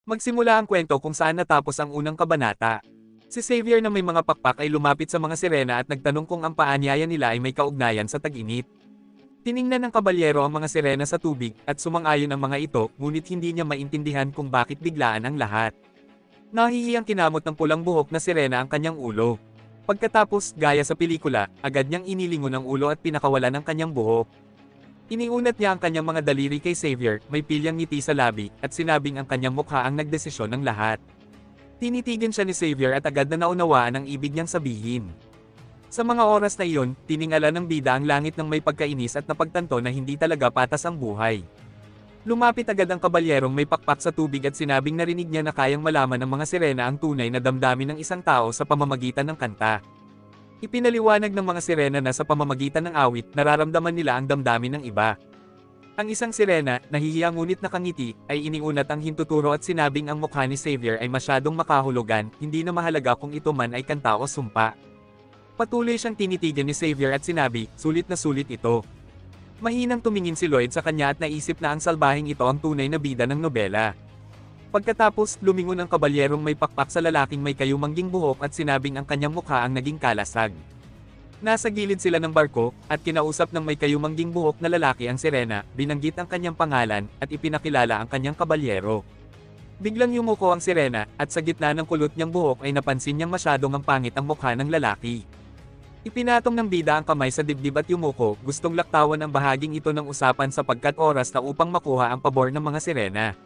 Magsimula ang kwento kung saan natapos ang unang kabanata. Si Xavier na may mga pakpak ay lumapit sa mga sirena at nagtanong kung ang paanyaya nila ay may kaugnayan sa tag-init. Tiningnan ng kabalyero ang mga sirena sa tubig at sumang-ayon ang mga ito, ngunit hindi niya maintindihan kung bakit biglaan ang lahat. Nahihiyang kinamot ng pulang buhok na sirena ang kanyang ulo. Pagkatapos, gaya sa pelikula, agad niyang inilingon ang ulo at pinakawalan ang kanyang buhok. Iniunat niya ang kanyang mga daliri kay Xavier, may pilyang ngiti sa labi, at sinabing ang kanyang mukha ang nagdesisyon ng lahat. Tinitigan siya ni Xavier at agad na naunawaan ang ibig niyang sabihin. Sa mga oras na iyon, tiningala ng bida ang langit ng may pagkainis at napagtanto na hindi talaga patas ang buhay. Lumapit agad ang kabalyerong may pakpak sa tubig at sinabing narinig niya na kayang malaman ng mga sirena ang tunay na damdamin ng isang tao sa pamamagitan ng kanta. Ipinaliwanag ng mga sirena na sa pamamagitan ng awit, nararamdaman nila ang damdamin ng iba. Ang isang sirena, nahihiya ngunit nakangiti, ay iniunat ang hintuturo at sinabing ang mukha ni Xavier ay masyadong makahulugan, hindi na mahalaga kung ito man ay kanta o sumpa. Patuloy siyang tinitigan ni Xavier at sinabi, sulit na sulit ito. Mahinang tumingin si Lloyd sa kanya at naisip na ang salbahing ito ang tunay na bida ng nobela. Pagkatapos, lumingon ang kabalyerong may pakpak sa lalaking may kayumangging buhok at sinabing ang kanyang mukha ang naging kalasag. Nasa gilid sila ng barko, at kinausap ng may kayumangging buhok na lalaki ang sirena, binanggit ang kanyang pangalan, at ipinakilala ang kanyang kabalyero. Biglang yumuko ang sirena, at sa gitna ng kulot niyang buhok ay napansin niyang masyadong ang pangit ang mukha ng lalaki. Ipinatong ng bida ang kamay sa dibdib at yumuko, gustong laktawan ang bahaging ito ng usapan sapagkat oras na upang makuha ang pabor ng mga sirena.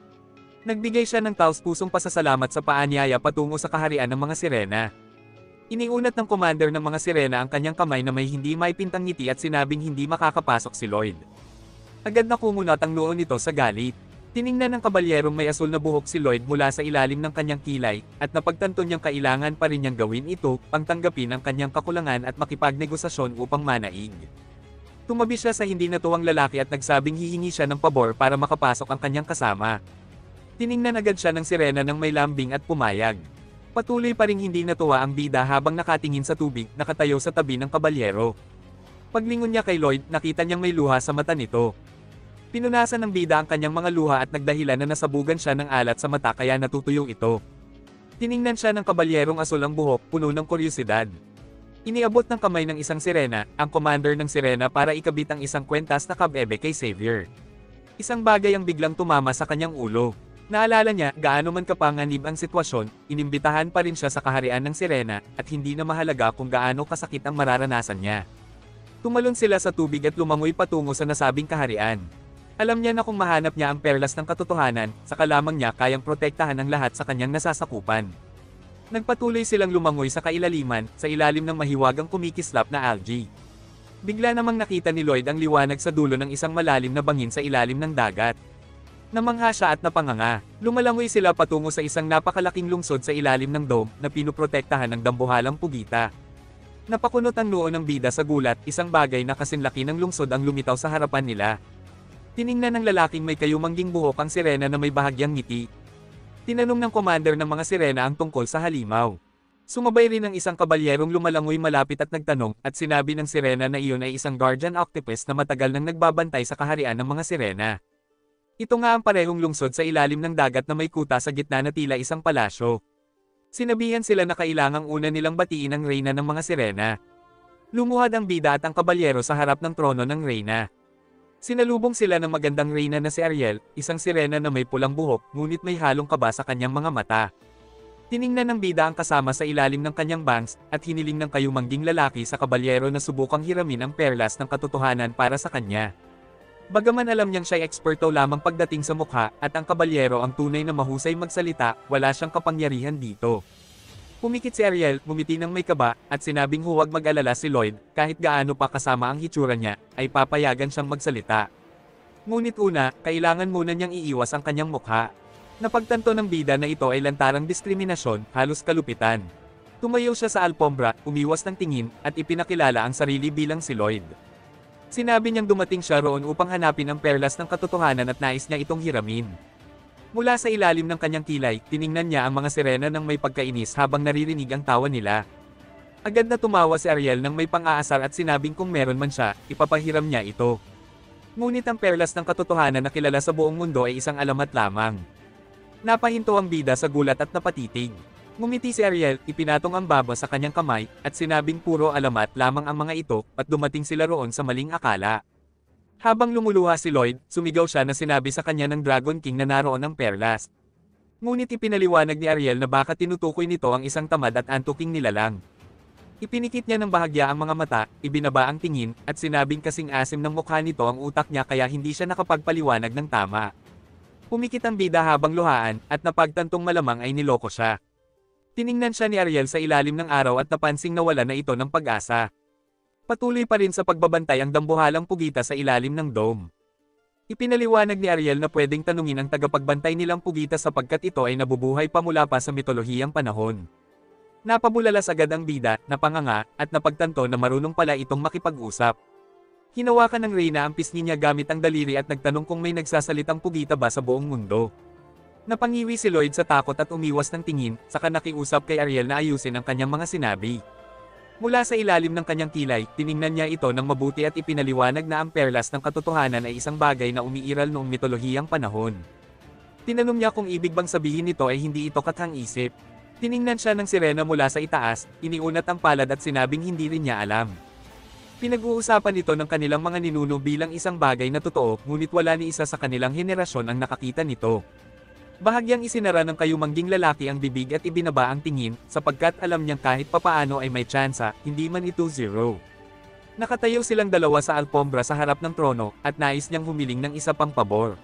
Nagbigay siya ng taos-pusong pasasalamat sa paanyaya patungo sa kaharian ng mga sirena. Iniunat ng commander ng mga sirena ang kanyang kamay na may hindi maipintang ngiti at sinabing hindi makakapasok si Lloyd. Agad na kumunat ang noo nito sa galit. Tiningnan ng kabalyerong may asul na buhok si Lloyd mula sa ilalim ng kanyang kilay, at napagtanto niyang kailangan pa rin niyang gawin ito, pangtanggapin ang kanyang kakulangan at makipagnegosasyon upang manaig. Tumabi siya sa hindi natuwang lalaki at nagsabing hihingi siya ng pabor para makapasok ang kanyang kasama. Tiningnan agad siya ng sirena ng may lambing at pumayag. Patuloy pa ring hindi natuwa ang bida habang nakatingin sa tubig, nakatayo sa tabi ng kabalyero. Paglingon niya kay Lloyd, nakita niyang may luha sa mata nito. Pinunasan ng bida ang kanyang mga luha at nagdahilan na nasabugan siya ng alat sa mata kaya natutuyo ito. Tiningnan siya ng kabalyerong asul ang buhok, puno ng kuryosidad. Iniabot ng kamay ng isang sirena, ang commander ng sirena para ikabit ang isang kwentas na kabebe kay Xavier. Isang bagay ang biglang tumama sa kanyang ulo. Naalala niya, gaano man kapanganib ang sitwasyon, inimbitahan pa rin siya sa kaharian ng sirena, at hindi na mahalaga kung gaano kasakit ang mararanasan niya. Tumalon sila sa tubig at lumangoy patungo sa nasabing kaharian. Alam niya na kung mahanap niya ang perlas ng katotohanan, saka lamang niya kayang protektahan ang lahat sa kanyang nasasakupan. Nagpatuloy silang lumangoy sa kailaliman, sa ilalim ng mahiwagang kumikislap na algae. Bigla namang nakita ni Lloyd ang liwanag sa dulo ng isang malalim na bangin sa ilalim ng dagat. Namangha siya at napanganga. Lumalangoy sila patungo sa isang napakalaking lungsod sa ilalim ng dome na pinuprotektahan ng dambuhalang pugita. Napakunot ang noo ng bida sa gulat, isang bagay na kasinlaki ng lungsod ang lumitaw sa harapan nila. Tiningnan ng lalaking may kayumangging buhok ang sirena na may bahagyang ngiti. Tinanong ng commander ng mga sirena ang tungkol sa halimaw. Sumabay rin ang isang kabalyerong lumalangoy malapit at nagtanong, at sinabi ng sirena na iyon ay isang guardian octopus na matagal nang nagbabantay sa kaharian ng mga sirena. Ito nga ang parehong lungsod sa ilalim ng dagat na may kuta sa gitna na tila isang palasyo. Sinabihan sila na kailangang una nilang batiin ang reyna ng mga sirena. Lumuhad ang bida at ang kabalyero sa harap ng trono ng reyna. Sinalubong sila ng magandang reyna na si Ariel, isang sirena na may pulang buhok, ngunit may halong kaba sa kanyang mga mata. Tiningnan ng bida ang kasama sa ilalim ng kanyang bangs, at hiniling ng kayumangging lalaki sa kabalyero na subukang hiramin ang perlas ng katotohanan para sa kanya. Bagaman alam niyang siya'y eksperto lamang pagdating sa mukha, at ang kabalyero ang tunay na mahusay magsalita, wala siyang kapangyarihan dito. Pumikit si Ariel, ngumiti ng may kaba, at sinabing huwag mag-alala si Lloyd, kahit gaano pa kasama ang hitsura niya, ay papayagan siyang magsalita. Ngunit una, kailangan muna niyang iiwas ang kanyang mukha. Napagtanto ng bida na ito ay lantarang diskriminasyon, halos kalupitan. Tumayo siya sa alpombra, umiwas ng tingin, at ipinakilala ang sarili bilang si Lloyd. Sinabi niyang dumating siya roon upang hanapin ang perlas ng katotohanan at nais niya itong hiramin. Mula sa ilalim ng kanyang kilay, tiningnan niya ang mga sirena ng may pagkainis habang naririnig ang tawa nila. Agad na tumawa si Ariel nang may pang-aasar at sinabing kung meron man siya, ipapahiram niya ito. Ngunit ang perlas ng katotohanan na kilala sa buong mundo ay isang alamat lamang. Napahinto ang bida sa gulat at napatitig. Ngumiti si Ariel, ipinatong ang baba sa kanyang kamay, at sinabing puro alamat lamang ang mga ito, at dumating sila roon sa maling akala. Habang lumuluha si Lloyd, sumigaw siya na sinabi sa kanya ng Dragon King na naroon ang perlas. Ngunit ipinaliwanag ni Ariel na baka tinutukoy nito ang isang tamad at antuking nilalang. Ipinikit niya ng bahagya ang mga mata, ibinaba ang tingin, at sinabing kasing asim ng mukha nito ang utak niya kaya hindi siya nakapagpaliwanag ng tama. Pumikit ang bida habang luhaan, at napagtantong malamang ay niloko siya. Tiningnan siya ni Ariel sa ilalim ng araw at napansing nawala na ito ng pag-asa. Patuloy pa rin sa pagbabantay ang dambuhalang pugita sa ilalim ng dome. Ipinaliwanag ni Ariel na pwedeng tanungin ang tagapagbantay nilang pugita sapagkat ito ay nabubuhay pa mula pa sa mitolohiyang panahon. Napabulalas agad ang bida, napanganga, at napagtanto na marunong pala itong makipag-usap. Hinawakan ng Reyna ang pisngi niya gamit ang daliri at nagtanong kung may nagsasalitang pugita ba sa buong mundo. Napangiwi si Lloyd sa takot at umiwas ng tingin, saka nakiusap kay Ariel na ayusin ang kanyang mga sinabi. Mula sa ilalim ng kanyang kilay, tiningnan niya ito ng mabuti at ipinaliwanag na ang perlas ng katotohanan ay isang bagay na umiiral noong mitolohiyang panahon. Tinanong niya kung ibig bang sabihin nito ay hindi ito kathang-isip. Tiningnan siya ng sirena mula sa itaas, iniunat ang palad at sinabing hindi rin niya alam. Pinag-uusapan ito ng kanilang mga ninuno bilang isang bagay na totoo, ngunit wala ni isa sa kanilang henerasyon ang nakakita nito. Bahagyang isinara ng kayumangging lalaki ang bibig at ibinaba ang tingin, sapagkat alam niyang kahit papaano ay may tsansa, hindi man ito zero. Nakatayo silang dalawa sa alpombra sa harap ng trono, at nais niyang humiling ng isa pang pabor.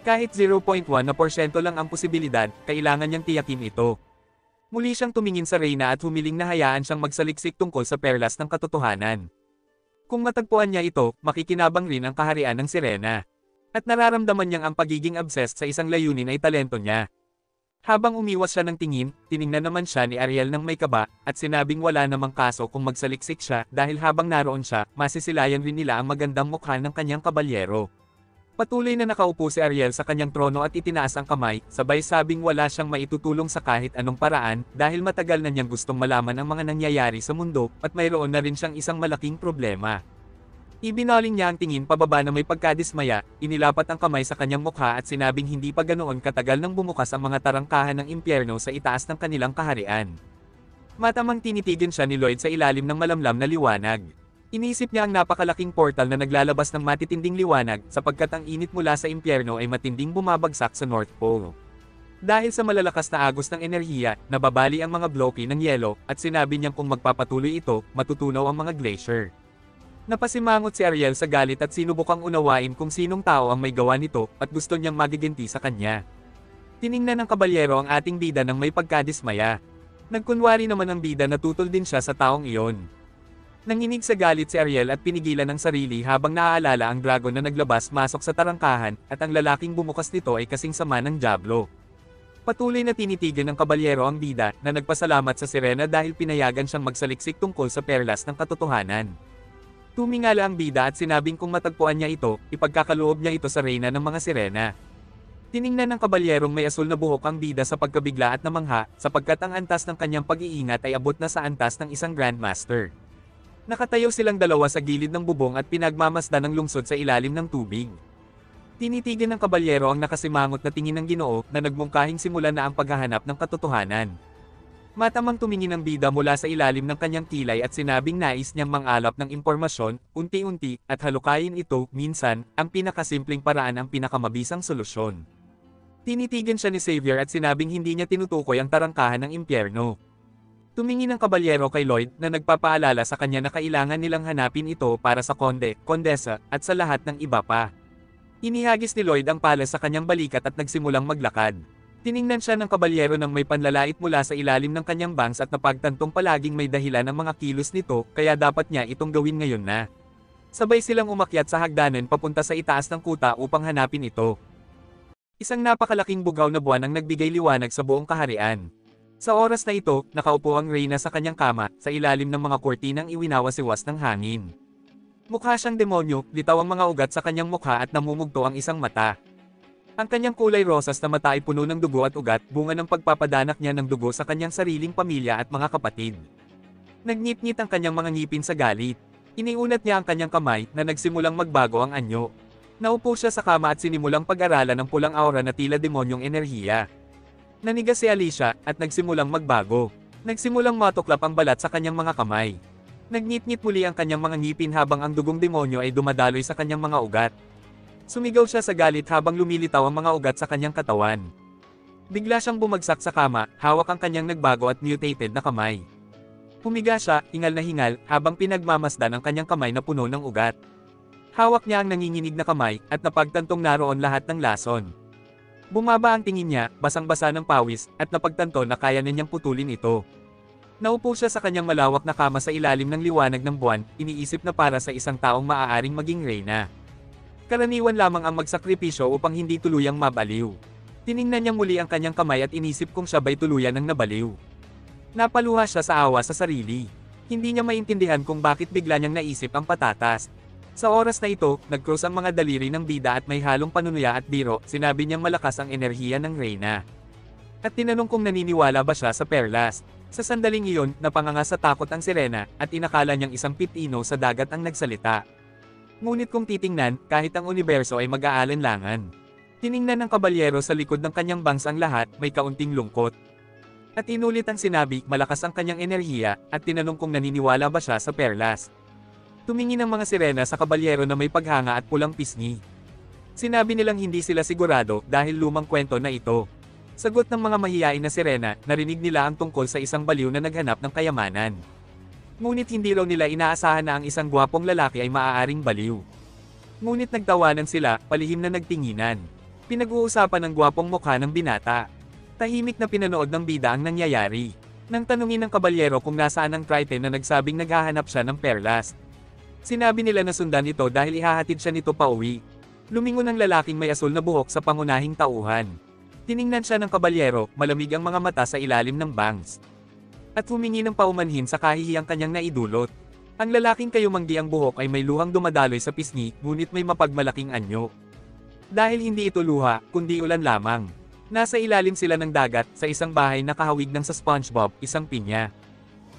Kahit 0.1% lang ang posibilidad, kailangan niyang tiyakin ito. Muli siyang tumingin sa Reyna at humiling na hayaan siyang magsaliksik tungkol sa perlas ng katotohanan. Kung matagpuan niya ito, makikinabang rin ang kaharian ng Sirena. At nararamdaman niyang ang pagiging obsessed sa isang layunin ay talento niya. Habang umiwas siya ng tingin, tiningnan naman siya ni Ariel ng may kaba, at sinabing wala namang kaso kung magsaliksik siya dahil habang naroon siya, masisilayan rin nila ang magandang mukha ng kanyang kabalyero. Patuloy na nakaupo si Ariel sa kanyang trono at itinaas ang kamay, sabay sabing wala siyang maitutulong sa kahit anong paraan dahil matagal na niyang gustong malaman ang mga nangyayari sa mundo, at mayroon na rin siyang isang malaking problema. Ibinaling niya ang tingin pababa na may pagkadismaya, inilapat ang kamay sa kanyang mukha at sinabing hindi pa ganoon katagal nang bumukas ang mga tarangkahan ng impyerno sa itaas ng kanilang kaharian. Matamang tinitigin siya ni Lloyd sa ilalim ng malamlam na liwanag. Iniisip niya ang napakalaking portal na naglalabas ng matitinding liwanag sapagkat ang init mula sa impyerno ay matinding bumabagsak sa North Pole. Dahil sa malalakas na agos ng enerhiya, nababali ang mga bloke ng yelo, at sinabi niyang kung magpapatuloy ito, matutunaw ang mga glacier. Napasimangot si Ariel sa galit at sinubukang unawain kung sinong tao ang may gawa nito, at gusto niyang magiginti sa kanya. Tiningnan ng kabalyero ang ating bida ng may pagkadismaya. Nagkunwari naman ang bida na tutol din siya sa taong iyon. Nanginig sa galit si Ariel at pinigilan ang sarili habang naaalala ang dragon na naglabas-masok sa tarangkahan, at ang lalaking bumukas nito ay kasing sama ng Diablo. Patuloy na tinitigan ng kabalyero ang bida, na nagpasalamat sa Sirena dahil pinayagan siyang magsaliksik tungkol sa perlas ng katotohanan. Tumingala ang bida at sinabing kung matagpuan niya ito, ipagkakaloob niya ito sa Reyna ng mga Sirena. Tiningnan ng kabalyerong may asul na buhok ang bida sa pagkabigla at namangha, sapagkat ang antas ng kanyang pag-iingat ay abot na sa antas ng isang Grandmaster. Nakatayo silang dalawa sa gilid ng bubong at pinagmamasdan ng lungsod sa ilalim ng tubig. Tinitigan ng kabalyero ang nakasimangot na tingin ng Ginoo, na nagmungkahing simulan na ang paghahanap ng katotohanan. Matamang tumingin ang bida mula sa ilalim ng kanyang kilay at sinabing nais niyang mangalap ng impormasyon, unti-unti, at halukayin ito, minsan, ang pinakasimpleng paraan ang pinakamabisang solusyon. Tinitigan siya ni Xavier at sinabing hindi niya tinutukoy ang tarangkahan ng impyerno. Tumingin ang kabalyero kay Lloyd na nagpapaalala sa kanya na kailangan nilang hanapin ito para sa konde, kondesa, at sa lahat ng iba pa. Inihagis ni Lloyd ang pala sa kanyang balikat at nagsimulang maglakad. Tiningnan siya ng kabalyero nang may panlalait mula sa ilalim ng kanyang bangs at napagtantong palaging may dahilan ang mga kilos nito, kaya dapat niya itong gawin ngayon na. Sabay silang umakyat sa hagdanan papunta sa itaas ng kuta upang hanapin ito. Isang napakalaking bugaw na buwan ang nagbigay liwanag sa buong kaharian. Sa oras na ito, nakaupo ang Reyna sa kanyang kama, sa ilalim ng mga kurtinang iwinawasiwas ng hangin. Mukha siyang demonyo, litaw ang mga ugat sa kanyang mukha at namumugto ang isang mata. Ang kanyang kulay rosas na mata ay puno ng dugo at ugat, bunga ng pagpapadanak niya ng dugo sa kanyang sariling pamilya at mga kapatid. Nagngit-ngit ang kanyang mga ngipin sa galit. Iniunat niya ang kanyang kamay, na nagsimulang magbago ang anyo. Naupo siya sa kama at sinimulang pag-aralan ng pulang aura na tila demonyong enerhiya. Nanigas si Alicia, at nagsimulang magbago. Nagsimulang matuklap ang balat sa kanyang mga kamay. Nagngit-ngit muli ang kanyang mga ngipin habang ang dugong demonyo ay dumadaloy sa kanyang mga ugat. Sumigaw siya sa galit habang lumilitaw ang mga ugat sa kanyang katawan. Bigla siyang bumagsak sa kama, hawak ang kanyang nagbago at mutated na kamay. Humiga siya, hingal na hingal, habang pinagmamasdan ang kanyang kamay na puno ng ugat. Hawak niya ang nanginginig na kamay, at napagtantong naroon lahat ng lason. Bumaba ang tingin niya, basang-basa ng pawis, at napagtanto na kaya na niyang putulin ito. Naupo siya sa kanyang malawak na kama sa ilalim ng liwanag ng buwan, iniisip na para sa isang taong maaaring maging reyna. Karaniwan lamang ang magsakripisyo upang hindi tuluyang mabaliw. Tiningnan niya muli ang kanyang kamay at inisip kung siya ba'y tuluyan ng nabaliw. Napaluha siya sa awa sa sarili. Hindi niya maintindihan kung bakit bigla niyang naisip ang patatas. Sa oras na ito, nag-cross ang mga daliri ng bida at may halong panunuya at biro, sinabi niyang malakas ang enerhiya ng reyna. At tinanong kung naniniwala ba siya sa perlas. Sa sandaling iyon, napanganga sa takot ang sirena, at inakala niyang isang pipino sa dagat ang nagsalita. Ngunit kung titingnan, kahit ang universo ay mag-aalinlangan. Tiningnan ng kabalyero sa likod ng kanyang bangs ang lahat, may kaunting lungkot. At inulit ang sinabi, malakas ang kanyang enerhiya, at tinanong kung naniniwala ba siya sa perlas. Tumingin ang mga sirena sa kabalyero na may paghanga at pulang pisngi. Sinabi nilang hindi sila sigurado dahil lumang kwento na ito. Sagot ng mga mahiyain na sirena, narinig nila ang tungkol sa isang baliw na naghanap ng kayamanan. Ngunit hindi raw nila inaasahan na ang isang gwapong lalaki ay maaaring baliw. Ngunit nagtawanan sila, palihim na nagtinginan. Pinag-uusapan ng gwapong mukha ng binata. Tahimik na pinanood ng bida ang nangyayari. Nang tanungin ng kabalyero kung nasaan ang Triton na nagsabing naghahanap siya ng perlas. Sinabi nila na sundan ito dahil ihahatid siya nito pauwi. Lumingon ang lalaking may asul na buhok sa pangunahing tauhan. Tiningnan siya ng kabalyero, malamig ang mga mata sa ilalim ng bangs. At humingi ng paumanhin sa kahihiyang kanyang naidulot. Ang lalaking kayumanggi ang buhok ay may luhang dumadaloy sa pisngi, ngunit may mapagmalaking anyo. Dahil hindi ito luha, kundi ulan lamang. Nasa ilalim sila ng dagat, sa isang bahay na kahawig ng sa SpongeBob, isang pinya.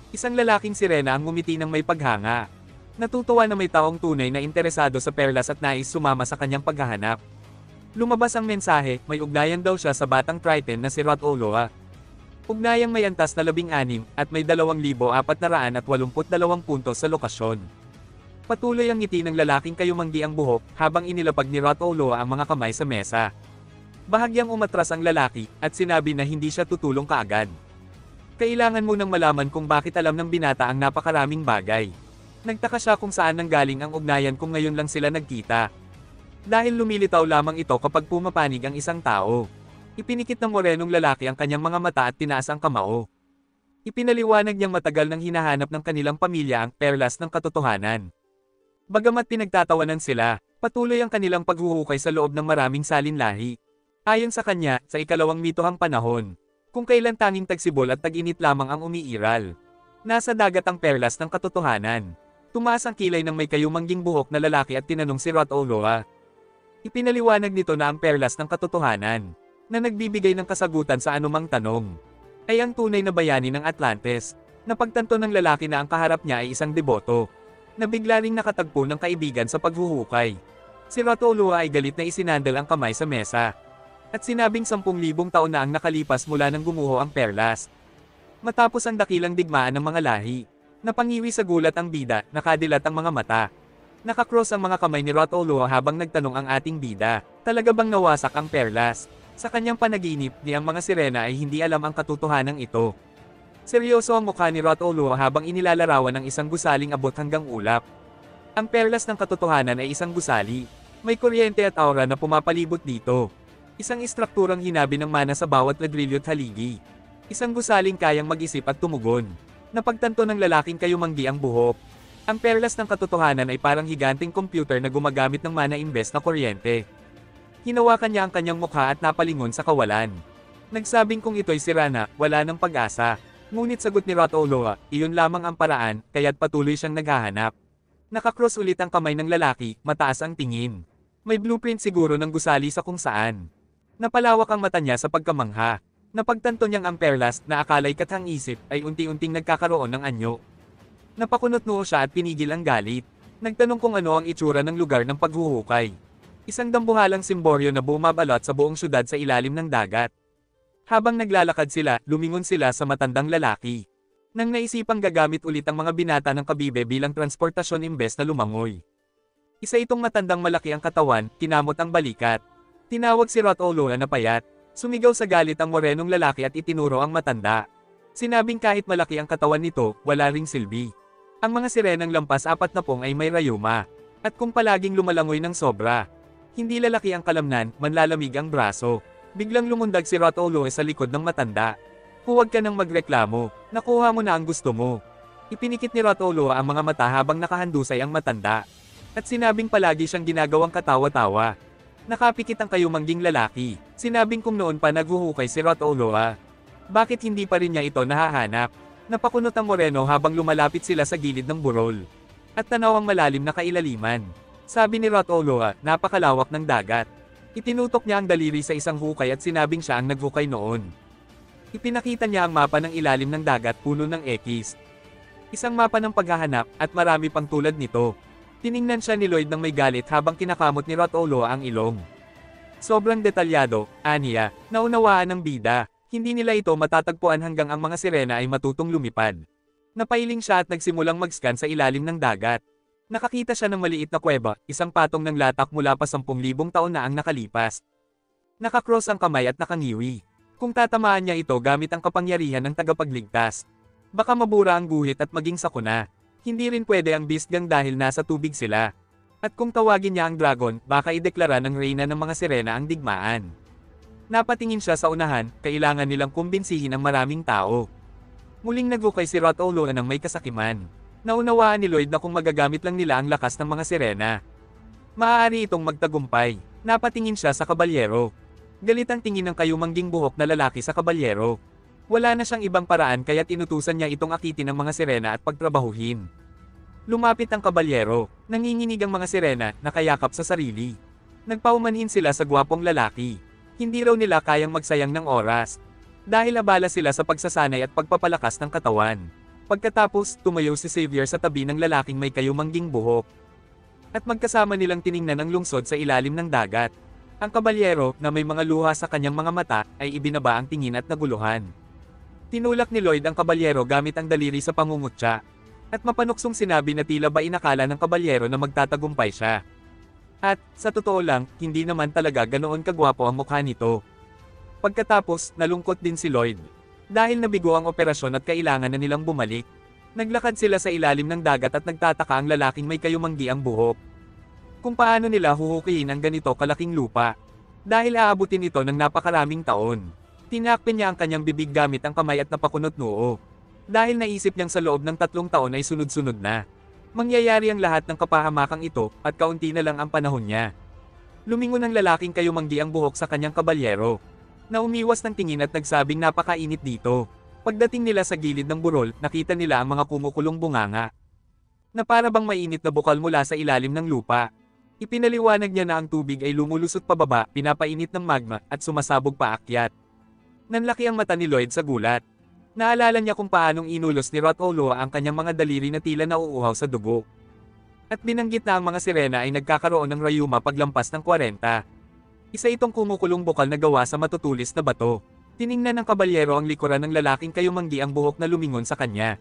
Isang lalaking sirena ang ngumiti ng may paghanga. Natutuwa na may taong tunay na interesado sa perlas at nais sumama sa kanyang paghahanap. Lumabas ang mensahe, may ugnayan daw siya sa batang Triton na si Rot Oloa. Ugnayang may antas na 16, at may 2,482 puntos sa lokasyon. Patuloy ang ngiti ng lalaking kayumanggi ang buhok, habang inilapag ni Rot Oloa ang mga kamay sa mesa. Bahagyang umatras ang lalaki, at sinabi na hindi siya tutulong kaagad. Kailangan mo nang malaman kung bakit alam ng binata ang napakaraming bagay. Nagtaka siya kung saan nanggaling ang ugnayan kung ngayon lang sila nagkita. Dahil lumilitaw lamang ito kapag pumapanig ang isang tao. Ipinikit ng morenong lalaki ang kanyang mga mata at tinaas ang kamao. Ipinaliwanag niyang matagal nang hinahanap ng kanilang pamilya ang perlas ng katotohanan. Bagamat pinagtatawanan sila, patuloy ang kanilang paghuhukay sa loob ng maraming salinlahi. Ayon sa kanya, sa ikalawang mitohang panahon, kung kailan tanging tagsibol at tag-init lamang ang umiiral. Nasa dagat ang perlas ng katotohanan. Tumaas ang kilay ng may kayumangging buhok na lalaki at tinanong si Rot Oloa. Ipinaliwanag nito na ang perlas ng katotohanan, na nagbibigay ng kasagutan sa anumang tanong, ay ang tunay na bayani ng Atlantis. Napagtanto ng lalaki na ang kaharap niya ay isang deboto, na bigla ring nakatagpo ng kaibigan sa paghuhukay. Si Rot Oloa ay galit na isinandal ang kamay sa mesa. At sinabing 10,000 taon na ang nakalipas mula nang gumuho ang perlas. Matapos ang dakilang digmaan ng mga lahi, napangiwi sa gulat ang bida, nakadilat ang mga mata. Nakakross ang mga kamay ni Rot Oloa habang nagtanong ang ating bida, talaga bang nawasak ang perlas? Sa kanyang panaginip, ni ang mga sirena ay hindi alam ang katotohanan ito. Seryoso ang mukha ni Rot Oloa habang inilalarawan ng isang gusaling abot hanggang ulap. Ang perlas ng katotohanan ay isang gusali. May kuryente at aura na pumapalibot dito. Isang istrukturang hinabi ng mana sa bawat ladrilyo't haligi. Isang gusaling kayang mag-isip at tumugon. Napagtanto ng lalaking kayumanggi ang buhok. Ang perlas ng katotohanan ay parang higanting computer na gumagamit ng mana imbes na kuryente. Hinawakan niya ang kanyang mukha at napalingon sa kawalan. Nagsabing kung ito'y sira na, wala ng pag-asa. Ngunit sagot ni Rot Oloa, iyon lamang ang paraan, kaya't patuloy siyang naghahanap. Nakakross ulit ang kamay ng lalaki, mataas ang tingin. May blueprint siguro ng gusali sa kung saan. Napalawak ang mata niya sa pagkamangha. Napagtanto niyang ang perlas na akala'y kathang-isip ay unti-unting nagkakaroon ng anyo. Napakunot noo siya at pinigil ang galit. Nagtanong kung ano ang itsura ng lugar ng paghuhukay. Isang dambuhalang simboryo na bumabalot sa buong syudad sa ilalim ng dagat. Habang naglalakad sila, lumingon sila sa matandang lalaki. Nang naisipang gagamit ulit ang mga binata ng kabibe bilang transportasyon imbes na lumangoy. Isa itong matandang malaki ang katawan, kinamot ang balikat. Tinawag si Rotoloa na payat. Sumigaw sa galit ang morenong lalaki at itinuro ang matanda. Sinabing kahit malaki ang katawan nito, wala ring silbi. Ang mga sirenang lampas 40 ay may rayuma. At kung palaging lumalangoy ng sobra, hindi lalaki ang kalamnan, manlalamig ang braso. Biglang lumundag si Rotoloa sa likod ng matanda. Huwag ka nang magreklamo, nakuha mo na ang gusto mo. Ipinikit ni Rotoloa ang mga mata habang nakahandusay ang matanda. At sinabing palagi siyang ginagawang katawa-tawa. Nakapikit ang kayumangging lalaki. Sinabing kung noon pa naghuhukay si Rotoloa. Bakit hindi pa rin niya ito nahahanap? Napakunot ang moreno habang lumalapit sila sa gilid ng burol. At tanaw ang malalim na kailaliman. Sabi ni Rotoloa, napakalawak ng dagat. Itinutok niya ang daliri sa isang hukay at sinabing siya ang naghukay noon. Ipinakita niya ang mapa ng ilalim ng dagat, puno ng X. Isang mapa ng paghahanap, at marami pang tulad nito. Tiningnan siya ni Lloyd ng may galit habang kinakamot ni Rotoloa ang ilong. Sobrang detalyado, aniya, naunawaan ng bida. Hindi nila ito matatagpuan hanggang ang mga sirena ay matutong lumipad. Napailing siya at nagsimulang mag-scan sa ilalim ng dagat. Nakakita siya ng maliit na kuweba, isang patong ng latak mula pa 10,000 taon na ang nakalipas. Nakakross ang kamay at nakangiwi. Kung tatamaan niya ito gamit ang kapangyarihan ng tagapagligtas, baka mabura ang guhit at maging sakuna. Hindi rin pwede ang beast gang dahil nasa tubig sila. At kung tawagin niya ang dragon, baka ideklara ng reyna ng mga sirena ang digmaan. Napatingin siya sa unahan, kailangan nilang kumbinsihin ang maraming tao. Muling naghukay si Rotoloa ng may kasakiman. Naunawaan ni Lloyd na kung magagamit lang nila ang lakas ng mga sirena, maaari itong magtagumpay. Napatingin siya sa kabalyero. Galit ang tingin ng kayumangging buhok na lalaki sa kabalyero. Wala na siyang ibang paraan kaya't inutusan niya itong akitin ng mga sirena at pagtrabahuhin. Lumapit ang kabalyero. Nanginginig ang mga sirena, nakayakap sa sarili. Nagpaumanhin sila sa gwapong lalaki. Hindi raw nila kayang magsayang ng oras. Dahil abala sila sa pagsasanay at pagpapalakas ng katawan. Pagkatapos, tumayo si Xavier sa tabi ng lalaking may kayumangging buhok. At magkasama nilang tiningnan ang lungsod sa ilalim ng dagat. Ang kabalyero, na may mga luha sa kanyang mga mata, ay ibinaba ang tingin at naguluhan. Tinulak ni Lloyd ang kabalyero gamit ang daliri sa pangungutya. At mapanuksong sinabi na tila ba inakala ng kabalyero na magtatagumpay siya. At, sa totoo lang, hindi naman talaga ganoon kagwapo ang mukha nito. Pagkatapos, nalungkot din si Lloyd. Dahil nabigo ang operasyon at kailangan na nilang bumalik. Naglakad sila sa ilalim ng dagat at nagtataka ang lalaking may kayumanggi ang buhok. Kung paano nila huhukihin ang ganito kalaking lupa. Dahil aabutin ito ng napakaraming taon. Tinakpin niya ang kanyang bibig gamit ang kamay at napakunot noo. Dahil naisip niyang sa loob ng 3 taon ay sunod-sunod na. Mangyayari ang lahat ng kapahamakang ito at kaunti na lang ang panahon niya. Lumingon ang lalaking kayumanggi ang buhok sa kanyang kabalyero. Na umiwas ng tingin at nagsabing napakainit dito. Pagdating nila sa gilid ng burol, nakita nila ang mga kumukulong bunganga. Na para bang mainit na bukal mula sa ilalim ng lupa. Ipinaliwanag niya na ang tubig ay lumulusot pababa, pinapainit ng magma, at sumasabog paakyat. Nanlaki ang mata ni Lloyd sa gulat. Naalala niya kung paanong inulos ni Rotoloa ang kanyang mga daliri na tila nauuhaw sa dugo. At binanggit na ang mga sirena ay nagkakaroon ng rayuma paglampas ng 40. Isa itong kumukulong bukal na gawa sa matutulis na bato. Tiningnan ng kabalyero ang likuran ng lalaking kayumanggi ang buhok na lumingon sa kanya.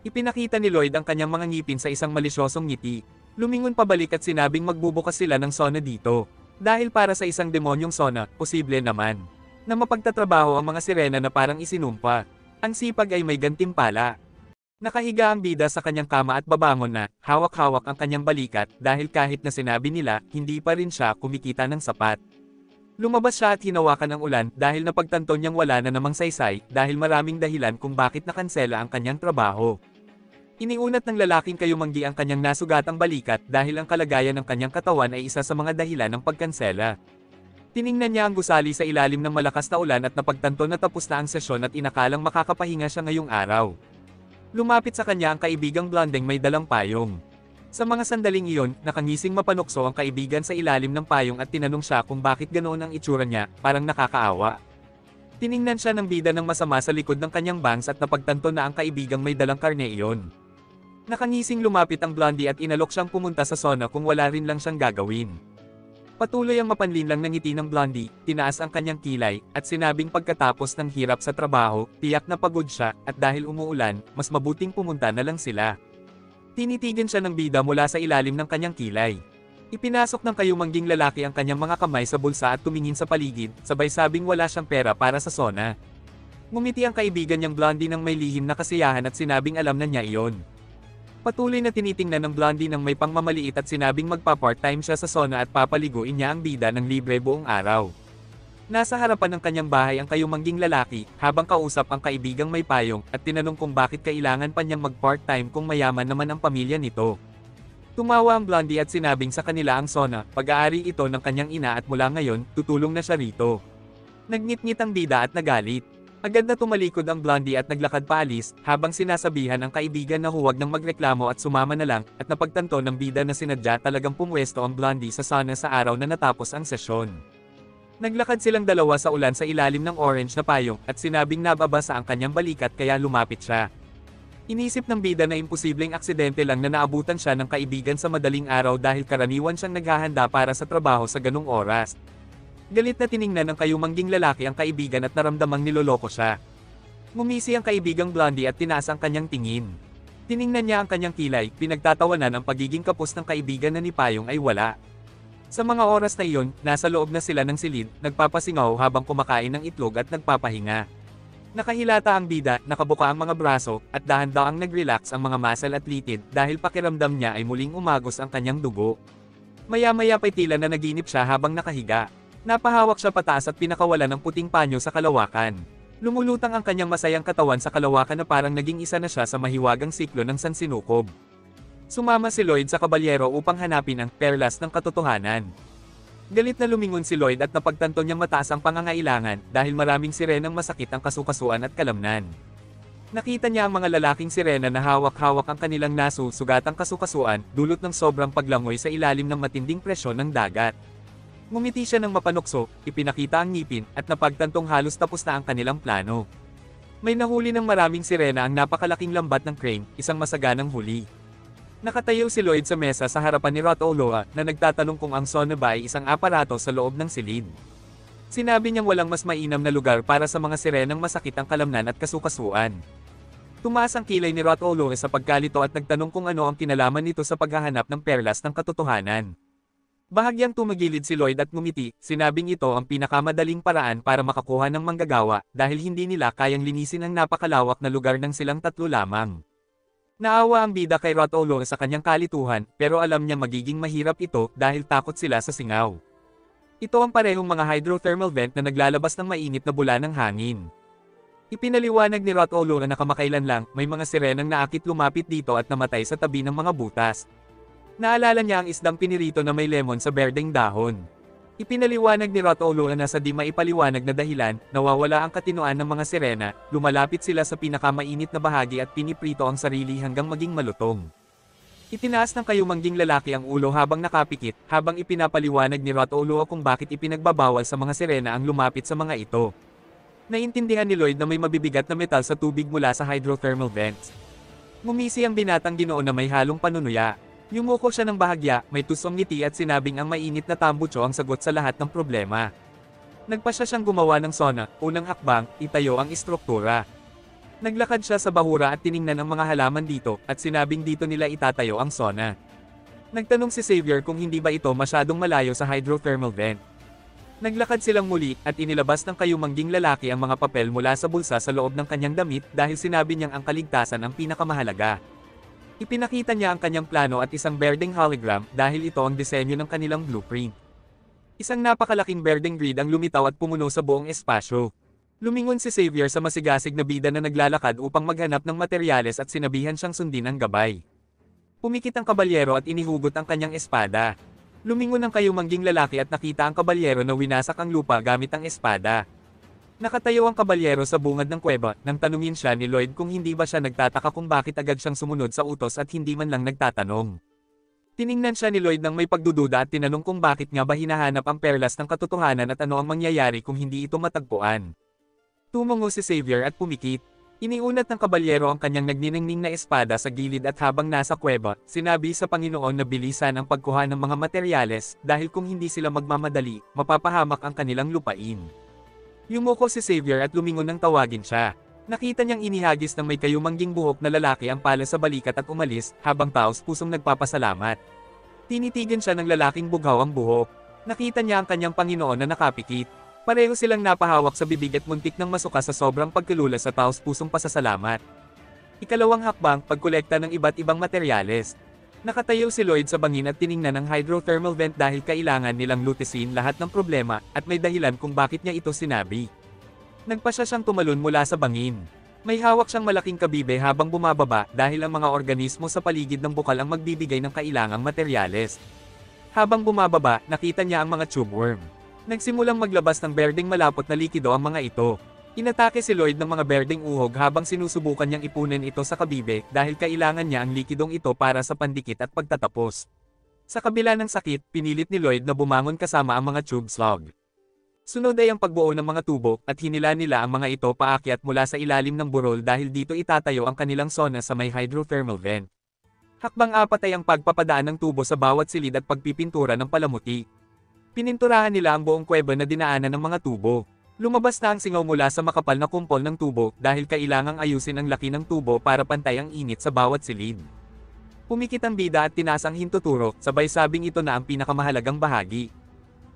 Ipinakita ni Lloyd ang kanyang mga ngipin sa isang malisyosong ngiti. Lumingon pabalik at sinabing magbubukas sila ng sona dito. Dahil para sa isang demonyong sona, posible naman na mapagtatrabaho ang mga sirena na parang isinumpa. Ang sipag ay may gantimpala. Nakahiga ang bida sa kanyang kama at babangon na, hawak-hawak ang kanyang balikat dahil kahit na sinabi nila, hindi pa rin siya kumikita ng sapat. Lumabas siya at hinawakan ang ulan dahil napagtanto niyang wala na namang saysay dahil maraming dahilan kung bakit nakansela ang kanyang trabaho. Iniunat ng lalaking kayumanggi ang kanyang nasugatang balikat dahil ang kalagayan ng kanyang katawan ay isa sa mga dahilan ng pagkansela. Tiningnan niya ang gusali sa ilalim ng malakas na ulan at napagtanto na tapos na ang sesyon at inakalang makakapahinga siya ngayong araw. Lumapit sa kanya ang kaibigang blondeng may dalang payong. Sa mga sandaling iyon, nakangising mapanukso ang kaibigan sa ilalim ng payong at tinanong siya kung bakit ganoon ang itsura niya, parang nakakaawa. Tiningnan siya ng bida ng masama sa likod ng kanyang bangs at napagtanto na ang kaibigang may dalang karne iyon. Nakangising lumapit ang blondie at inalok siyang pumunta sa sauna kung wala rin lang siyang gagawin. Patuloy ang mapanlinlang na ngiti ng Blondie, tinaas ang kanyang kilay, at sinabing pagkatapos ng hirap sa trabaho, tiyak na pagod siya, at dahil umuulan, mas mabuting pumunta na lang sila. Tinitigan siya ng bida mula sa ilalim ng kanyang kilay. Ipinasok ng kayumangging lalaki ang kanyang mga kamay sa bulsa at tumingin sa paligid, sabay sabing wala siyang pera para sa sona. Ngumiti ang kaibigan niyang Blondie ng may lihim na kasiyahan at sinabing alam na niya iyon. Patuloy na tinitingnan ng Blondie ng may pangmamaliit at sinabing magpa-part-time siya sa sona at papaliguin niya ang bida ng libre buong araw. Nasa harapan ng kanyang bahay ang kayumangging lalaki, habang kausap ang kaibigang may payong, at tinanong kung bakit kailangan pa niyang mag-part-time kung mayaman naman ang pamilya nito. Tumawa ang Blondie at sinabing sa kanila ang sona, pag-aari ito ng kanyang ina at mula ngayon, tutulong na siya rito. Nagngit-ngit ang bida at nagalit. Agad na tumalikod ang Blondie at naglakad paalis, habang sinasabihan ang kaibigan na huwag nang magreklamo at sumama na lang, at napagtanto ng bida na sinadya talagang pumwesto ang Blondie sa sauna sa araw na natapos ang sesyon. Naglakad silang dalawa sa ulan sa ilalim ng orange na payong, at sinabing nababasa ang kanyang balikat kaya lumapit siya. Inisip ng bida na imposibleng aksidente lang na naabutan siya ng kaibigan sa madaling araw dahil karaniwan siyang naghahanda para sa trabaho sa ganung oras. Galit na tiningnan ng kayumangging lalaki ang kaibigan at naramdamang niloloko siya. Ngumisi ang kaibigang Blondie at tinaas ang kanyang tingin. Tiningnan niya ang kanyang kilay, pinagtatawanan ang pagiging kapos ng kaibigan na ni Payong ay wala. Sa mga oras na iyon, nasa loob na sila ng silid, nagpapasingaw habang kumakain ng itlog at nagpapahinga. Nakahilata ang bida, nakabuka ang mga braso, at dahan-dahang nag-relax ang mga muscle at litid dahil pakiramdam niya ay muling umagos ang kanyang dugo. Maya-maya pa'y tila na naginip siya habang nakahiga. Napahawak siya pataas at pinakawalan ng puting panyo sa kalawakan. Lumulutang ang kanyang masayang katawan sa kalawakan na parang naging isa na siya sa mahiwagang siklo ng sansinukob. Sumama si Lloyd sa kabalyero upang hanapin ang perlas ng katotohanan. Galit na lumingon si Lloyd at napagtanto niyang mataas ang pangangailangan dahil maraming sirenang masakit ang kasukasuan at kalamnan. Nakita niya ang mga lalaking sirena na hawak-hawak ang kanilang nasusugatang kasukasuan, dulot ng sobrang paglangoy sa ilalim ng matinding presyon ng dagat. Ngumiti siya ng mapanukso, ipinakita ang ngipin, at napagtantong halos tapos na ang kanilang plano. May nahuli ng maraming sirena ang napakalaking lambat ng crane, isang masaganang huli. Nakatayo si Lloyd sa mesa sa harapan ni Rotoloa na nagtatanong kung ang sona ba ay isang aparato sa loob ng silid. Sinabi niyang walang mas mainam na lugar para sa mga sirenang masakit ang kalamnan at kasukasuan. Tumaas ang kilay ni Rotoloa sa pagkalito at nagtanong kung ano ang kinalaman nito sa paghahanap ng perlas ng katotohanan. Bahagyang tumagilid si Lloyd at ngumiti, sinabing ito ang pinakamadaling paraan para makakuha ng manggagawa, dahil hindi nila kayang linisin ang napakalawak na lugar ng silang tatlo lamang. Naawa ang bida kay Rotolo sa kanyang kalituhan, pero alam niya magiging mahirap ito dahil takot sila sa singaw. Ito ang parehong mga hydrothermal vent na naglalabas ng mainit na bula ng hangin. Ipinaliwanag ni Rotolo na kamakailan lang, may mga sirenang naakit lumapit dito at namatay sa tabi ng mga butas. Naalala niya ang isdang pinirito na may lemon sa berdeng dahon. Ipinaliwanag ni Rotolo na sa di maipaliwanag na dahilan, nawawala ang katinoan ng mga sirena, lumalapit sila sa pinakamainit na bahagi at piniprito ang sarili hanggang maging malutong. Itinaas ng kayumangging lalaki ang ulo habang nakapikit, habang ipinapaliwanag ni Rotolo kung bakit ipinagbabawal sa mga sirena ang lumapit sa mga ito. Naintindihan ni Lloyd na may mabibigat na metal sa tubig mula sa hydrothermal vents. Ngumisi ang binatang Ginoo na may halong panunuya. Yumuko siya ng bahagya, may tusong ngiti at sinabing ang mainit na tambucho ang sagot sa lahat ng problema. Nagpasya siyang gumawa ng sona, unang hakbang, itayo ang istruktura. Naglakad siya sa bahura at tiningnan ang mga halaman dito, at sinabing dito nila itatayo ang sona. Nagtanong si Xavier kung hindi ba ito masyadong malayo sa hydrothermal vent. Naglakad silang muli, at inilabas ng kayumangging lalaki ang mga papel mula sa bulsa sa loob ng kanyang damit dahil sinabi niyang ang kaligtasan ang pinakamahalaga. Ipinakita niya ang kanyang plano at isang berdeng hologram dahil ito ang disenyo ng kanilang blueprint. Isang napakalaking berdeng grid ang lumitaw at pumuno sa buong espasyo. Lumingon si Xavier sa masigasig na bida na naglalakad upang maghanap ng materyales at sinabihan siyang sundin ang gabay. Pumikit ang kabalyero at inihugot ang kanyang espada. Lumingon ang kayumangging lalaki at nakita ang kabalyero na winasak ang lupa gamit ang espada. Nakatayo ang kabalyero sa bungad ng kuweba, nang tanungin siya ni Lloyd kung hindi ba siya nagtataka kung bakit agad siyang sumunod sa utos at hindi man lang nagtatanong. Tiningnan siya ni Lloyd nang may pagdududa at tinanong kung bakit nga ba hinahanap ang perlas ng katotohanan at ano ang mangyayari kung hindi ito matagpuan. Tumungo si Xavier at pumikit. Iniunat ng kabalyero ang kanyang nagniningning na espada sa gilid at habang nasa kuweba, sinabi sa Panginoon na bilisan ang pagkuha ng mga materyales dahil kung hindi sila magmamadali, mapapahamak ang kanilang lupain. Yumuko si Xavier at lumingon nang tawagin siya. Nakita niyang inihagis ng may kayumangging buhok na lalaki ang pala sa balikat at umalis, habang taos pusong nagpapasalamat. Tinitigan siya ng lalaking bughaw ang buhok. Nakita niya ang kanyang Panginoon na nakapikit. Pareho silang napahawak sa bibig at muntik ng masuka sa sobrang pagkalula sa taos pusong pasasalamat. Ikalawang hakbang, pagkolekta ng iba't ibang materyales. Nakatayo si Lloyd sa bangin at tiningnan ang hydrothermal vent dahil kailangan nilang lutisin lahat ng problema at may dahilan kung bakit niya ito sinabi. Nagpasya siyang tumalon mula sa bangin. May hawak siyang malaking kabibe habang bumababa dahil ang mga organismo sa paligid ng bukal ang magbibigay ng kailangang materyales. Habang bumababa, nakita niya ang mga tube worm. Nagsimulang maglabas ng berdeng malapot na likido ang mga ito. Inatake si Lloyd ng mga berdeng uhog habang sinusubukan niyang ipunin ito sa kabibe dahil kailangan niya ang likidong ito para sa pandikit at pagtatapos. Sa kabila ng sakit, pinilit ni Lloyd na bumangon kasama ang mga tube slug. Sunod ay ang pagbuo ng mga tubo at hinila nila ang mga ito paakyat mula sa ilalim ng burol dahil dito itatayo ang kanilang sona sa may hydrothermal vent. Hakbang 4 ay ang pagpapadaan ng tubo sa bawat silid at pagpipintura ng palamuti. Pininturahan nila ang buong kuweba na dinaanan ng mga tubo. Lumabas na ang singaw mula sa makapal na kumpol ng tubo dahil kailangang ayusin ang laki ng tubo para pantay ang init sa bawat silid. Pumikit ang bida at tinaas ang hintuturo, sabay sabing ito na ang pinakamahalagang bahagi.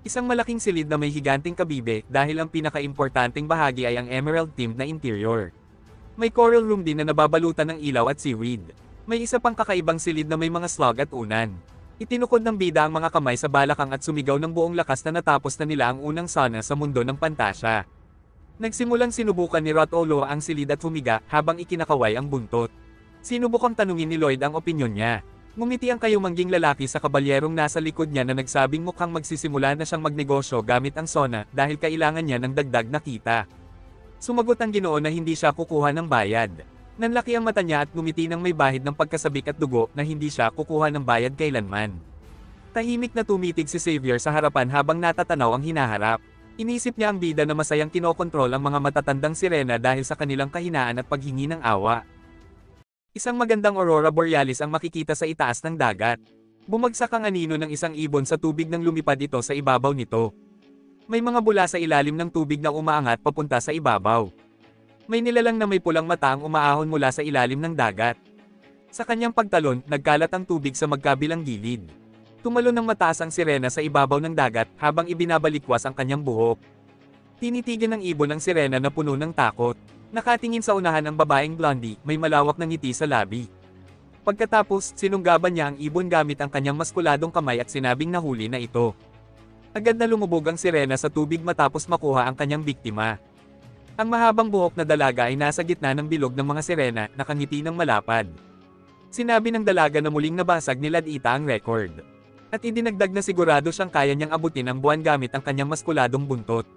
Isang malaking silid na may higanting kabibe dahil ang pinakaimportanteng bahagi ay ang emerald teamed na interior. May coral room din na nababalutan ng ilaw at seaweed. May isa pang kakaibang silid na may mga slug at unan. Itinukod ng bida ang mga kamay sa balakang at sumigaw ng buong lakas na natapos na nila ang unang sauna sa mundo ng pantasya. Nagsimulang sinubukan ni Rotolo ang silid at humiga habang ikinakaway ang buntot. Sinubukang tanungin ni Lloyd ang opinyon niya. Ngumiti ang kayumangging lalaki sa kabalyerong nasa likod niya na nagsabing mukhang magsisimula na siyang magnegosyo gamit ang sauna dahil kailangan niya ng dagdag na kita. Sumagot ang Ginoo na hindi siya kukuha ng bayad. Nanlaki ang mata niya at ngumiti ng may bahid ng pagkasabik at dugo na hindi siya kukuha ng bayad kailanman. Tahimik na tumitig si Xavier sa harapan habang natatanaw ang hinaharap. Inisip niya ang bida na masayang kinokontrol ang mga matatandang sirena dahil sa kanilang kahinaan at paghingi ng awa. Isang magandang aurora borealis ang makikita sa itaas ng dagat. Bumagsak ang anino ng isang ibon sa tubig nang lumipad ito sa ibabaw nito. May mga bula sa ilalim ng tubig na umaangat papunta sa ibabaw. May nilalang na may pulang mata ang umaahon mula sa ilalim ng dagat. Sa kanyang pagtalon, nagkalat ang tubig sa magkabilang gilid. Tumalon ng mataas ang sirena sa ibabaw ng dagat habang ibinabalikwas ang kanyang buhok. Tinitigan ng ibon ang sirena na puno ng takot. Nakatingin sa unahan ang babaeng blondie, may malawak na ngiti sa labi. Pagkatapos, sinunggaban niya ang ibon gamit ang kanyang maskuladong kamay at sinabing nahuli na ito. Agad na lumubog ang sirena sa tubig matapos makuha ang kanyang biktima. Ang mahabang buhok na dalaga ay nasa gitna ng bilog ng mga sirena, nakangiti ng malapad. Sinabi ng dalaga na muling nabasag ni Ladita ang record. At idinagdag na sigurado siyang kaya niyang abutin ang buwan gamit ang kanyang maskuladong buntot.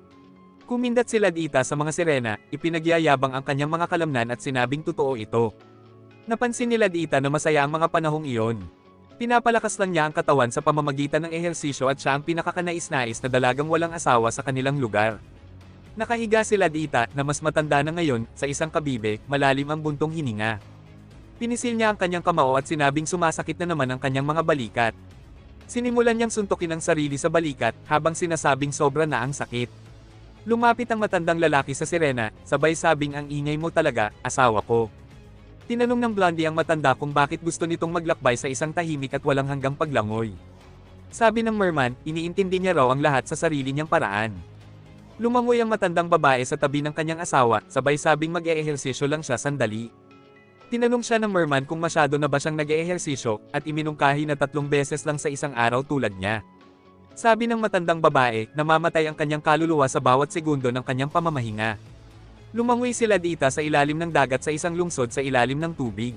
Kumindat si Ladita sa mga sirena, ipinagyayabang ang kanyang mga kalamnan at sinabing totoo ito. Napansin ni Ladita na masaya ang mga panahong iyon. Pinapalakas lang niya ang katawan sa pamamagitan ng ehersisyo at siya ang pinakakanais-nais na dalagang walang asawa sa kanilang lugar. Nakahiga si Ladita, na mas matanda na ngayon, sa isang kabibe, malalim ang buntong hininga. Pinisil niya ang kanyang kamao at sinabing sumasakit na naman ang kanyang mga balikat. Sinimulan niyang suntukin ang sarili sa balikat, habang sinasabing sobra na ang sakit. Lumapit ang matandang lalaki sa sirena, sabay sabing ang ingay mo talaga, asawa ko. Tinanong ng blondie ang matanda kung bakit gusto nitong maglakbay sa isang tahimik at walang hanggang paglangoy. Sabi ng merman, iniintindi niya raw ang lahat sa sarili niyang paraan. Lumangoy ang matandang babae sa tabi ng kanyang asawa, sabay sabing mag-eehersisyo lang siya sandali. Tinanong siya ng merman kung masyado na ba siyang nag-eehersisyo, at iminungkahi na 3 beses lang sa isang araw tulad niya. Sabi ng matandang babae, namamatay ang kanyang kaluluwa sa bawat segundo ng kanyang pamamahinga. Lumangoy si Ladita sa ilalim ng dagat sa isang lungsod sa ilalim ng tubig.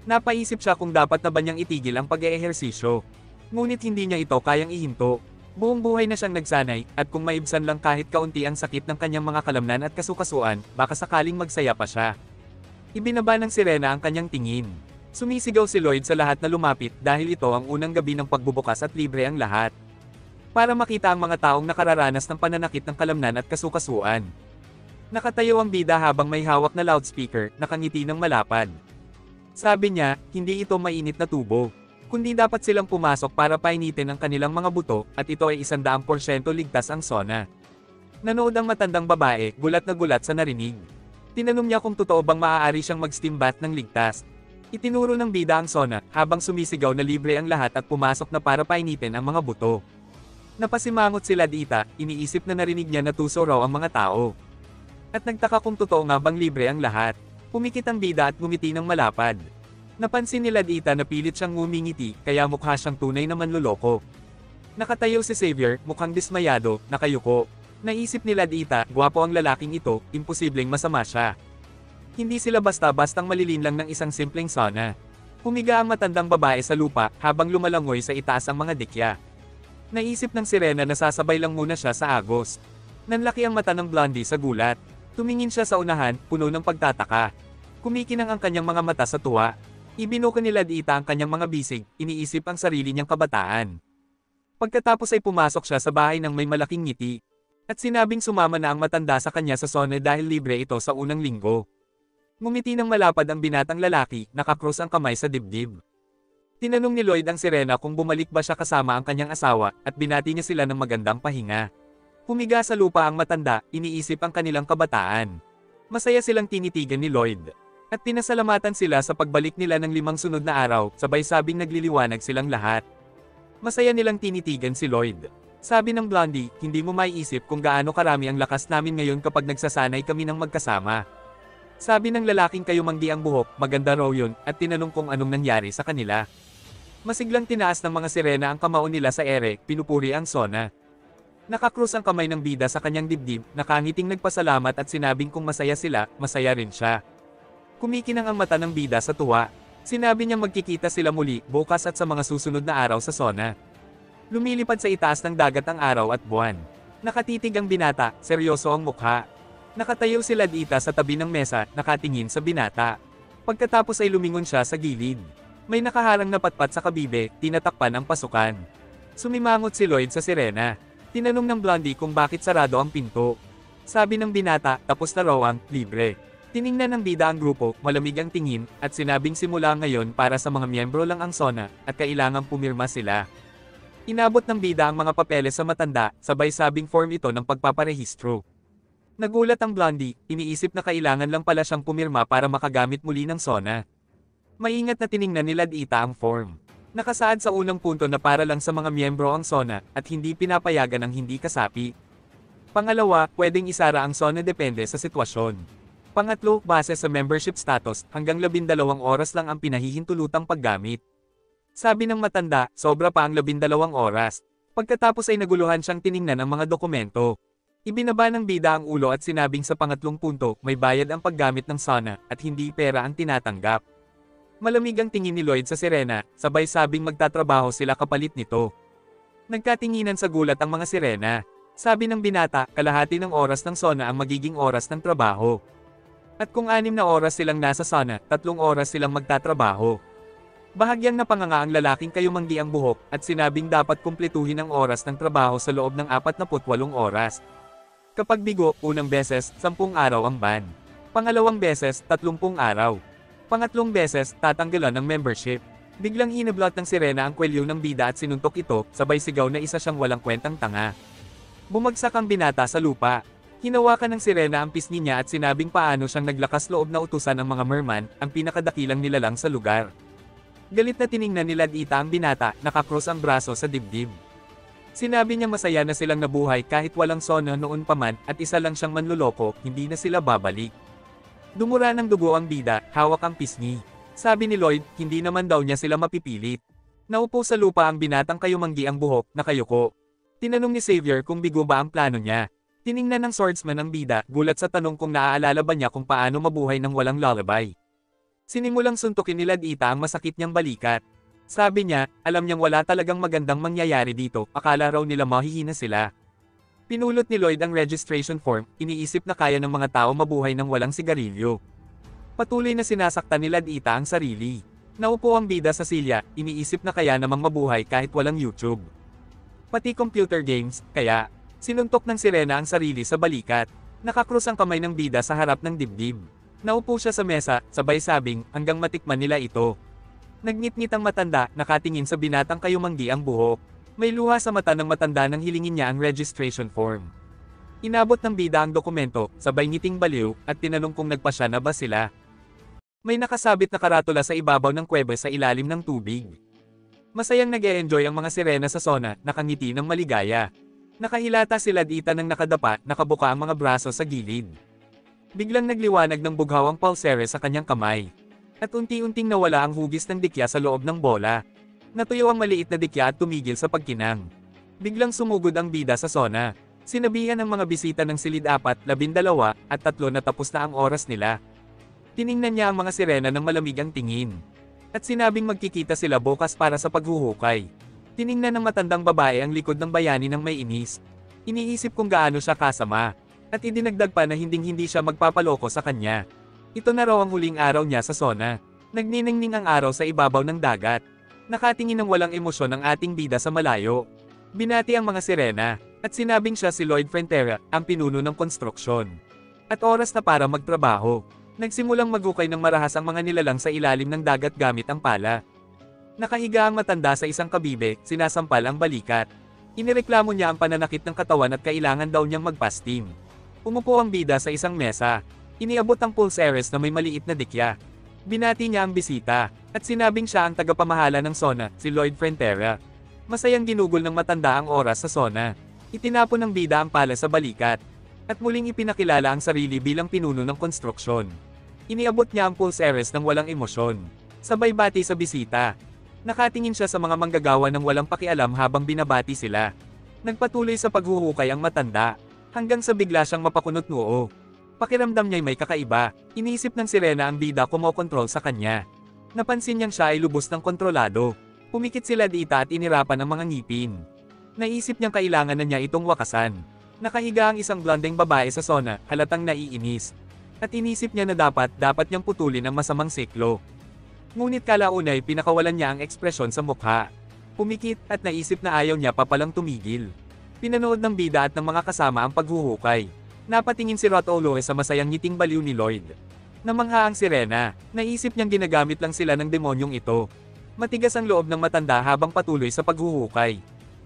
Napaisip siya kung dapat na ba niyang itigil ang pag-eehersisyo. Ngunit hindi niya ito kayang ihinto. Buong buhay na siyang nagsanay, at kung maibsan lang kahit kaunti ang sakit ng kanyang mga kalamnan at kasukasuan, baka sakaling magsaya pa siya. Ibinaba ng sirena ang kanyang tingin. Sumisigaw si Lloyd sa lahat na lumapit dahil ito ang unang gabi ng pagbubukas at libre ang lahat. Para makita ang mga taong nakararanas ng pananakit ng kalamnan at kasukasuan. Nakatayo ang bida habang may hawak na loudspeaker, nakangiti ng malapad. Sabi niya, hindi ito mainit na tubo, kundi dapat silang pumasok para painitin ang kanilang mga buto, at ito ay 100% ligtas ang sauna. Nanood ang matandang babae, gulat na gulat sa narinig. Tinanong niya kung totoo bang maaari siyang mag-steam bath ng ligtas. Itinuro ng bida ang sauna, habang sumisigaw na libre ang lahat at pumasok na para painitin ang mga buto. Napasimangot sila dita, iniisip na narinig niya na tuso raw ang mga tao. At nagtaka kung totoo nga bang libre ang lahat. Pumikit ang bida at ngumiti ng malapad. Napansin nila dita na pilit siyang ngumingiti, kaya mukha siyang tunay na manloloko. Nakatayo si Xavier, mukhang dismayado, nakayuko. Naisip nila dita, gwapo ang lalaking ito, imposibleng masama siya. Hindi sila basta-bastang malilinlang ng isang simpleng sauna. Humiga ang matandang babae sa lupa, habang lumalangoy sa itaas ang mga dikya. Naisip ng sirena na sasabay lang muna siya sa agos. Nanlaki ang mata ng blondie sa gulat. Tumingin siya sa unahan, puno ng pagtataka. Kumikinang ang kanyang mga mata sa tuwa. Ibinuka nila dita ang kanyang mga bisig, iniisip ang sarili niyang kabataan. Pagkatapos ay pumasok siya sa bahay ng may malaking ngiti. At sinabing sumama na ang matanda sa kanya sa sauna dahil libre ito sa unang linggo. Ngumiti ng malapad ang binatang lalaki, nakakrus ang kamay sa dibdib. Tinanong ni Lloyd ang sirena kung bumalik ba siya kasama ang kanyang asawa, at binati niya sila ng magandang pahinga. Humiga sa lupa ang matanda, iniisip ang kanilang kabataan. Masaya silang tinitigan ni Lloyd. At pinasalamatan sila sa pagbalik nila ng 5 sunod na araw, sabay sabing nagliliwanag silang lahat. Masaya nilang tinitigan si Lloyd. Sabi ng blondie, hindi mo maiisip kung gaano karami ang lakas namin ngayon kapag nagsasanay kami ng magkasama. Sabi ng lalaking kayumanggi ang buhok, maganda raw yun, at tinanong kung anong nangyari sa kanila. Masiglang tinaas ng mga sirena ang kamao nila sa ere, pinupuri ang sauna. Nakakrus ang kamay ng bida sa kanyang dibdib, nakangiting nagpasalamat at sinabing kung masaya sila, masaya rin siya. Kumikinang ang mata ng bida sa tuwa. Sinabi niyang magkikita sila muli, bukas at sa mga susunod na araw sa sauna. Lumilipad sa itaas ng dagat ang araw at buwan. Nakatitig ang binata, seryoso ang mukha. Nakatayo sila dita sa tabi ng mesa, nakatingin sa binata. Pagkatapos ay lumingon siya sa gilid. May nakaharang na patpat sa kabibe, tinatakpan ang pasukan. Sumimangot si Lloyd sa sirena. Tinanong ng blondie kung bakit sarado ang pinto. Sabi ng binata, tapos na raw ang libre. Tiningnan ng bida ang grupo, malamig ang tingin, at sinabing simula ngayon para sa mga miyembro lang ang sauna, at kailangang pumirma sila. Inabot ng bida ang mga papeles sa matanda, sabay sabing form ito ng pagpaparehistro. Nagulat ang blondie, iniisip na kailangan lang pala siyang pumirma para makagamit muli ng sauna. Maingat na tiningnan nila dita ang form. Nakasaad sa unang punto na para lang sa mga miyembro ang sauna, at hindi pinapayagan ang hindi kasapi. Pangalawa, pwedeng isara ang sauna depende sa sitwasyon. Pangatlo, base sa membership status, hanggang 12 oras lang ang pinahihintulutang paggamit. Sabi ng matanda, sobra pa ang 12 oras. Pagkatapos ay naguluhan siyang tiningnan ang mga dokumento. Ibinaba ng bida ang ulo at sinabing sa pangatlong punto, may bayad ang paggamit ng sauna, at hindi pera ang tinatanggap. Malamig ang tingin ni Lloyd sa sirena, sabay sabing magtatrabaho sila kapalit nito. Nagkatinginan sa gulat ang mga sirena. Sabi ng binata, kalahati ng oras ng sauna ang magiging oras ng trabaho. At kung 6 na oras silang nasa sauna, 3 oras silang magtatrabaho. Bahagyang napanganga ang lalaking kayumanggi ang buhok, at sinabing dapat kumpletuhin ang oras ng trabaho sa loob ng 48 oras. Kapag bigo, unang beses, 10 araw ang ban. Pangalawang beses, 30 araw. Pangatlong beses, tatanggalan ng membership. Biglang hinablot ng sirena ang kwelyo ng bida at sinuntok ito, sabay sigaw na isa siyang walang kwentang tanga. Bumagsak ang binata sa lupa. Hinawakan ng sirena ang pisngi niya at sinabing paano siyang naglakas loob na utusan ng mga merman, ang pinakadakilang nilalang sa lugar. Galit na tiningnan nila dita ang binata, nakakrus ang braso sa dibdib. Sinabi niya masaya na silang nabuhay kahit walang sauna noon pa man, at isa lang siyang manloloko, hindi na sila babalik. Dumura ng dugo ang bida, hawak ang pisngi. Sabi ni Lloyd, hindi naman daw niya sila mapipilit. Naupo sa lupa ang binatang kayumanggi ang buhok, nakayuko. Tinanong ni Xavier kung bigo ba ang plano niya. Tiningnan ng swordsman ang bida, gulat sa tanong kung naaalala ba niya kung paano mabuhay ng walang lullaby. Sinimulang suntukin nila dita ang masakit niyang balikat. Sabi niya, alam niyang wala talagang magandang mangyayari dito, akala raw nila mahihina sila. Pinulot ni Lloyd ang registration form, iniisip na kaya ng mga tao mabuhay ng walang sigarilyo. Patuloy na sinasaktan nila dita ang sarili. Naupo ang bida sa silya, iniisip na kaya namang mabuhay kahit walang YouTube. Pati computer games, kaya, sinuntok ng sirena ang sarili sa balikat. Nakakrus ang kamay ng bida sa harap ng dibdib. Naupo siya sa mesa, sabay sabing, hanggang matikman nila ito. Nagngit-ngit ang matanda, nakatingin sa binatang kayumanggi ang buhok. May luha sa mata ng matanda nang hilingin niya ang registration form. Inabot ng bida ang dokumento, sabay ngiting baliw, at tinanong kung nagpasya na ba sila. May nakasabit na karatula sa ibabaw ng kuweba sa ilalim ng tubig. Masayang nag-e-enjoy ang mga sirena sa sona, nakangiti ng maligaya. Nakahilata sila dita ng nakadapa, nakabuka ang mga braso sa gilid. Biglang nagliwanag ng bughaw ang pulsere sa kanyang kamay. At unti-unting nawala ang hugis ng dikya sa loob ng bola. Natuyo ang maliit na dikya at tumigil sa pagkinang. Biglang sumugod ang bida sa sona. Sinabihan ng mga bisita ng silid 4, 12, at 3 na tapos na ang oras nila. Tiningnan niya ang mga sirena ng malamig ang tingin. At sinabing magkikita sila bukas para sa paghuhukay. Tiningnan ng matandang babae ang likod ng bayani ng may inis. Iniisip kung gaano siya kasama. At idinagdag pa na hinding-hindi siya magpapaloko sa kanya. Ito na raw ang huling araw niya sa sona. Nagniningning ang araw sa ibabaw ng dagat. Nakatingin ng walang emosyon ang ating bida sa malayo. Binati ang mga sirena. At sinabing siya si Lloyd Frontera, ang pinuno ng konstruksyon. At oras na para magtrabaho. Nagsimulang maghukay ng marahas ang mga nilalang sa ilalim ng dagat gamit ang pala. Nakahiga ang matanda sa isang kabibe, sinasampal ang balikat. Inireklamo niya ang pananakit ng katawan at kailangan daw niyang magpastim. Umupo ang bida sa isang mesa. Iniabot ang pulseres na may maliit na dikya. Binati niya ang bisita, at sinabing siya ang tagapamahala ng sona, si Lloyd Frontera. Masayang ginugol ng matanda ang oras sa sona. Itinapon ng bida ang pala sa balikat. At muling ipinakilala ang sarili bilang pinuno ng konstruksyon. Iniabot niya ang pulseres ng walang emosyon. Sabay bati sa bisita. Nakatingin siya sa mga manggagawa ng walang pakialam habang binabati sila. Nagpatuloy sa paghuhukay ang matanda, hanggang sa bigla siyang mapakunot noo. Pakiramdam niya'y may kakaiba. Iniisip ng sirena ang bida kumokontrol sa kanya. Napansin niyang siya ay lubos ng kontrolado. Pumikit sila dita at inirapan ang mga ngipin. Naisip niyang kailangan na niya itong wakasan. Nakahiga ang isang blondeng babae sa sona, halatang naiinis. At inisip niya na dapat niyang putulin ang masamang siklo. Ngunit kalaunay pinakawalan niya ang ekspresyon sa mukha. Pumikit at naisip na ayaw niya pa palang tumigil. Pinanood ng bida at ng mga kasama ang paghuhukay. Napatingin si Rotolo sa masayang ngiting baliw ni Lloyd. Namangha ang sirena, naisip niyang ginagamit lang sila ng demonyong ito. Matigas ang loob ng matanda habang patuloy sa paghuhukay.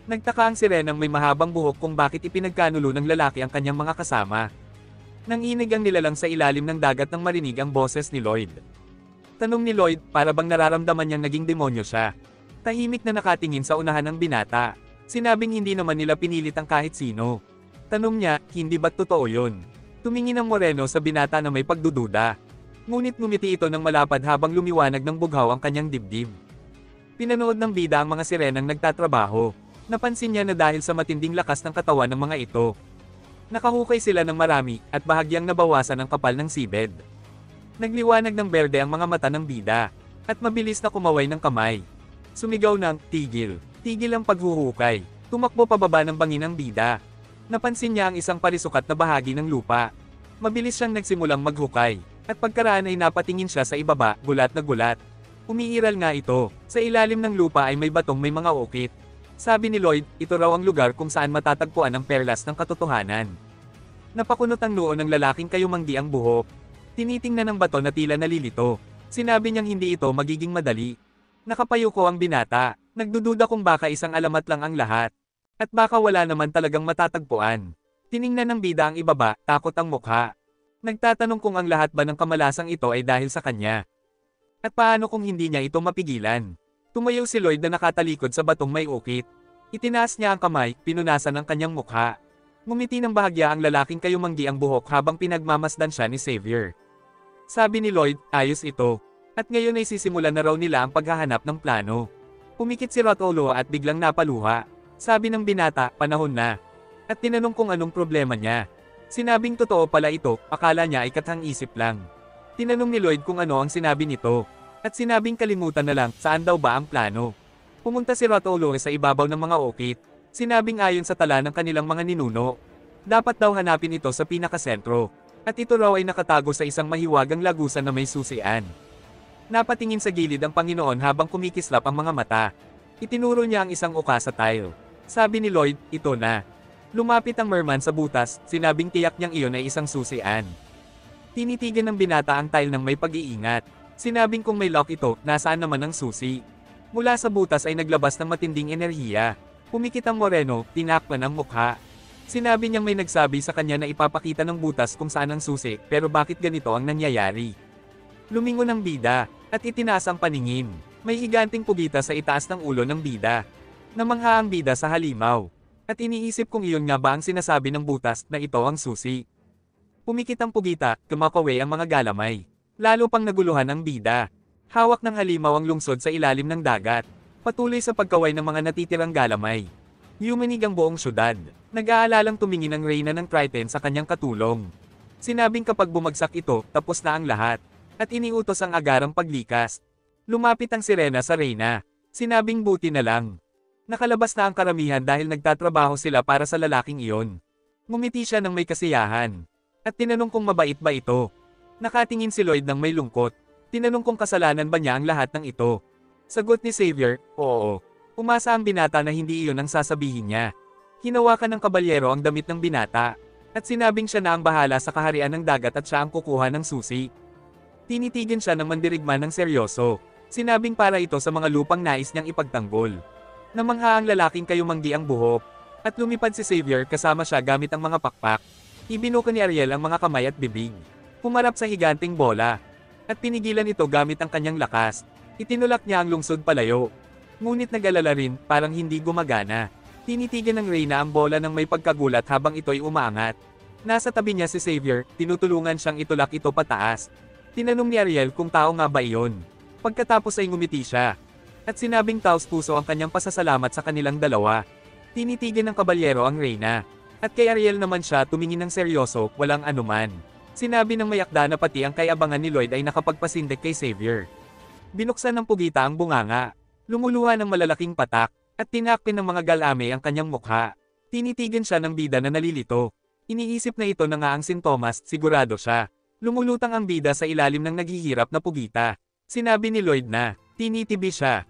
Nagtaka ang sirenang may mahabang buhok kung bakit ipinagkanulo ng lalaki ang kanyang mga kasama. Nanginig ang nilalang sa ilalim ng dagat nang marinig ang boses ni Lloyd. Tanong ni Lloyd, para bang nararamdaman niyang naging demonyo siya. Tahimik na nakatingin sa unahan ng binata. Sinabing hindi naman nila pinilit ang kahit sino. Tanong niya, hindi ba't totoo yun? Tumingin ang moreno sa binata na may pagdududa. Ngunit ngumiti ito ng malapad habang lumiwanag ng bughaw ang kanyang dibdib. Pinanood ng bida ang mga sirenang nagtatrabaho. Napansin niya na dahil sa matinding lakas ng katawan ng mga ito, nakahukay sila ng marami, at bahagyang nabawasan ang kapal ng seabed. Nagliwanag ng berde ang mga mata ng bida, at mabilis na kumaway ng kamay. Sumigaw ng, tigil. Tigil ang paghuhukay. Tumakbo pababa ng bangin ang bida. Napansin niya ang isang parisukat na bahagi ng lupa. Mabilis siyang nagsimulang maghukay, at pagkaraan ay napatingin siya sa ibaba, gulat na gulat. Umiiral nga ito. Sa ilalim ng lupa ay may batong may mga ukit. Sabi ni Lloyd, ito raw ang lugar kung saan matatagpuan ang perlas ng katotohanan. Napakunot ang noo ng lalaking kayumanggi ang buhok. Tinitingnan ng bato na tila nalilito. Sinabi niyang hindi ito magiging madali. Nakapayuko ang binata. Nagdududa kung baka isang alamat lang ang lahat. At baka wala naman talagang matatagpuan. Tiningnan ng bida ang ibaba, takot ang mukha. Nagtatanong kung ang lahat ba ng kamalasang ito ay dahil sa kanya. At paano kung hindi niya ito mapigilan? Tumayo si Lloyd na nakatalikod sa batong may ukit. Itinaas niya ang kamay, pinunasan ang kanyang mukha. Ngumiti ng bahagya ang lalaking kayumanggi ang buhok habang pinagmamasdan siya ni Xavier. Sabi ni Lloyd, ayos ito. At ngayon ay sisimulan na raw nila ang paghahanap ng plano. Pumikit si Rotolo at biglang napaluha. Sabi ng binata, panahon na. At tinanong kung anong problema niya. Sinabing totoo pala ito, akala niya ay kathang-isip lang. Tinanong ni Lloyd kung ano ang sinabi nito. At sinabing kalimutan na lang, saan daw ba ang plano? Pumunta si Rotolo sa ibabaw ng mga ukit. Sinabing ayon sa tala ng kanilang mga ninuno, dapat daw hanapin ito sa pinakasentro. At ito raw ay nakatago sa isang mahiwagang lagusan na may susian. Napatingin sa gilid ang Panginoon habang kumikislap ang mga mata. Itinuro niya ang isang uka sa tile. Sabi ni Lloyd, ito na. Lumapit ang merman sa butas, sinabing tiyak niyang iyon ay isang susian. Tinitigan ng binata ang tile ng may pag-iingat. Sinabing kung may lock ito, nasaan naman ang susi. Mula sa butas ay naglabas ng matinding enerhiya. Pumikit ang moreno, tinakpan ang mukha. Sinabi niyang may nagsabi sa kanya na ipapakita ng butas kung saan ang susi, pero bakit ganito ang nangyayari? Lumingon ang bida, at itinaas ang paningin. May higanting pugita sa itaas ng ulo ng bida. Namangha ang bida sa halimaw. At iniisip kung iyon nga ba ang sinasabi ng butas na ito ang susi. Pumikit ang pugita, kumakawe ang mga galamay. Lalo pang naguluhan ang bida. Hawak ng halimaw ang lungsod sa ilalim ng dagat. Patuloy sa pagkaway ng mga natitirang galamay. Yumanig ang buong syudad. Nag-aalalang tumingin ang reyna ng Triton sa kanyang katulong. Sinabing kapag bumagsak ito, tapos na ang lahat. At iniutos ang agarang paglikas. Lumapit ang sirena sa reyna. Sinabing buti na lang. Nakalabas na ang karamihan dahil nagtatrabaho sila para sa lalaking iyon. Ngumiti siya ng may kasiyahan. At tinanong kung mabait ba ito. Nakatingin si Lloyd ng may lungkot. Tinanong kung kasalanan ba niya ang lahat ng ito. Sagot ni Xavier, oo. Umasa ang binata na hindi iyon ang sasabihin niya. Hinawakan ng kabalyero ang damit ng binata. At sinabing siya na ang bahala sa kaharian ng dagat at siya ang kukuha ng susi. Tinitigan siya ng mandirigma ng seryoso. Sinabing para ito sa mga lupang nais niyang ipagtanggol. Namangha ang lalaking kayumanggi ang buhok. At lumipad si Xavier kasama siya gamit ang mga pakpak. Ibinuka ni Ariel ang mga kamay at bibig. Pumarap sa higanting bola. At pinigilan ito gamit ang kanyang lakas. Itinulak niya ang lungsod palayo. Ngunit nag-alala rin, parang hindi gumagana. Tinitigan ng reyna ang bola ng may pagkagulat habang ito'y umaangat. Nasa tabi niya si Xavier, tinutulungan siyang itulak ito pataas. Tinanong ni Ariel kung tao nga ba iyon. Pagkatapos ay ngumiti siya. At sinabing taos puso ang kanyang pasasalamat sa kanilang dalawa. Tinitigan ng kabalyero ang reyna. At kay Ariel naman siya tumingin ng seryoso, walang anuman. Sinabi ng mayakda na pati ang kayabangan ni Lloyd ay nakapagpasindik kay Xavier. Binuksan ng pugita ang bunganga. Lumuluha ng malalaking patak, at tinakpin ng mga galame ang kanyang mukha. Tinitigan siya ng bida na nalilito. Iniisip na ito na nga ang sintomas, sigurado siya. Lumulutang ang bida sa ilalim ng naghihirap na pugita. Sinabi ni Lloyd na, tinitibi siya.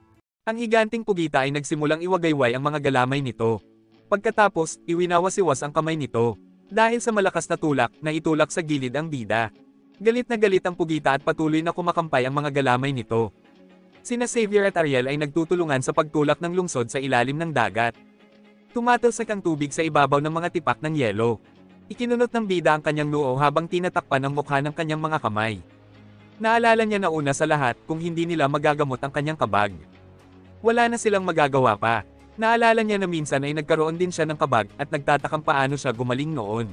Ang higanting pugita ay nagsimulang iwagayway ang mga galamay nito. Pagkatapos, iwinawasiwas ang kamay nito. Dahil sa malakas na tulak, na itulak sa gilid ang bida. Galit na galit ang pugita at patuloy na kumakampay ang mga galamay nito. Sina Xavier at Ariel ay nagtutulungan sa pagtulak ng lungsod sa ilalim ng dagat. Tumatalsik ang tubig sa ibabaw ng mga tipak ng yelo. Ikinunot ng bida ang kanyang noo habang tinatakpan ang mukha ng kanyang mga kamay. Naalala niya na una sa lahat kung hindi nila magagamot ang kanyang kabag. Wala na silang magagawa pa. Naalala niya na minsan ay nagkaroon din siya ng kabag at nagtatakang paano siya gumaling noon.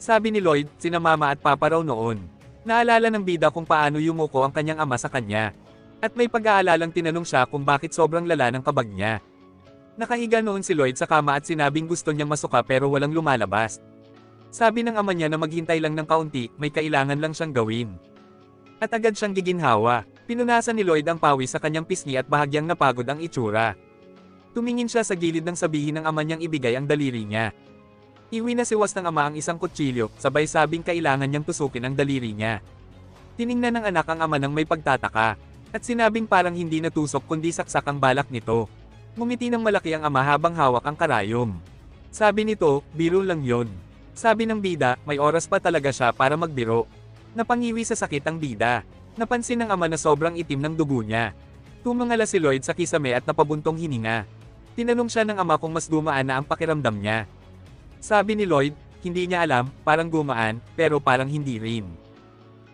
Sabi ni Lloyd, sina mama at papa raw noon. Naalala ng bida kung paano yumuko ang kanyang ama sa kanya. At may pag-aalalang tinanong siya kung bakit sobrang lala ng kabag niya. Nakahiga noon si Lloyd sa kama at sinabing gusto niyang masuka pero walang lumalabas. Sabi ng ama niya na maghintay lang ng kaunti, may kailangan lang siyang gawin. At agad siyang giginhawa. Pinunasan ni Lloyd ang pawis sa kanyang pisngi at bahagyang napagod ang itsura. Tumingin siya sa gilid nang sabihin ng ama niyang ibigay ang daliri niya. Iwinasiwas ng ama ang isang kutsilyo, sabay sabing kailangan niyang tusukin ang daliri niya. Tiningnan ng anak ang ama nang may pagtataka. At sinabing parang hindi natusok kundi saksak ang balak nito. Ngumiti ng malaki ang ama habang hawak ang karayom. Sabi nito, biro lang yon. Sabi ng bida, may oras pa talaga siya para magbiro. Napangiwi sa sakit ang bida. Napansin ng ama na sobrang itim ng dugo niya. Tumangala si Lloyd sa kisame at napabuntong hininga. Tinanong siya ng ama kung mas gumaan na ang pakiramdam niya. Sabi ni Lloyd, hindi niya alam, parang gumaan, pero parang hindi rin.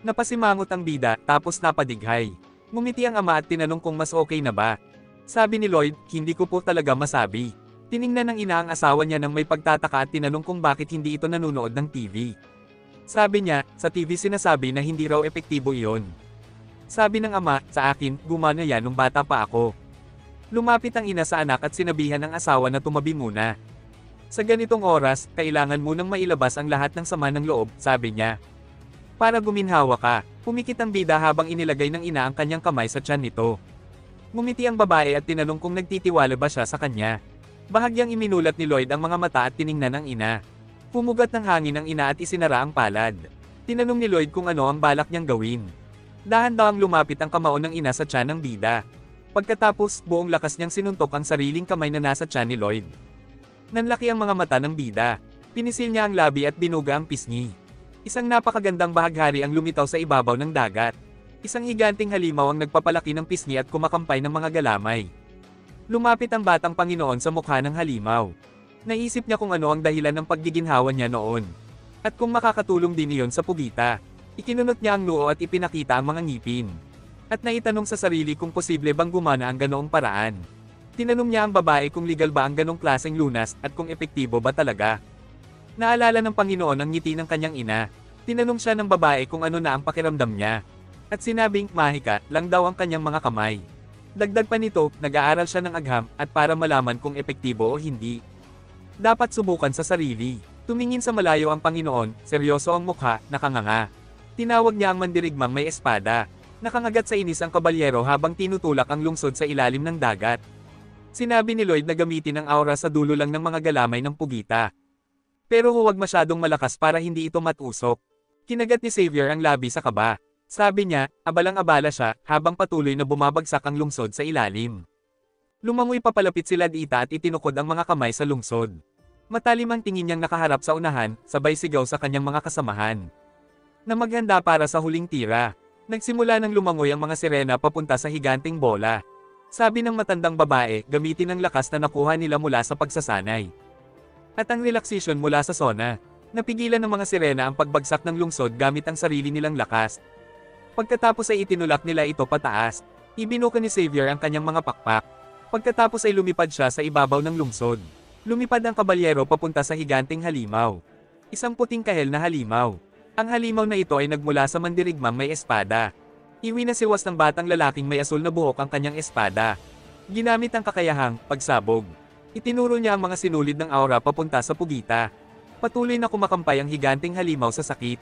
Napasimangot ang bida, tapos napadighay. Ngumiti ang ama at tinanong kung mas okay na ba. Sabi ni Lloyd, hindi ko po talaga masabi. Tiningnan ng ina ang asawa niya nang may pagtataka at tinanong kung bakit hindi ito nanonood ng TV. Sabi niya, sa TV sinasabi na hindi raw epektibo iyon. Sabi ng ama, sa akin, gumana yan nung bata pa ako. Lumapit ang ina sa anak at sinabihan ng asawa na tumabi muna. Sa ganitong oras, kailangan munang mailabas ang lahat ng sama ng loob, sabi niya. Para guminhawa ka, pumikit ang bida habang inilagay ng ina ang kanyang kamay sa tiyan nito. Ngumiti ang babae at tinanong kung nagtitiwala ba siya sa kanya. Bahagyang iminulat ni Lloyd ang mga mata at tiningnan ng ina. Pumugat ng hangin ang ina at isinara ang palad. Tinanong ni Lloyd kung ano ang balak niyang gawin. Dahan-dahang lumapit ang kamao ng ina sa tiyan ng bida. Pagkatapos, buong lakas niyang sinuntok ang sariling kamay na nasa tiyan ni Lloyd. Nanlaki ang mga mata ng bida. Pinisil niya ang labi at binuga ang pisngi. Isang napakagandang bahaghari ang lumitaw sa ibabaw ng dagat. Isang higanting halimaw ang nagpapalaki ng pisngi at kumakampay ng mga galamay. Lumapit ang batang Panginoon sa mukha ng halimaw. Naisip niya kung ano ang dahilan ng paggiginhawa niya noon. At kung makakatulong din iyon sa pugita. Ikinunot niya ang noo at ipinakita ang mga ngipin. At naitanong sa sarili kung posible bang gumana ang ganoong paraan. Tinanong niya ang babae kung legal ba ang ganong klaseng lunas at kung epektibo ba talaga. Naalala ng Panginoon ang ngiti ng kanyang ina. Tinanong siya ng babae kung ano na ang pakiramdam niya. At sinabing, mahika lang daw ang kanyang mga kamay. Dagdag pa nito, nag-aaral siya ng agham at para malaman kung epektibo o hindi. Dapat subukan sa sarili. Tumingin sa malayo ang Panginoon, seryoso ang mukha, nakanganga. Tinawag niya ang mandirigmang may espada. Nakangagat sa inis ang kabalyero habang tinutulak ang lungsod sa ilalim ng dagat. Sinabi ni Lloyd na gamitin ang aura sa dulo lang ng mga galamay ng pugita. Pero huwag masyadong malakas para hindi ito matusok. Kinagat ni Xavier ang labi sa kaba. Sabi niya, abalang-abala siya, habang patuloy na bumabagsak ang lungsod sa ilalim. Lumangoy papalapit sila Dita at itinukod ang mga kamay sa lungsod. Matalim ang tingin niyang nakaharap sa unahan, sabay sigaw sa kanyang mga kasamahan. Na maghanda para sa huling tira. Nagsimula ng lumangoy ang mga sirena papunta sa higanting bola. Sabi ng matandang babae, gamitin ang lakas na nakuha nila mula sa pagsasanay. At ang relaxation mula sa sona. Napigilan ng mga sirena ang pagbagsak ng lungsod gamit ang sarili nilang lakas. Pagkatapos ay itinulak nila ito pataas. Ibinuka ni Xavier ang kanyang mga pakpak. Pagkatapos ay lumipad siya sa ibabaw ng lungsod. Lumipad ang kabalyero papunta sa higanting halimaw. Isang puting kahel na halimaw. Ang halimaw na ito ay nagmula sa mandirigmang may espada. Iwinasiwas ng batang lalaking may asul na buhok ang kanyang espada. Ginamit ang kakayahang pagsabog. Itinuro niya ang mga sinulid ng aura papunta sa pugita. Patuloy na kumakampay ang higanting halimaw sa sakit.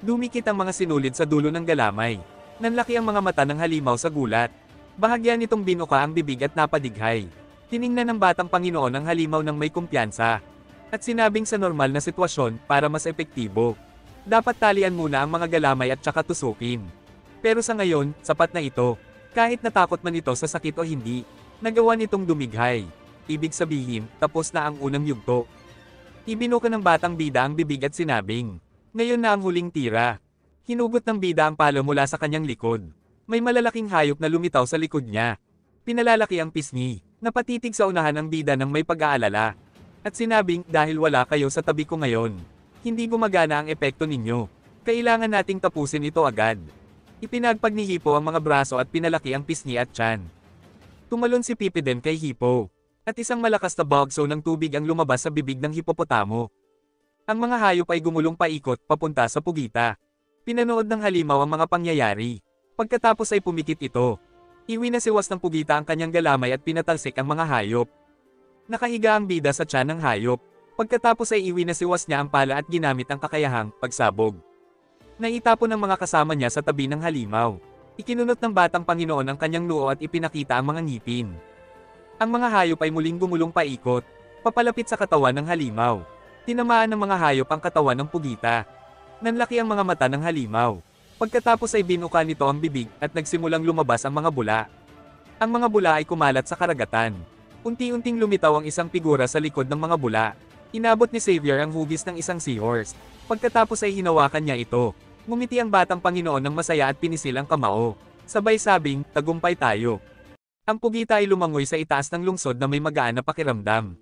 Dumikit ang mga sinulid sa dulo ng galamay. Nanlaki ang mga mata ng halimaw sa gulat. Bahagyan nitong binuka ang bibig at napadighay. Tiningnan ng batang Panginoon ang halimaw ng may kumpiyansa. At sinabing sa normal na sitwasyon, para mas epektibo. Dapat talian muna ang mga galamay at tsaka tusukin. Pero sa ngayon, sapat na ito. Kahit natakot man ito sa sakit o hindi, nagawa nitong dumighay. Ibig sabihin, tapos na ang unang yugto. Ibinuka ng batang bida ang bibig at sinabing, ngayon na ang huling tira. Hinugot ng bida ang palo mula sa kanyang likod. May malalaking hayop na lumitaw sa likod niya. Pinalalaki ang pisngi. Napatitig sa unahan ang bida ng may pag-aalala. At sinabing, dahil wala kayo sa tabi ko ngayon, hindi gumagana ang epekto ninyo. Kailangan nating tapusin ito agad. Ipinagpag ni Hippo ang mga braso at pinalaki ang pisngi at tiyan. Tumalon si Pipiden kay Hippo. At isang malakas na bugso ng tubig ang lumabas sa bibig ng hipopotamo. Ang mga hayop ay gumulong paikot papunta sa pugita. Pinanood ng halimaw ang mga pangyayari. Pagkatapos ay pumikit ito. Iwinasiwas ng pugita ang kanyang galamay at pinatalsik ang mga hayop. Nakahiga ang bida sa tiyan ng hayop. Pagkatapos ay iwinasiwas niya ang pala at ginamit ang kakayahang pagsabog. Naitapon ng mga kasama niya sa tabi ng halimaw. Ikinunot ng batang Panginoon ang kanyang noo at ipinakita ang mga ngipin. Ang mga hayop ay muling gumulong paikot, papalapit sa katawan ng halimaw. Tinamaan ng mga hayop ang katawan ng pugita. Nanlaki ang mga mata ng halimaw. Pagkatapos ay binuka nito ang bibig at nagsimulang lumabas ang mga bula. Ang mga bula ay kumalat sa karagatan. Unti-unting lumitaw ang isang figura sa likod ng mga bula. Inabot ni Xavier ang hugis ng isang seahorse. Pagkatapos ay hinawakan niya ito. Ngumiti ang batang Panginoon ng masaya at pinisil ang kamao. Sabay sabing, tagumpay tayo. Ang pugita ay lumangoy sa itaas ng lungsod na may magaan na pakiramdam.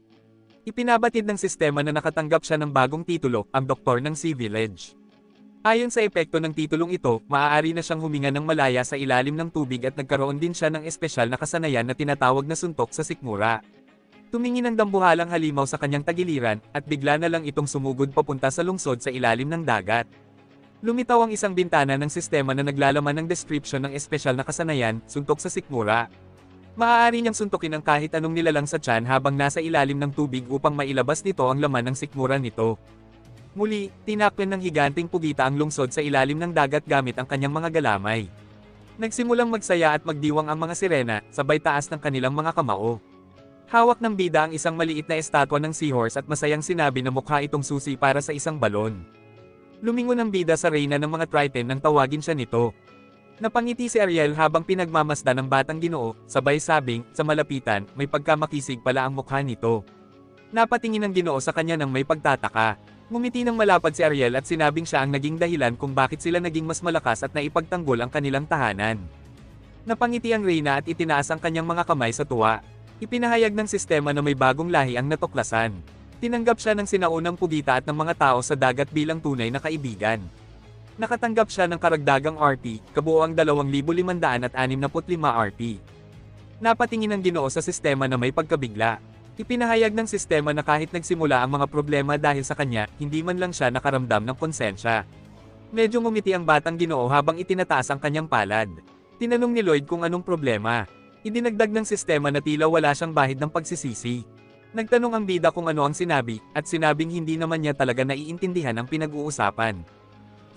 Ipinabatid ng sistema na nakatanggap siya ng bagong titulo, ang Doktor ng Sea Village. Ayon sa epekto ng titulong ito, maaari na siyang huminga ng malaya sa ilalim ng tubig at nagkaroon din siya ng espesyal na kasanayan na tinatawag na suntok sa sikmura. Tumingin ang dambuhalang halimaw sa kanyang tagiliran, at bigla na lang itong sumugod papunta sa lungsod sa ilalim ng dagat. Lumitaw ang isang bintana ng sistema na naglalaman ng description ng espesyal na kasanayan, suntok sa sikmura. Maaari niyang suntukin ang kahit anong nilalang sa tiyan habang nasa ilalim ng tubig upang mailabas nito ang laman ng sikmura nito. Muli, tinakpan ng higanting pugita ang lungsod sa ilalim ng dagat gamit ang kanyang mga galamay. Nagsimulang magsaya at magdiwang ang mga sirena, sabay taas ng kanilang mga kamao. Hawak ng bida ang isang maliit na estatwa ng seahorse at masayang sinabi na mukha itong susi para sa isang balon. Lumingon ang bida sa reyna ng mga Triton nang tawagin siya nito. Napangiti si Ariel habang pinagmamasdan ng batang Ginoo, sabay sabing, sa malapitan, may pagkamakisig pala ang mukha nito. Napatingin ang Ginoo sa kanya ng may pagtataka. Ngumiti ng malapad si Ariel at sinabing siya ang naging dahilan kung bakit sila naging mas malakas at naipagtanggol ang kanilang tahanan. Napangiti ang Reyna at itinaas ang kanyang mga kamay sa tuwa. Ipinahayag ng sistema na may bagong lahi ang natuklasan. Tinanggap siya ng sinaunang pugita at ng mga tao sa dagat bilang tunay na kaibigan. Nakatanggap siya ng karagdagang RP, kabuoang 2,565 RP. Napatingin ang Ginoo sa sistema na may pagkabigla. Ipinahayag ng sistema na kahit nagsimula ang mga problema dahil sa kanya, hindi man lang siya nakaramdam ng konsensya. Medyo ngumiti ang batang Ginoo habang itinataas ang kanyang palad. Tinanong ni Lloyd kung anong problema. Idinagdag ng sistema na tila wala siyang bahid ng pagsisisi. Nagtanong ang bida kung ano ang sinabi, at sinabing hindi naman niya talaga naiintindihan ang pinag-uusapan.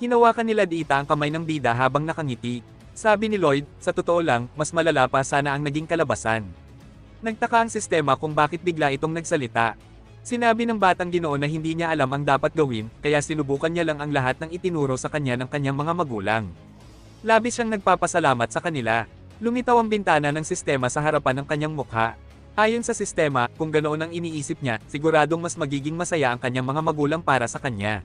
Hinawakan nila Dita ang kamay ng bida habang nakangiti. Sabi ni Lloyd, sa totoo lang, mas malala pa sana ang naging kalabasan. Nagtaka ang sistema kung bakit bigla itong nagsalita. Sinabi ng batang Ginoo na hindi niya alam ang dapat gawin, kaya sinubukan niya lang ang lahat ng itinuro sa kanya ng kanyang mga magulang. Labis siyang nagpapasalamat sa kanila. Lumitaw ang bintana ng sistema sa harapan ng kanyang mukha. Ayon sa sistema, kung ganoon ang iniisip niya, siguradong mas magiging masaya ang kanyang mga magulang para sa kanya.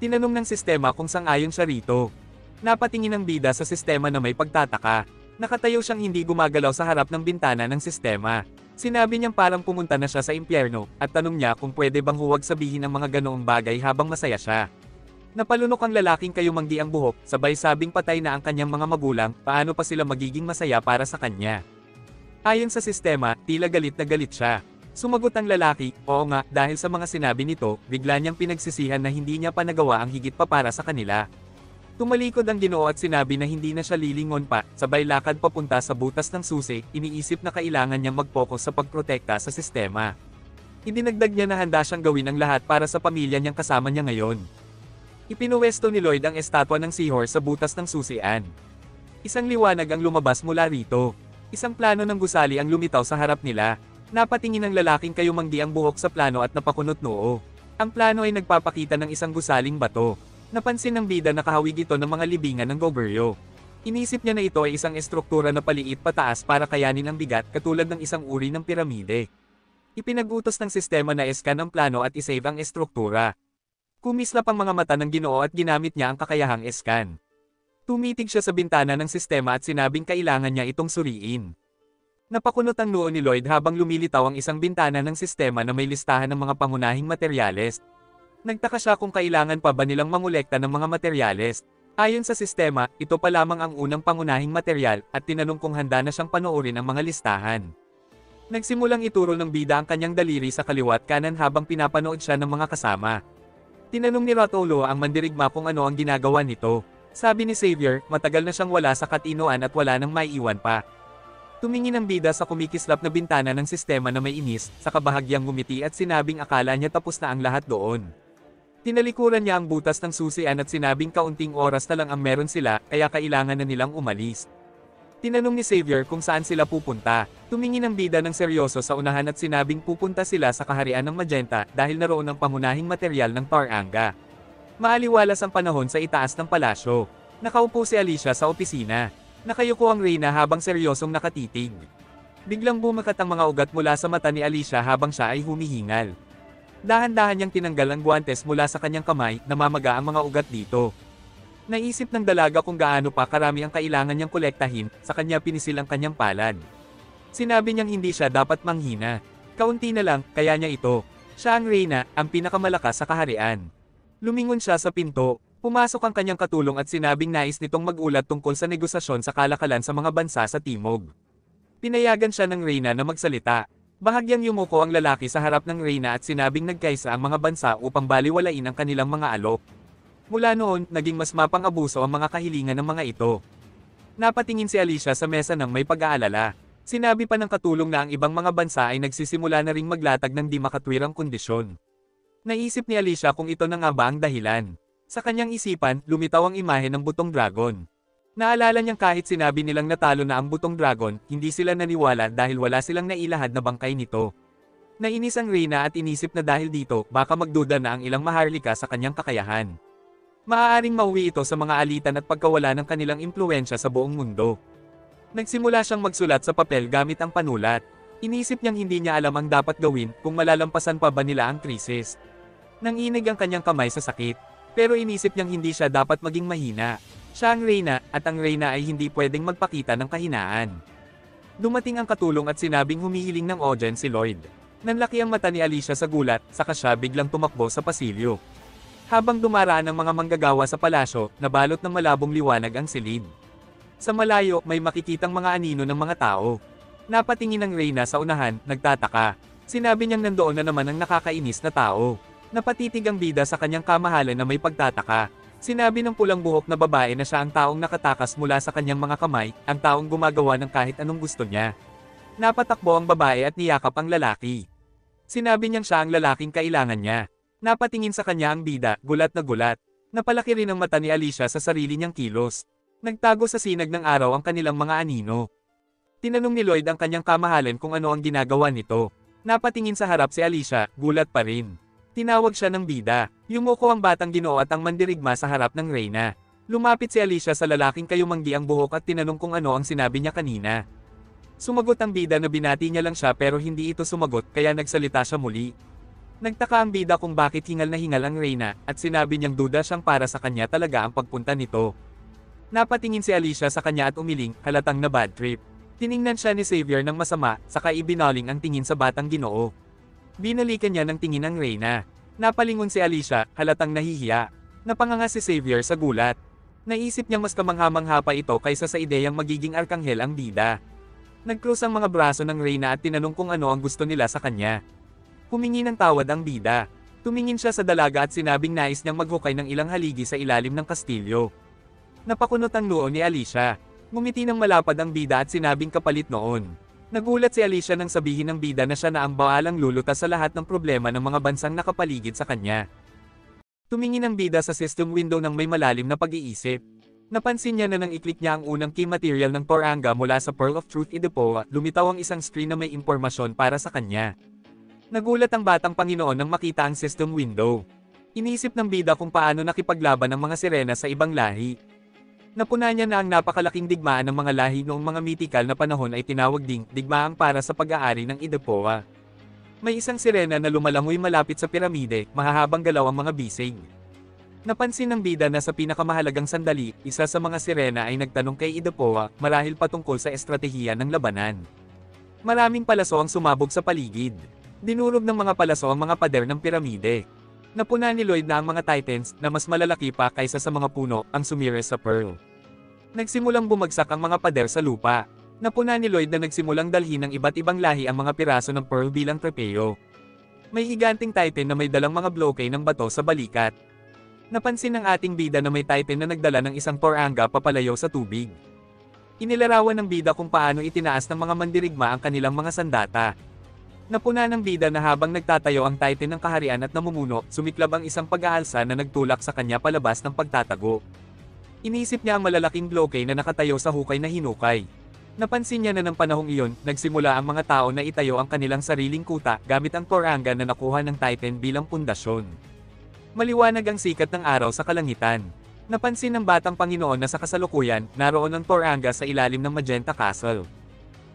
Tinanong ng sistema kung sang-ayon siya rito. Napatingin ang bida sa sistema na may pagtataka. Nakatayo siyang hindi gumagalaw sa harap ng bintana ng sistema. Sinabi niyang parang pumunta na siya sa impyerno, at tanong niya kung pwede bang huwag sabihin ang mga ganoong bagay habang masaya siya. Napalunok ang lalaking kayumanggi ang buhok, sabay sabing patay na ang kanyang mga magulang, paano pa sila magiging masaya para sa kanya. Ayon sa sistema, tila galit na galit siya. Sumagot ang lalaki, oo nga, dahil sa mga sinabi nito, bigla niyang pinagsisihan na hindi niya pa nagawa ang higit pa para sa kanila. Tumalikod ang Ginoo at sinabi na hindi na siya lilingon pa, sabay lakad papunta sa butas ng susi, iniisip na kailangan niyang mag-focus sa pagprotekta sa sistema. Idinagdag niya na handa siyang gawin ang lahat para sa pamilya niyang kasama niya ngayon. Ipinuwesto ni Lloyd ang estatwa ng seahorse sa butas ng susian. Isang liwanag ang lumabas mula rito. Isang plano ng gusali ang lumitaw sa harap nila. Napatingin ang lalaking kayumanggi ang buhok sa plano at napakunot noo. Ang plano ay nagpapakita ng isang gusaling bato. Napansin ng bida na kahawig ito ng mga libingan ng gobyerno. Inisip niya na ito ay isang estruktura na paliit pataas para kayanin ang bigat katulad ng isang uri ng piramide. Ipinag-utos ng sistema na iskan ang plano at isave ang estruktura. Kumislap ang mga mata ng Ginoo at ginamit niya ang kakayahang iskan. Tumitig siya sa bintana ng sistema at sinabing kailangan niya itong suriin. Napakunot ang noo ni Lloyd habang lumilitaw ang isang bintana ng sistema na may listahan ng mga pangunahing materyales. Nagtaka siya kung kailangan pa ba nilang mangolekta ng mga materyales. Ayon sa sistema, ito pa lamang ang unang pangunahing materyal at tinanong kung handa na siyang panoorin ang mga listahan. Nagsimulang ituro ng bida ang kanyang daliri sa kaliwat kanan habang pinapanood siya ng mga kasama. Tinanong ni Rotolo ang mandirigma kung ano ang ginagawa nito. Sabi ni Xavier, matagal na siyang wala sa katinoan at wala nang maiiwan pa. Tumingin ang bida sa kumikislap na bintana ng sistema na may inis, sa kabahagyang ngumiti at sinabing akala niya tapos na ang lahat doon. Tinalikuran niya ang butas ng susian at sinabing kaunting oras na lang ang meron sila, kaya kailangan na nilang umalis. Tinanong ni Xavier kung saan sila pupunta. Tumingin ang bida ng seryoso sa unahan at sinabing pupunta sila sa kaharian ng Magenta dahil naroon ang pangunahing materyal ng Taranga. Maaliwalas ang panahon sa itaas ng palasyo. Nakaupo si Alicia sa opisina. Nakayuko ang Reyna habang seryosong nakatitig. Biglang bumakat ang mga ugat mula sa mata ni Alicia habang siya ay humihingal. Dahan-dahan niyang tinanggal ang guwantes mula sa kanyang kamay, namamaga ang mga ugat dito. Naisip ng dalaga kung gaano pa karami ang kailangan niyang kolektahin, sa kanya pinisil ang kanyang palad. Sinabi niyang hindi siya dapat manghina. Kaunti na lang, kaya niya ito. Siya ang Reyna, ang pinakamalakas sa kaharian. Lumingon siya sa pinto, pumasok ang kanyang katulong at sinabing nais nitong mag-ulat tungkol sa negosasyon sa kalakalan sa mga bansa sa Timog. Pinayagan siya ng Reyna na magsalita. Bahagyang yumuko ang lalaki sa harap ng Reyna at sinabing nagkaisa ang mga bansa upang baliwalain ang kanilang mga alok. Mula noon, naging mas mapang-abuso ang mga kahilingan ng mga ito. Napatingin si Alicia sa mesa ng may pag-aalala. Sinabi pa ng katulong na ang ibang mga bansa ay nagsisimula na ring maglatag ng di makatwirang kondisyon. Naisip ni Alicia kung ito na nga ba ang dahilan. Sa kanyang isipan, lumitaw ang imahe ng butong dragon. Naalala niyang kahit sinabi nilang natalo na ang butong dragon, hindi sila naniwala dahil wala silang nailahad na bangkay nito. Nainis ang Reyna at inisip na dahil dito, baka magduda na ang ilang maharlika sa kanyang kakayahan. Maaaring mauwi ito sa mga alitan at pagkawala ng kanilang impluwensya sa buong mundo. Nagsimula siyang magsulat sa papel gamit ang panulat. Inisip niyang hindi niya alam ang dapat gawin kung malalampasan pa ba nila ang krisis. Nanginig ang kanyang kamay sa sakit, pero inisip niyang hindi siya dapat maging mahina. Siya ang Reyna, at ang Reyna ay hindi pwedeng magpakita ng kahinaan. Dumating ang katulong at sinabing humihiling ng audience si Lloyd. Nanlaki ang mata ni Alicia sa gulat, saka siya biglang tumakbo sa pasilyo. Habang dumaraan ang mga manggagawa sa palasyo, nabalot ng malabong liwanag ang silid. Sa malayo, may makikitang mga anino ng mga tao. Napatingin ang Reyna sa unahan, nagtataka. Sinabi niyang nandoon na naman ang nakakainis na tao. Napatitig ang bida sa kanyang kamahalan na may pagtataka. Sinabi ng pulang buhok na babae na siya ang taong nakatakas mula sa kanyang mga kamay, ang taong gumagawa ng kahit anong gusto niya. Napatakbo ang babae at niyakap ang lalaki. Sinabi niyang siya ang lalaking kailangan niya. Napatingin sa kanya ang bida, gulat na gulat. Napalaki rin ang mata ni Alicia sa sarili niyang kilos. Nagtago sa sinag ng araw ang kanilang mga anino. Tinanong ni Lloyd ang kanyang kamahalan kung ano ang ginagawa nito. Napatingin sa harap si Alicia, gulat pa rin. Tinawag siya ng bida. Yumuko ang batang Ginoo at ang mandirigma sa harap ng Reyna. Lumapit si Alicia sa lalaking kayumanggi ang buhok at tinanong kung ano ang sinabi niya kanina. Sumagot ang bida na binati niya lang siya pero hindi ito sumagot kaya nagsalita siya muli. Nagtaka ang bida kung bakit hingal na hingal ang Reyna at sinabi niyang duda siyang para sa kanya talaga ang pagpunta nito. Napatingin si Alicia sa kanya at umiling, halatang na bad trip. Tiningnan siya ni Xavier ng masama, saka ibinaling ang tingin sa batang Ginoo. Binalikan niya ng tingin ang Reyna. Napalingon si Alicia, halatang nahihiya. Napanganga si Xavier sa gulat. Naisip niyang mas kamangha-mangha pa ito kaysa sa ideyang magiging arkanghel ang bida. Nagkrus ang mga braso ng Reyna at tinanong kung ano ang gusto nila sa kanya. Humingi ng tawad ang bida. Tumingin siya sa dalaga at sinabing nais niyang maghukay ng ilang haligi sa ilalim ng kastilyo. Napakunot ang noo ni Alicia. Ngumiti ng malapad ang bida at sinabing kapalit noon. Nagulat si Alicia nang sabihin ng bida na siya na ang bawalang lulutas sa lahat ng problema ng mga bansang nakapaligid sa kanya. Tumingin ang bida sa system window ng may malalim na pag-iisip. Napansin niya na nang i-click niya ang unang key material ng Toranga mula sa Pearl of Truth Idepoa, lumitaw ang isang screen na may impormasyon para sa kanya. Nagulat ang batang Panginoon nang makita ang system window. Inisip ng bida kung paano nakipaglaban ang mga sirena sa ibang lahi. Napuna niya na ang napakalaking digmaan ng mga lahi noong mga mitikal na panahon ay tinawag ding digmaang para sa pag-aari ng Idepoa. May isang sirena na lumalangoy malapit sa piramide, mahahabang galaw ang mga bisig. Napansin ng bida na sa pinakamahalagang sandali, isa sa mga sirena ay nagtanong kay Idepoa, marahil patungkol sa estratehiya ng labanan. Maraming palaso ang sumabog sa paligid. Dinurog ng mga palaso ang mga pader ng piramide. Napuna ni Lloyd na ang mga Titans, na mas malalaki pa kaysa sa mga puno, ang sumires sa Pearl. Nagsimulang bumagsak ang mga pader sa lupa. Napuna ni Lloyd na nagsimulang dalhin ng iba't ibang lahi ang mga piraso ng Pearl bilang trepeo. May higanting Titan na may dalang mga bloke ng bato sa balikat. Napansin ng ating bida na may Titan na nagdala ng isang Toranga papalayo sa tubig. Inilarawan ng bida kung paano itinaas ng mga mandirigma ang kanilang mga sandata. Napuna ng bida na habang nagtatayo ang Titan ng kaharian at namumuno, sumiklab ang isang pag-aalsa na nagtulak sa kanya palabas ng pagtatago. Inisip niya ang malalaking bloke na nakatayo sa hukay na hinukay. Napansin niya na ng panahong iyon, nagsimula ang mga tao na itayo ang kanilang sariling kuta gamit ang Toranga na nakuha ng Titan bilang pundasyon. Maliwanag ang sikat ng araw sa kalangitan. Napansin ng batang Panginoon na sa kasalukuyan, naroon ang Toranga sa ilalim ng Magenta Castle.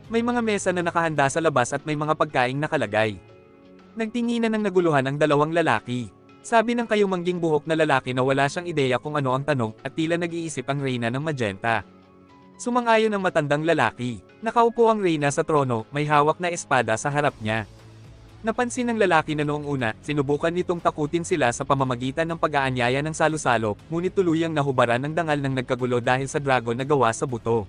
May mga mesa na nakahanda sa labas at may mga pagkaing nakalagay. Nagtinginan ng naguluhan ang dalawang lalaki. Sabi ng kayumangging buhok na lalaki na wala siyang ideya kung ano ang tanong at tila nag-iisip ang Reyna ng Magenta. Sumang-ayon ang matandang lalaki. Nakaupo ang Reyna sa trono, may hawak na espada sa harap niya. Napansin ng lalaki na noong una, sinubukan nitong takutin sila sa pamamagitan ng pag-aanyaya ng salo-salo, ngunit tuluyang nahubaran ng dangal ng nagkagulo dahil sa dragon na gawa sa buto.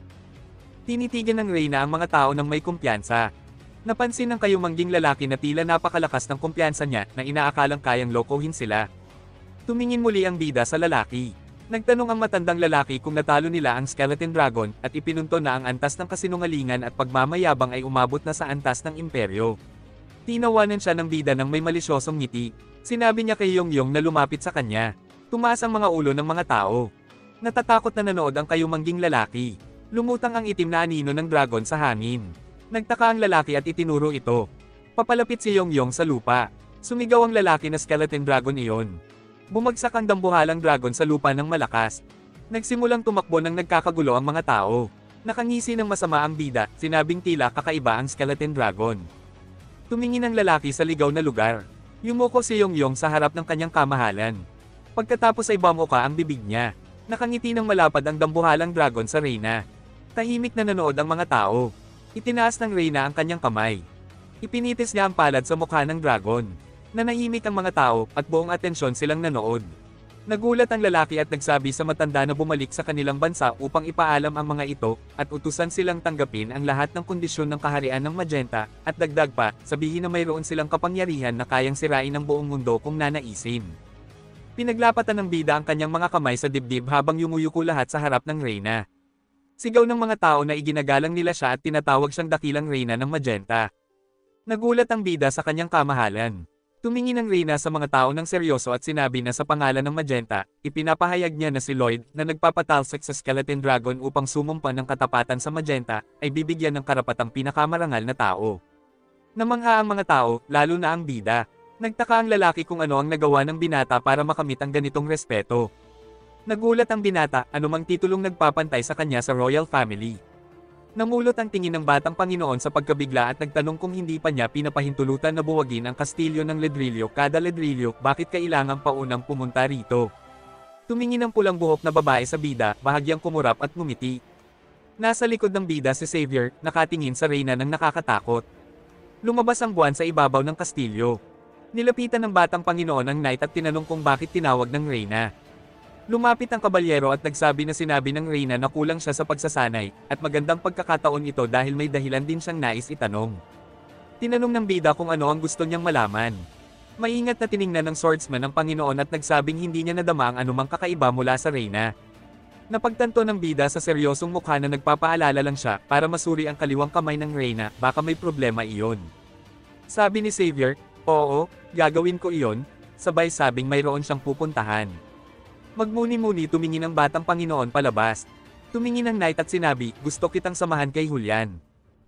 Tinitigan ng Reyna ang mga tao ng may kumpiyansa. Napansin ng kayumangging lalaki na tila napakalakas ng kumpiyansa niya na inaakalang kayang lokohin sila. Tumingin muli ang bida sa lalaki. Nagtanong ang matandang lalaki kung natalo nila ang Skeleton Dragon at ipinunto na ang antas ng kasinungalingan at pagmamayabang ay umabot na sa antas ng imperyo. Tinawanan siya ng bida ng may malisyosong ngiti. Sinabi niya kay Yongyong na lumapit sa kanya. Tumaas ang mga ulo ng mga tao. Natatakot na nanood ang kayumangging lalaki. Lumutang ang itim na anino ng dragon sa hangin. Nagtaka ang lalaki at itinuro ito. Papalapit si Yongyong sa lupa. Sumigaw ang lalaki na Skeleton Dragon iyon. Bumagsak ang dambuhalang dragon sa lupa ng malakas. Nagsimulang tumakbo ng nagkakagulo ang mga tao. Nakangisi ng masama ang bida, sinabing tila kakaiba ang skeleton dragon. Tumingin ang lalaki sa ligaw na lugar. Yumuko si Yongyong sa harap ng kanyang kamahalan. Pagkatapos ay bamuka ang bibig niya. Nakangiti ng malapad ang dambuhalang dragon sa reyna. Tahimik na nanood ang mga tao. Itinaas ng reyna ang kanyang kamay. Ipinitis niya ang palad sa mukha ng dragon. Nanahimik ang mga tao at buong atensyon silang nanood. Nagulat ang lalaki at nagsabi sa matanda na bumalik sa kanilang bansa upang ipaalam ang mga ito, at utusan silang tanggapin ang lahat ng kondisyon ng kaharian ng Magenta, at dagdag pa, sabihin na mayroon silang kapangyarihan na kayang sirain ang buong mundo kung nanaisin. Pinaglapatan ng bida ang kanyang mga kamay sa dibdib habang yumuyuko lahat sa harap ng reyna. Sigaw ng mga tao na iginagalang nila siya at tinatawag siyang dakilang reyna ng Magenta. Nagulat ang bida sa kanyang kamahalan. Tumingin ang reyna sa mga tao ng seryoso at sinabi na sa pangalan ng Magenta, ipinapahayag niya na si Lloyd, na nagpapatalsik sa Skeleton Dragon upang sumumpa ng katapatan sa Magenta, ay bibigyan ng karapatang pinakamarangal na tao. Namangha ang mga tao, lalo na ang bida. Nagtaka ang lalaki kung ano ang nagawa ng binata para makamit ang ganitong respeto. Nagulat ang binata, anumang titulong nagpapantay sa kanya sa royal family. Namulot ang tingin ng batang Panginoon sa pagkabigla at nagtanong kung hindi pa niya pinapahintulutan na buwagin ang kastilyo ng Ledrillo kada Ledrillo, bakit kailangan pa unang pumunta rito. Tumingin ang pulang buhok na babae sa bida, bahagyang kumurap at ngumiti. Nasa likod ng bida si Xavier, nakatingin sa reyna ng nakakatakot. Lumabas ang buwan sa ibabaw ng kastilyo. Nilapitan ng batang Panginoon ang knight at tinanong kung bakit tinawag ng reyna. Lumapit ang kabalyero at nagsabi na sinabi ng reyna na kulang siya sa pagsasanay, at magandang pagkakataon ito dahil may dahilan din siyang nais itanong. Tinanong ng bida kung ano ang gusto niyang malaman. Maingat na tiningnan ng swordsman ang Panginoon at nagsabing hindi niya nadama ang anumang kakaiba mula sa reyna. Napagtanto ng bida sa seryosong mukha na nagpapaalala lang siya para masuri ang kaliwang kamay ng reyna, baka may problema iyon. Sabi ni Xavier, oo, gagawin ko iyon, sabay sabing mayroon siyang pupuntahan. Magmuni-muni tumingin ang batang Panginoon palabas. Tumingin ang knight at sinabi, gusto kitang samahan kay Julian.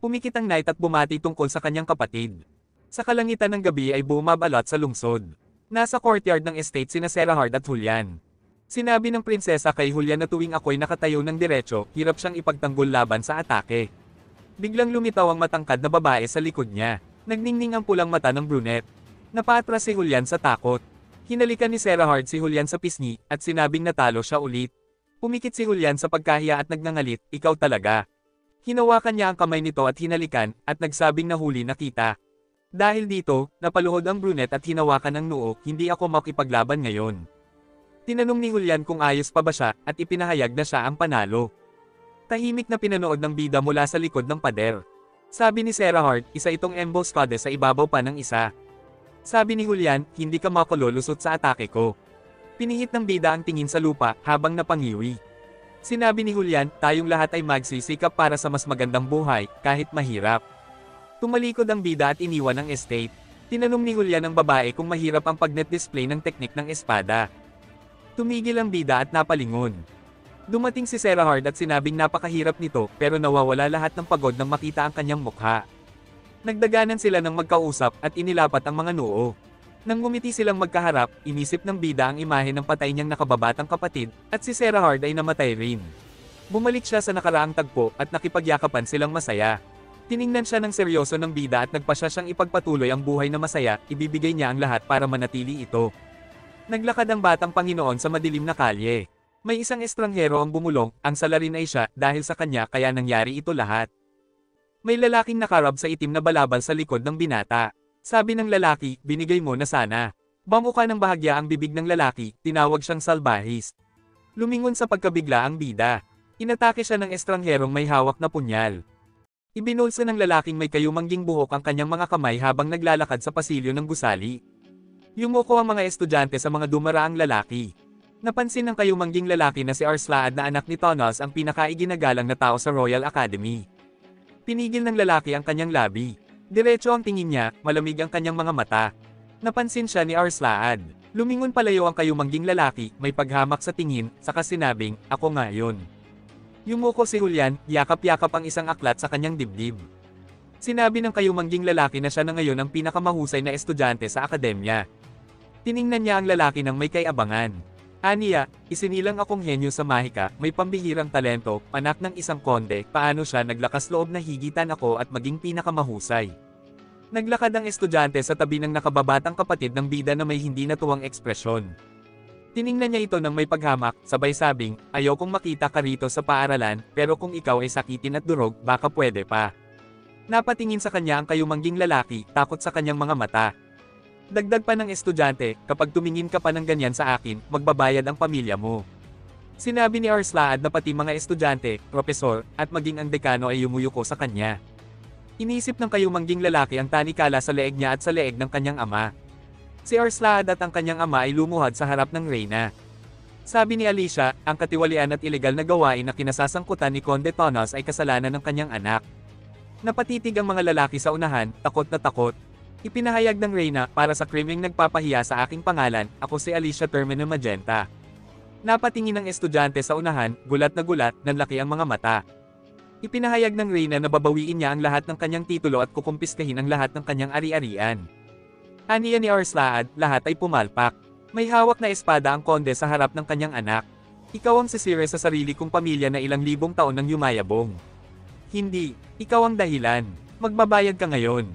Pumikit ang knight at bumati tungkol sa kanyang kapatid. Sa kalangitan ng gabi ay bumabalot sa lungsod. Nasa courtyard ng estate sina Serahard at Julian. Sinabi ng prinsesa kay Julian na tuwing ako'y nakatayo ng diretso, hirap siyang ipagtanggol laban sa atake. Biglang lumitaw ang matangkad na babae sa likod niya. Nagningning ang pulang mata ng brunette. Napatras si Julian sa takot. Hinalikan ni Serahard si Julian sa pisngi, at sinabing natalo siya ulit. Pumikit si Julian sa pagkahiya at nagngangalit, ikaw talaga. Hinawakan niya ang kamay nito at hinalikan, at nagsabing nahuli na kita. Dahil dito, napaluhod ang brunette at hinawakan ang noo, hindi ako makipaglaban ngayon. Tinanong ni Julian kung ayos pa ba siya, at ipinahayag na siya ang panalo. Tahimik na pinanood ng bida mula sa likod ng pader. Sabi ni Serahard, isa itong emboscade sa ibabaw pa ng isa. Sabi ni Julian, hindi ka makululusot sa atake ko. Pinihit ng bida ang tingin sa lupa habang napangiwi. Sinabi ni Julian, tayong lahat ay magsisikap para sa mas magandang buhay, kahit mahirap. Tumalikod ang bida at iniwan ang estate. Tinanong ni Julian ang babae kung mahirap ang pagnet display ng teknik ng espada. Tumigil ang bida at napalingon. Dumating si Serahard at sinabing napakahirap nito, pero nawawala lahat ng pagod nang makita ang kanyang mukha. Nagdaganan sila ng magkausap at inilapat ang mga noo. Nang ngumiti silang magkaharap, inisip ng bida ang imahe ng patay niyang nakababatang kapatid, at si Serahard ay namatay rin. Bumalik siya sa nakaraang tagpo at nakipagyakapan silang masaya. Tiningnan siya ng seryoso ng bida at nagpasya siyang ipagpatuloy ang buhay na masaya, ibibigay niya ang lahat para manatili ito. Naglakad ang batang Panginoon sa madilim na kalye. May isang estranghero ang bumulong, ang salarin ay siya, dahil sa kanya kaya nangyari ito lahat. May lalaking nakarab sa itim na balabal sa likod ng binata. Sabi ng lalaki, binigay mo na sana. Bamuka ng bahagya ang bibig ng lalaki, tinawag siyang salbahis. Lumingon sa pagkabigla ang bida. Inatake siya ng estrangherong may hawak na punyal. Ibinulsa ng lalaking may kayumangging buhok ang kanyang mga kamay habang naglalakad sa pasilyo ng gusali. Yumuko ang mga estudyante sa mga dumaraang lalaki. Napansin ng kayumangging lalaki na si Arslaad na anak ni Tonos ang pinakaiginagalang na tao sa Royal Academy. Pinigil ng lalaki ang kanyang labi. Diretso ang tingin niya, malamig ang kanyang mga mata. Napansin siya ni Arslaad. Lumingon palayo ang kayumangging lalaki, may paghamak sa tingin, saka sinabing, ako nga yun. Yumuko si Julian, yakap-yakap ang isang aklat sa kanyang dibdib. Sinabi ng kayumangging lalaki na siya na ngayon ang pinakamahusay na estudyante sa akademya. Tiningnan niya ang lalaki ng may kayabangan. Aniya, isinilang akong henyo sa Mahika, may pambihirang talento, anak ng isang konde, paano siya naglakas loob na higitan ako at maging pinakamahusay. Naglakad ang estudyante sa tabi ng nakababatang kapatid ng bida na may hindi natuwang ekspresyon. Tiningnan niya ito ng may paghamak, sabay sabing, ayaw kong makita ka rito sa paaralan, pero kung ikaw ay sakitin at durog, baka pwede pa. Napatingin sa kanya ang kayumangging lalaki, takot sa kanyang mga mata. Dagdag pa ng estudyante, kapag tumingin ka pa ng ganyan sa akin, magbabayad ang pamilya mo. Sinabi ni Arslaad na pati mga estudyante, propesor, at maging ang dekano ay yumuyuko sa kanya. Iniisip ng kayumangging lalaki ang tanikala sa leeg niya at sa leeg ng kanyang ama. Si Arslaad at ang kanyang ama ay lumuhad sa harap ng reyna. Sabi ni Alicia, ang katiwalian at ilegal na gawain na kinasasangkutan ni Conde Tonos ay kasalanan ng kanyang anak. Napatitig ang mga lalaki sa unahan, takot na takot. Ipinahayag ng reyna, para sa krimeng nagpapahiya sa aking pangalan, ako si Alicia Termino Magenta. Napatingin ng estudyante sa unahan, gulat na gulat, nanlaki ang mga mata. Ipinahayag ng reyna na babawiin niya ang lahat ng kanyang titulo at kukumpiskahin ang lahat ng kanyang ari-arian. Aniya ni Arslaad, lahat ay pumalpak. May hawak na espada ang konde sa harap ng kanyang anak. Ikaw ang sisire sa sarili kong pamilya na ilang libong taon nang yumayabong. Hindi, ikaw ang dahilan. Magbabayad ka ngayon.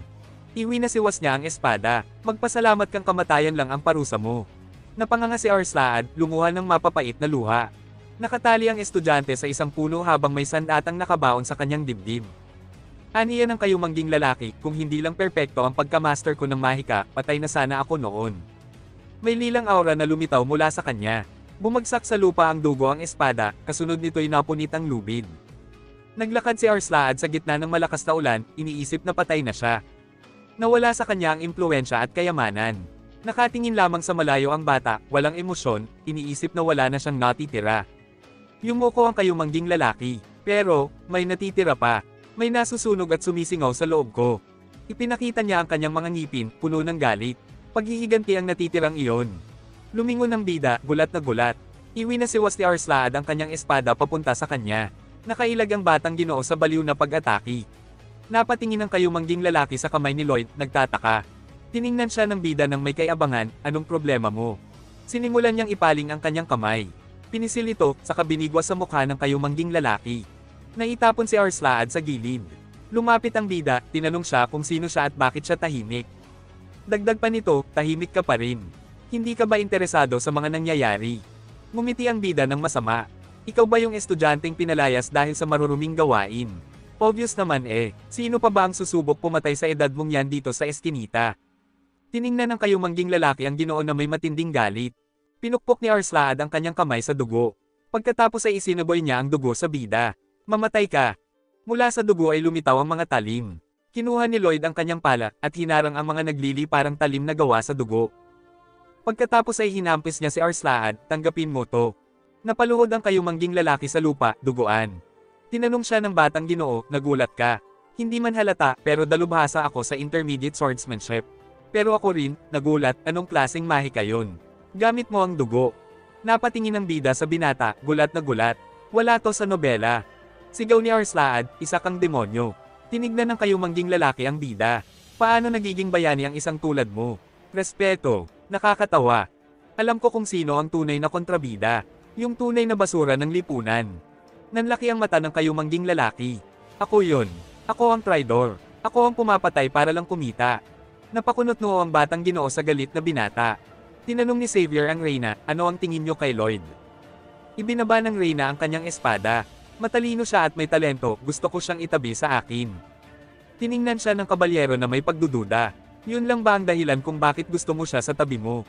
Iwi na siwas niya ang espada. Magpasalamat kang kamatayan lang ang parusa mo. Napanganga si Arslaad, lumuha ng mapapait na luha. Nakatali ang estudyante sa isang puno habang may sandatang nakabaon sa kanyang dibdib. Aniya ng kayumangging lalaki, kung hindi lang perpekto ang pagkamaster ko ng Mahika, patay na sana ako noon. May lilang aura na lumitaw mula sa kanya. Bumagsak sa lupa ang dugo ang espada, kasunod nito'y napunit ang lubid. Naglakad si Arslaad sa gitna ng malakas na ulan, iniisip na patay na siya. Nawala sa kanya ang impluwensya at kayamanan. Nakatingin lamang sa malayo ang bata, walang emosyon, iniisip na wala na siyang natitira. Yumuko ang kayumangging lalaki. Pero, may natitira pa. May nasusunog at sumisingaw sa loob ko. Ipinakita niya ang kanyang mga ngipin, puno ng galit. Paghihiganti ang natitirang iyon. Lumingon ang bida, gulat na gulat. Iwi na siwas ni Arslaad ang kanyang espada papunta sa kanya. Nakailag ang batang Ginoo sa baliw na pag-atake. Napatingin ang kayumangging lalaki sa kamay ni Lloyd, nagtataka. Tiningnan siya ng bida ng may kayabangan, anong problema mo? Sinimulan niyang ipaling ang kanyang kamay. Pinisil ito, saka binigwas sa mukha ng kayumangging lalaki. Naitapon si Arslaad sa gilid. Lumapit ang bida, tinanong siya kung sino siya at bakit siya tahimik. Dagdag pa nito, tahimik ka pa rin. Hindi ka ba interesado sa mga nangyayari? Ngumiti ang bida ng masama. Ikaw ba yung estudyanteng pinalayas dahil sa maruruming gawain? Obvious naman sino pa ba ang susubok pumatay sa edad mong yan dito sa eskinita? Tiningnan ng kayumangging lalaki ang Ginoo na may matinding galit. Pinukpok ni Arslaad ang kanyang kamay sa dugo. Pagkatapos ay isinaboy niya ang dugo sa bida. Mamatay ka. Mula sa dugo ay lumitaw ang mga talim. Kinuha ni Lloyd ang kanyang pala at hinarang ang mga naglili parang talim na gawa sa dugo. Pagkatapos ay hinampis niya si Arslaad, tanggapin mo to. Napaluhod ang kayumangging lalaki sa lupa, duguan. Tinanong siya ng batang Ginoo, nagulat ka. Hindi man halata, pero dalubhasa ako sa intermediate swordsmanship. Pero ako rin, nagulat, anong klaseng Mahika yun? Gamit mo ang dugo. Napatingin ang bida sa binata, gulat na gulat. Wala to sa nobela. Sigaw ni Arslaad, isa kang demonyo. Tinignan ng kayumangging lalaki ang bida. Paano nagiging bayani ang isang tulad mo? Respeto. Nakakatawa. Alam ko kung sino ang tunay na kontrabida. Yung tunay na basura ng lipunan. Nanlaki ang mata ng kayumangging lalaki. Ako yon. Ako ang traidor. Ako ang pumapatay para lang kumita. Napakunot noo ang batang Ginoo sa galit na binata. Tinanong ni Xavier ang reyna, ano ang tingin niyo kay Lloyd? Ibinaba ng reyna ang kanyang espada. Matalino siya at may talento, gusto ko siyang itabi sa akin. Tiningnan siya ng kabalyero na may pagdududa. Yun lang ba ang dahilan kung bakit gusto mo siya sa tabi mo?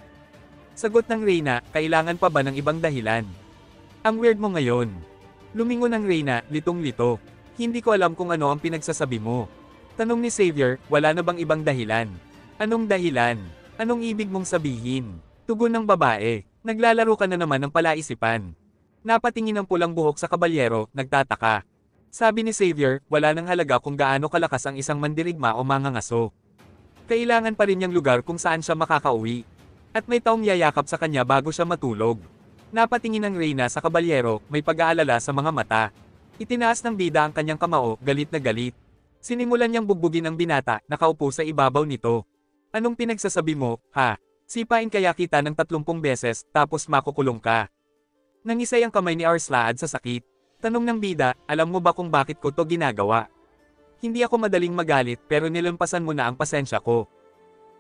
Sagot ng reyna, kailangan pa ba ng ibang dahilan? Ang weird mo ngayon. Lumingon ang reyna, litong-lito. Hindi ko alam kung ano ang pinagsasabi mo. Tanong ni Xavier, wala na bang ibang dahilan? Anong dahilan? Anong ibig mong sabihin? Tugon ng babae, naglalaro ka na naman ng palaisipan. Napatingin ang pulang buhok sa kabalyero, nagtataka. Sabi ni Xavier, wala nang halaga kung gaano kalakas ang isang mandirigma o mangangaso. Kailangan pa rin niyang lugar kung saan siya makakauwi. At may taong yayakap sa kanya bago siya matulog. Napatingin ang reyna sa kabalyero, may pag-aalala sa mga mata. Itinaas ng bida ang kanyang kamao, galit na galit. Sinimulan niyang bugbugin ang binata, nakaupo sa ibabaw nito. Anong pinagsasabi mo, ha? Sipain kaya kita ng 30 beses, tapos makukulong ka. Nangisay ang kamay ni Arslaad sa sakit. Tanong ng bida, alam mo ba kung bakit ko to ginagawa? Hindi ako madaling magalit pero nilampasan mo na ang pasensya ko.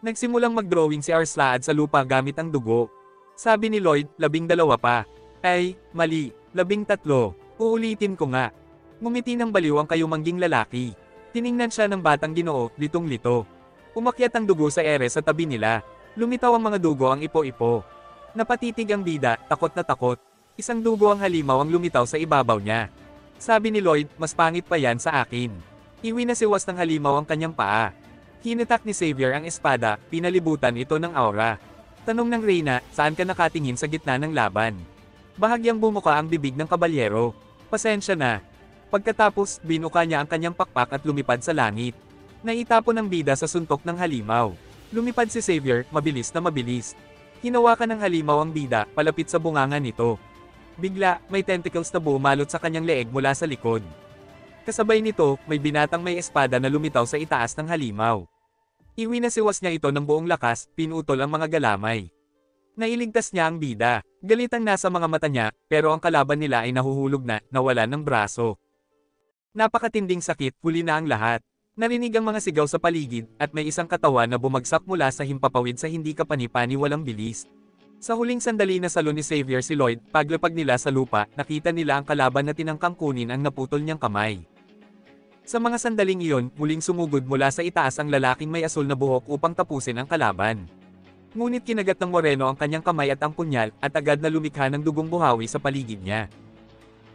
Nagsimulang mag-drawing si Arslaad sa lupa gamit ang dugo. Sabi ni Lloyd, 12 pa. Ay, mali, 13. Uulitin ko nga. Ngumiti ng baliw ang kayumangging lalaki. Tiningnan siya ng batang Ginoo, litong-lito. Umakyat ang dugo sa ere sa tabi nila. Lumitaw ang mga dugo ang ipo-ipo. Napatitig ang bida, takot na takot. Isang dugo ang halimaw ang lumitaw sa ibabaw niya. Sabi ni Lloyd, mas pangit pa yan sa akin. Iwi na siwas ng halimaw ang kanyang paa. Hinitak ni Xavier ang espada, pinalibutan ito ng aura. Tanong ng Reyna, saan ka nakatingin sa gitna ng laban? Bahagyang bumuka ang bibig ng kabalyero. Pasensya na. Pagkatapos, binuka niya ang kanyang pakpak at lumipad sa langit. Naitapon ang bida sa suntok ng halimaw. Lumipad si Xavier, mabilis na mabilis. Hinawakan ng halimaw ang bida, palapit sa bunganga nito. Bigla, may tentacles na bumalot sa kanyang leeg mula sa likod. Kasabay nito, may binatang may espada na lumitaw sa itaas ng halimaw. Iwi na siwas niya ito ng buong lakas, pinutol ang mga galamay. Nailigtas niya ang bida. Galit ang nasa mga mata niya, pero ang kalaban nila ay nahuhulog na, nawalan ng braso. Napakatinding sakit, huli na ang lahat. Narinig ang mga sigaw sa paligid, at may isang katawan na bumagsak mula sa himpapawid sa hindi kapani-pani walang bilis. Sa huling sandali na salo ni Xavier si Lloyd, paglapag nila sa lupa, nakita nila ang kalaban na tinangkang kunin ang naputol niyang kamay. Sa mga sandaling iyon, muling sumugod mula sa itaas ang lalaking may asul na buhok upang tapusin ang kalaban. Ngunit kinagat ng Moreno ang kanyang kamay at ang punyal, at agad na lumikha ng dugong buhawi sa paligid niya.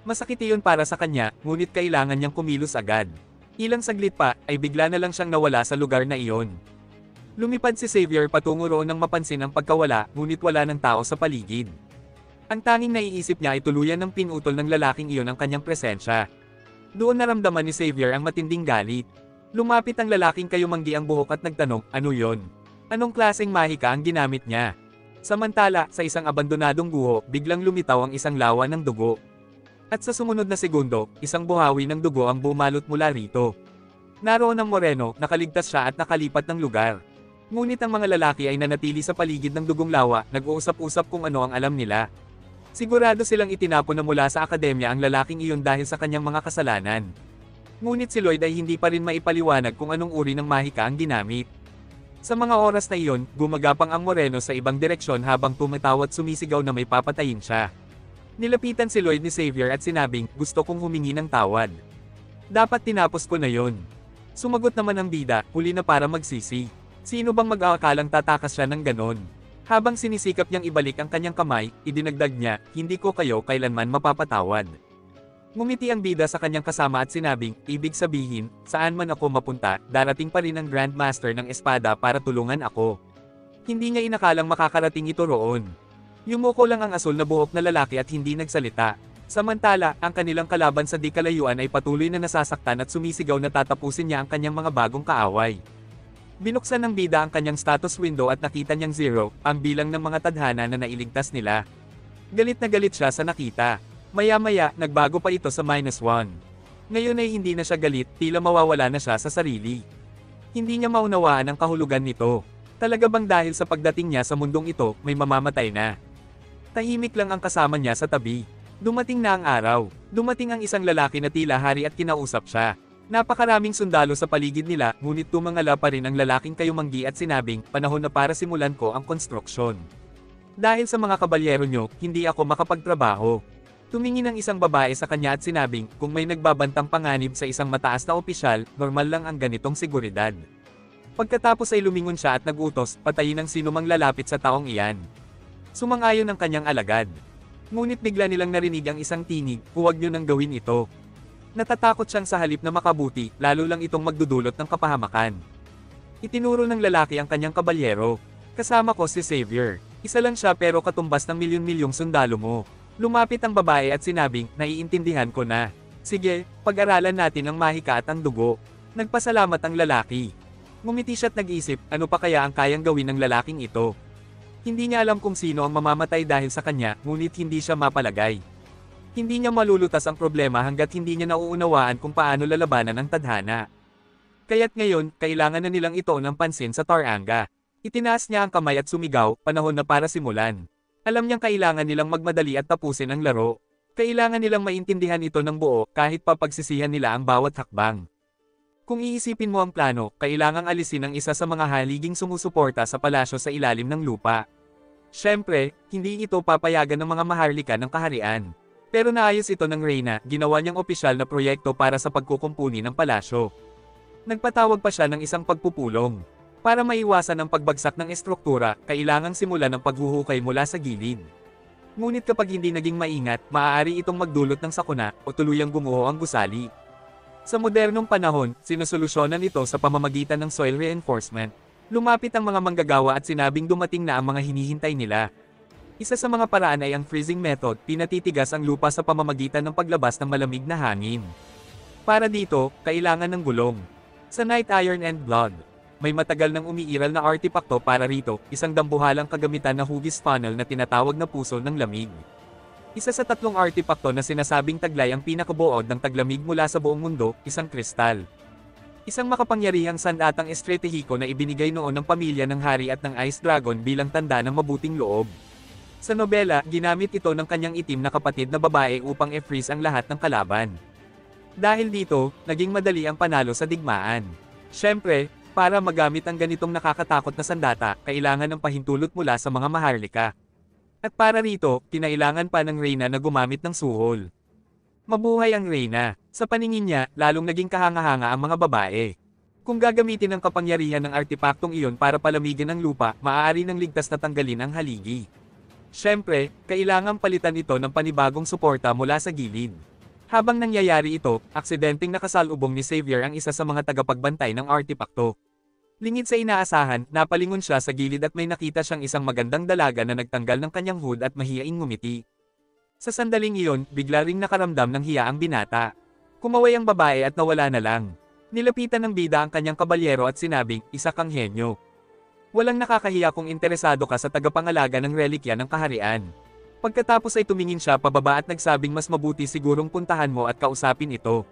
Masakit iyon para sa kanya, ngunit kailangan niyang kumilos agad. Ilang saglit pa, ay bigla na lang siyang nawala sa lugar na iyon. Lumipad si Xavier patungo roon nang mapansin ang pagkawala, ngunit wala ng tao sa paligid. Ang tanging naiisip niya ay tuluyan ng pinutol ng lalaking iyon ang kanyang presensya. Doon naramdaman ni Xavier ang matinding galit. Lumapit ang lalaking kayumanggi ang buhok at nagtanong, ano yon? Anong klaseng mahika ang ginamit niya? Samantala, sa isang abandonadong guho, biglang lumitaw ang isang lawa ng dugo. At sa sumunod na segundo, isang buhawi ng dugo ang bumalot mula rito. Naroon ang Moreno, nakaligtas siya at nakalipat ng lugar. Ngunit ang mga lalaki ay nanatili sa paligid ng dugong lawa, nag-uusap-usap kung ano ang alam nila. Sigurado silang itinapon na mula sa akademya ang lalaking iyon dahil sa kanyang mga kasalanan. Ngunit si Lloyd ay hindi pa rin maipaliwanag kung anong uri ng mahika ang ginamit. Sa mga oras na iyon, gumagapang ang Moreno sa ibang direksyon habang tumatawa at sumisigaw na may papatayin siya. Nilapitan si Lloyd ni Xavier at sinabing, gusto kong humingi ng tawad. Dapat tinapos ko na yon. Sumagot naman ang bida, huli na para magsisi. Sino bang mag-aakalang tatakas siya ng ganon? Habang sinisikap niyang ibalik ang kanyang kamay, idinagdag niya, hindi ko kayo kailanman mapapatawad. Ngumiti ang bida sa kanyang kasama at sinabing, ibig sabihin, saan man ako mapunta, darating pa rin ang Grandmaster ng espada para tulungan ako. Hindi niya inakalang makakarating ito roon. Yumuko lang ang asul na buhok na lalaki at hindi nagsalita. Samantala, ang kanilang kalaban sa di kalayuan ay patuloy na nasasaktan at sumisigaw na tatapusin niya ang kanyang mga bagong kaaway. Binuksan ng bida ang kanyang status window at nakita niyang 0, ang bilang ng mga tadhana na nailigtas nila. Galit na galit siya sa nakita. Maya-maya, nagbago pa ito sa -1. Ngayon ay hindi na siya galit, tila mawawala na siya sa sarili. Hindi niya maunawaan ang kahulugan nito. Talaga bang dahil sa pagdating niya sa mundong ito, may mamamatay na? Tahimik lang ang kasama niya sa tabi. Dumating na ang araw. Dumating ang isang lalaki na tila hari at kinausap siya. Napakaraming sundalo sa paligid nila, ngunit tumangala pa rin ang lalaking kayumanggi at sinabing, panahon na para simulan ko ang konstruksyon. Dahil sa mga kabalyero nyo, hindi ako makapagtrabaho. Tumingin ang isang babae sa kanya at sinabing, kung may nagbabantang panganib sa isang mataas na opisyal, normal lang ang ganitong seguridad. Pagkatapos ay lumingon siya at nagutos, patayin ang sinumang lalapit sa taong iyan. Sumang-ayon ang kanyang alagad. Ngunit bigla nilang narinig ang isang tinig, huwag nyo nang gawin ito. Natatakot siyang sa halip na makabuti, lalo lang itong magdudulot ng kapahamakan. Itinuro ng lalaki ang kanyang kabalyero. Kasama ko si Xavier. Isa lang siya pero katumbas ng milyon-milyong sundalo mo. Lumapit ang babae at sinabing, naiintindihan ko na. Sige, pag-aralan natin ang mahika at ang dugo. Nagpasalamat ang lalaki. Ngumiti siya't nag-isip, ano pa kaya ang kayang gawin ng lalaking ito? Hindi niya alam kung sino ang mamamatay dahil sa kanya, ngunit hindi siya mapalagay. Hindi niya malulutas ang problema hanggat hindi niya nauunawaan kung paano lalabanan ang tadhana. Kaya't ngayon, kailangan na nilang ito ng pansin sa Taranga. Itinaas niya ang kamay at sumigaw, panahon na para simulan. Alam niyang kailangan nilang magmadali at tapusin ang laro. Kailangan nilang maintindihan ito ng buo kahit papagsisihan nila ang bawat hakbang. Kung iisipin mo ang plano, kailangang alisin ang isa sa mga haliging sumusuporta sa palasyo sa ilalim ng lupa. Siyempre, hindi ito papayagan ng mga maharlika ng kaharian. Pero naayos ito ng Reyna, ginawa niyang opisyal na proyekto para sa pagkukumpuni ng palasyo. Nagpatawag pa siya ng isang pagpupulong. Para maiwasan ang pagbagsak ng estruktura, kailangang simulan ang paghuhukay mula sa gilid. Ngunit kapag hindi naging maingat, maaari itong magdulot ng sakuna o tuluyang gumuho ang gusali. Sa modernong panahon, sinusolusyonan ito sa pamamagitan ng soil reinforcement. Lumapit ang mga manggagawa at sinabing dumating na ang mga hinihintay nila. Isa sa mga paraan ay ang freezing method, pinatitigas ang lupa sa pamamagitan ng paglabas ng malamig na hangin. Para dito, kailangan ng gulong. Sa Night Iron and Blood, may matagal nang umiiral na artipakto para rito, isang dambuhalang kagamitan na hugis funnel na tinatawag na puso ng lamig. Isa sa 3 artipakto na sinasabing taglay ang pinakabuod ng taglamig mula sa buong mundo, isang kristal. Isang makapangyarihang sandatang estratehiko na ibinigay noon ng pamilya ng hari at ng Ice Dragon bilang tanda ng mabuting loob. Sa nobela, ginamit ito ng kanyang itim na kapatid na babae upang i-freeze ang lahat ng kalaban. Dahil dito, naging madali ang panalo sa digmaan. Siyempre, para magamit ang ganitong nakakatakot na sandata, kailangan ng pahintulot mula sa mga maharlika. At para rito, kinailangan pa ng Reyna na gumamit ng suhol. Mabuhay ang Reyna. Sa paningin niya, lalong naging kahanga-hanga ang mga babae. Kung gagamitin ang kapangyarihan ng artipaktong iyon para palamigin ang lupa, maaari ng ligtas na tanggalin ang haligi. Siyempre, kailangang palitan ito ng panibagong suporta mula sa gilid. Habang nangyayari ito, aksidenteng nakasalubong ni Xavier ang isa sa mga tagapagbantay ng artipakto. Lingid sa inaasahan, napalingon siya sa gilid at may nakita siyang isang magandang dalaga na nagtanggal ng kanyang hood at mahiyaing ngumiti. Sa sandaling iyon, bigla ring nakaramdam ng hiya ang binata. Kumaway ang babae at nawala na lang. Nilapitan ng bida ang kanyang kabalyero at sinabing, isa kang henyo. Walang nakakahiya kung interesado ka sa tagapangalaga ng relikya ng kaharian. Pagkatapos ay tumingin siya pababa at nagsabing mas mabuti sigurong puntahan mo at kausapin ito.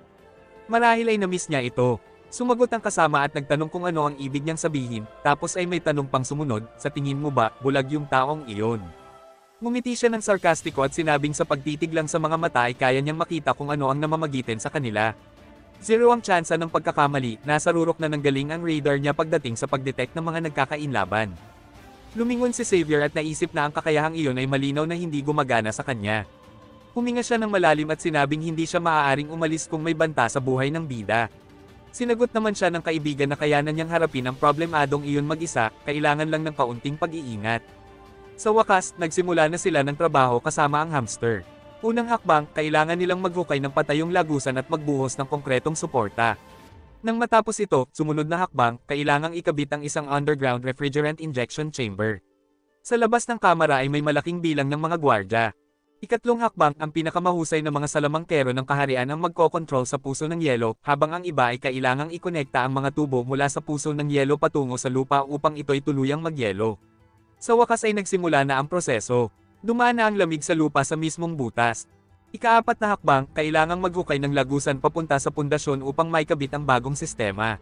Marahil ay na-miss niya ito. Sumagot ang kasama at nagtanong kung ano ang ibig niyang sabihin, tapos ay may tanong pang sumunod, sa tingin mo ba, bulag yung taong iyon? Ngumiti siya ng sarkastiko at sinabing sa pagtitig lang sa mga mata ay kaya niyang makita kung ano ang namamagitan sa kanila. 0 ang tsansa ng pagkakamali, nasa rurok na ng galing ang radar niya pagdating sa pagdetect ng mga nagkakainlaban. Lumingon si Xavier at naisip na ang kakayahang iyon ay malinaw na hindi gumagana sa kanya. Huminga siya ng malalim at sinabing hindi siya maaaring umalis kung may banta sa buhay ng bida. Sinagot naman siya ng kaibigan na kayanan niyang harapin ang problemadong iyon mag-isa, kailangan lang ng kaunting pag-iingat. Sa wakas, nagsimula na sila ng trabaho kasama ang hamster. Unang hakbang, kailangan nilang maghukay ng patayong lagusan at magbuhos ng konkretong suporta. Nang matapos ito, sumunod na hakbang, kailangang ikabit ang isang underground refrigerant injection chamber. Sa labas ng kamera ay may malaking bilang ng mga gwardya. Ikatlong hakbang, ang pinakamahusay na mga salamangkero ng kaharian ang magkokontrol sa puso ng yelo, habang ang iba ay kailangang ikonekta ang mga tubo mula sa puso ng yelo patungo sa lupa upang ito'y tuluyang magyelo. Sa wakas ay nagsimula na ang proseso. Dumaan na ang lamig sa lupa sa mismong butas. Ika-4 na hakbang, kailangang maghukay ng lagusan papunta sa pundasyon upang maikabit ang bagong sistema.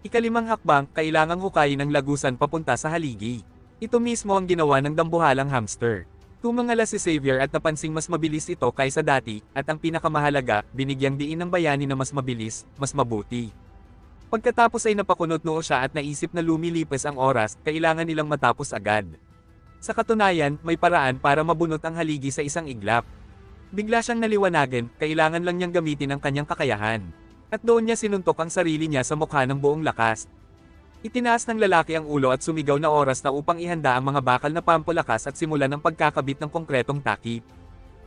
Ika-5 hakbang, kailangang hukayin ang lagusan papunta sa haligi. Ito mismo ang ginawa ng dambuhalang hamster. Tumangala si Xavier at napansing mas mabilis ito kaysa dati, at ang pinakamahalaga, binigyang diin ng bayani na mas mabilis, mas mabuti. Pagkatapos ay napakunot noo siya at naisip na lumilipas ang oras, kailangan nilang matapos agad. Sa katunayan, may paraan para mabunot ang haligi sa isang iglap. Bigla siyang naliwanagan, kailangan lang niyang gamitin ang kanyang kakayahan. At doon niya sinuntok ang sarili niya sa mukha ng buong lakas. Itinaas ng lalaki ang ulo at sumigaw na oras na upang ihanda ang mga bakal na pampalakas at simulan ang pagkakabit ng konkretong takip.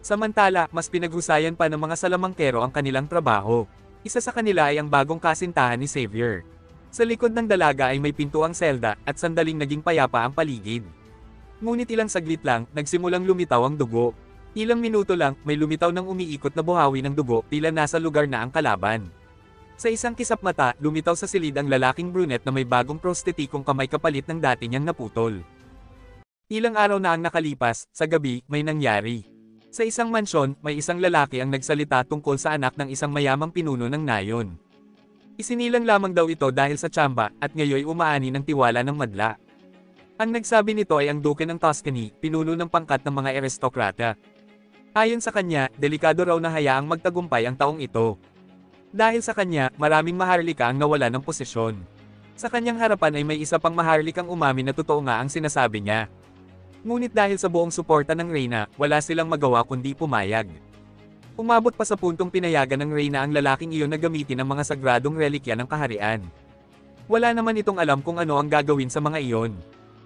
Samantala, mas pinaghusayan pa ng mga salamangkero ang kanilang trabaho. Isa sa kanila ay ang bagong kasintahan ni Xavier. Sa likod ng dalaga ay may pintuang selda, at sandaling naging payapa ang paligid. Ngunit ilang saglit lang, nagsimulang lumitaw ang dugo. Ilang minuto lang, may lumitaw ng umiikot na buhawi ng dugo, tila nasa lugar na ang kalaban. Sa isang kisap mata, lumitaw sa silid ang lalaking brunette na may bagong prostetikong kamay kapalit ng dati niyang naputol. Ilang araw na ang nakalipas, sa gabi, may nangyari. Sa isang mansyon, may isang lalaki ang nagsalita tungkol sa anak ng isang mayamang pinuno ng nayon. Isinilang lamang daw ito dahil sa tsamba, at ngayoy umaani ng tiwala ng madla. Ang nagsabi nito ay ang Duke ng Tuscany, pinuno ng pangkat ng mga aristokrata. Ayon sa kanya, delikado raw na hayaang magtagumpay ang taong ito. Dahil sa kanya, maraming maharlika ang nawala ng posisyon. Sa kanyang harapan ay may isa pang maharlikang umamin na totoo nga ang sinasabi niya. Ngunit dahil sa buong suporta ng Reyna, wala silang magawa kundi pumayag. Umabot pa sa puntong pinayagan ng Reyna ang lalaking iyon na gamitin ang mga sagradong relikya ng kaharian. Wala naman itong alam kung ano ang gagawin sa mga iyon.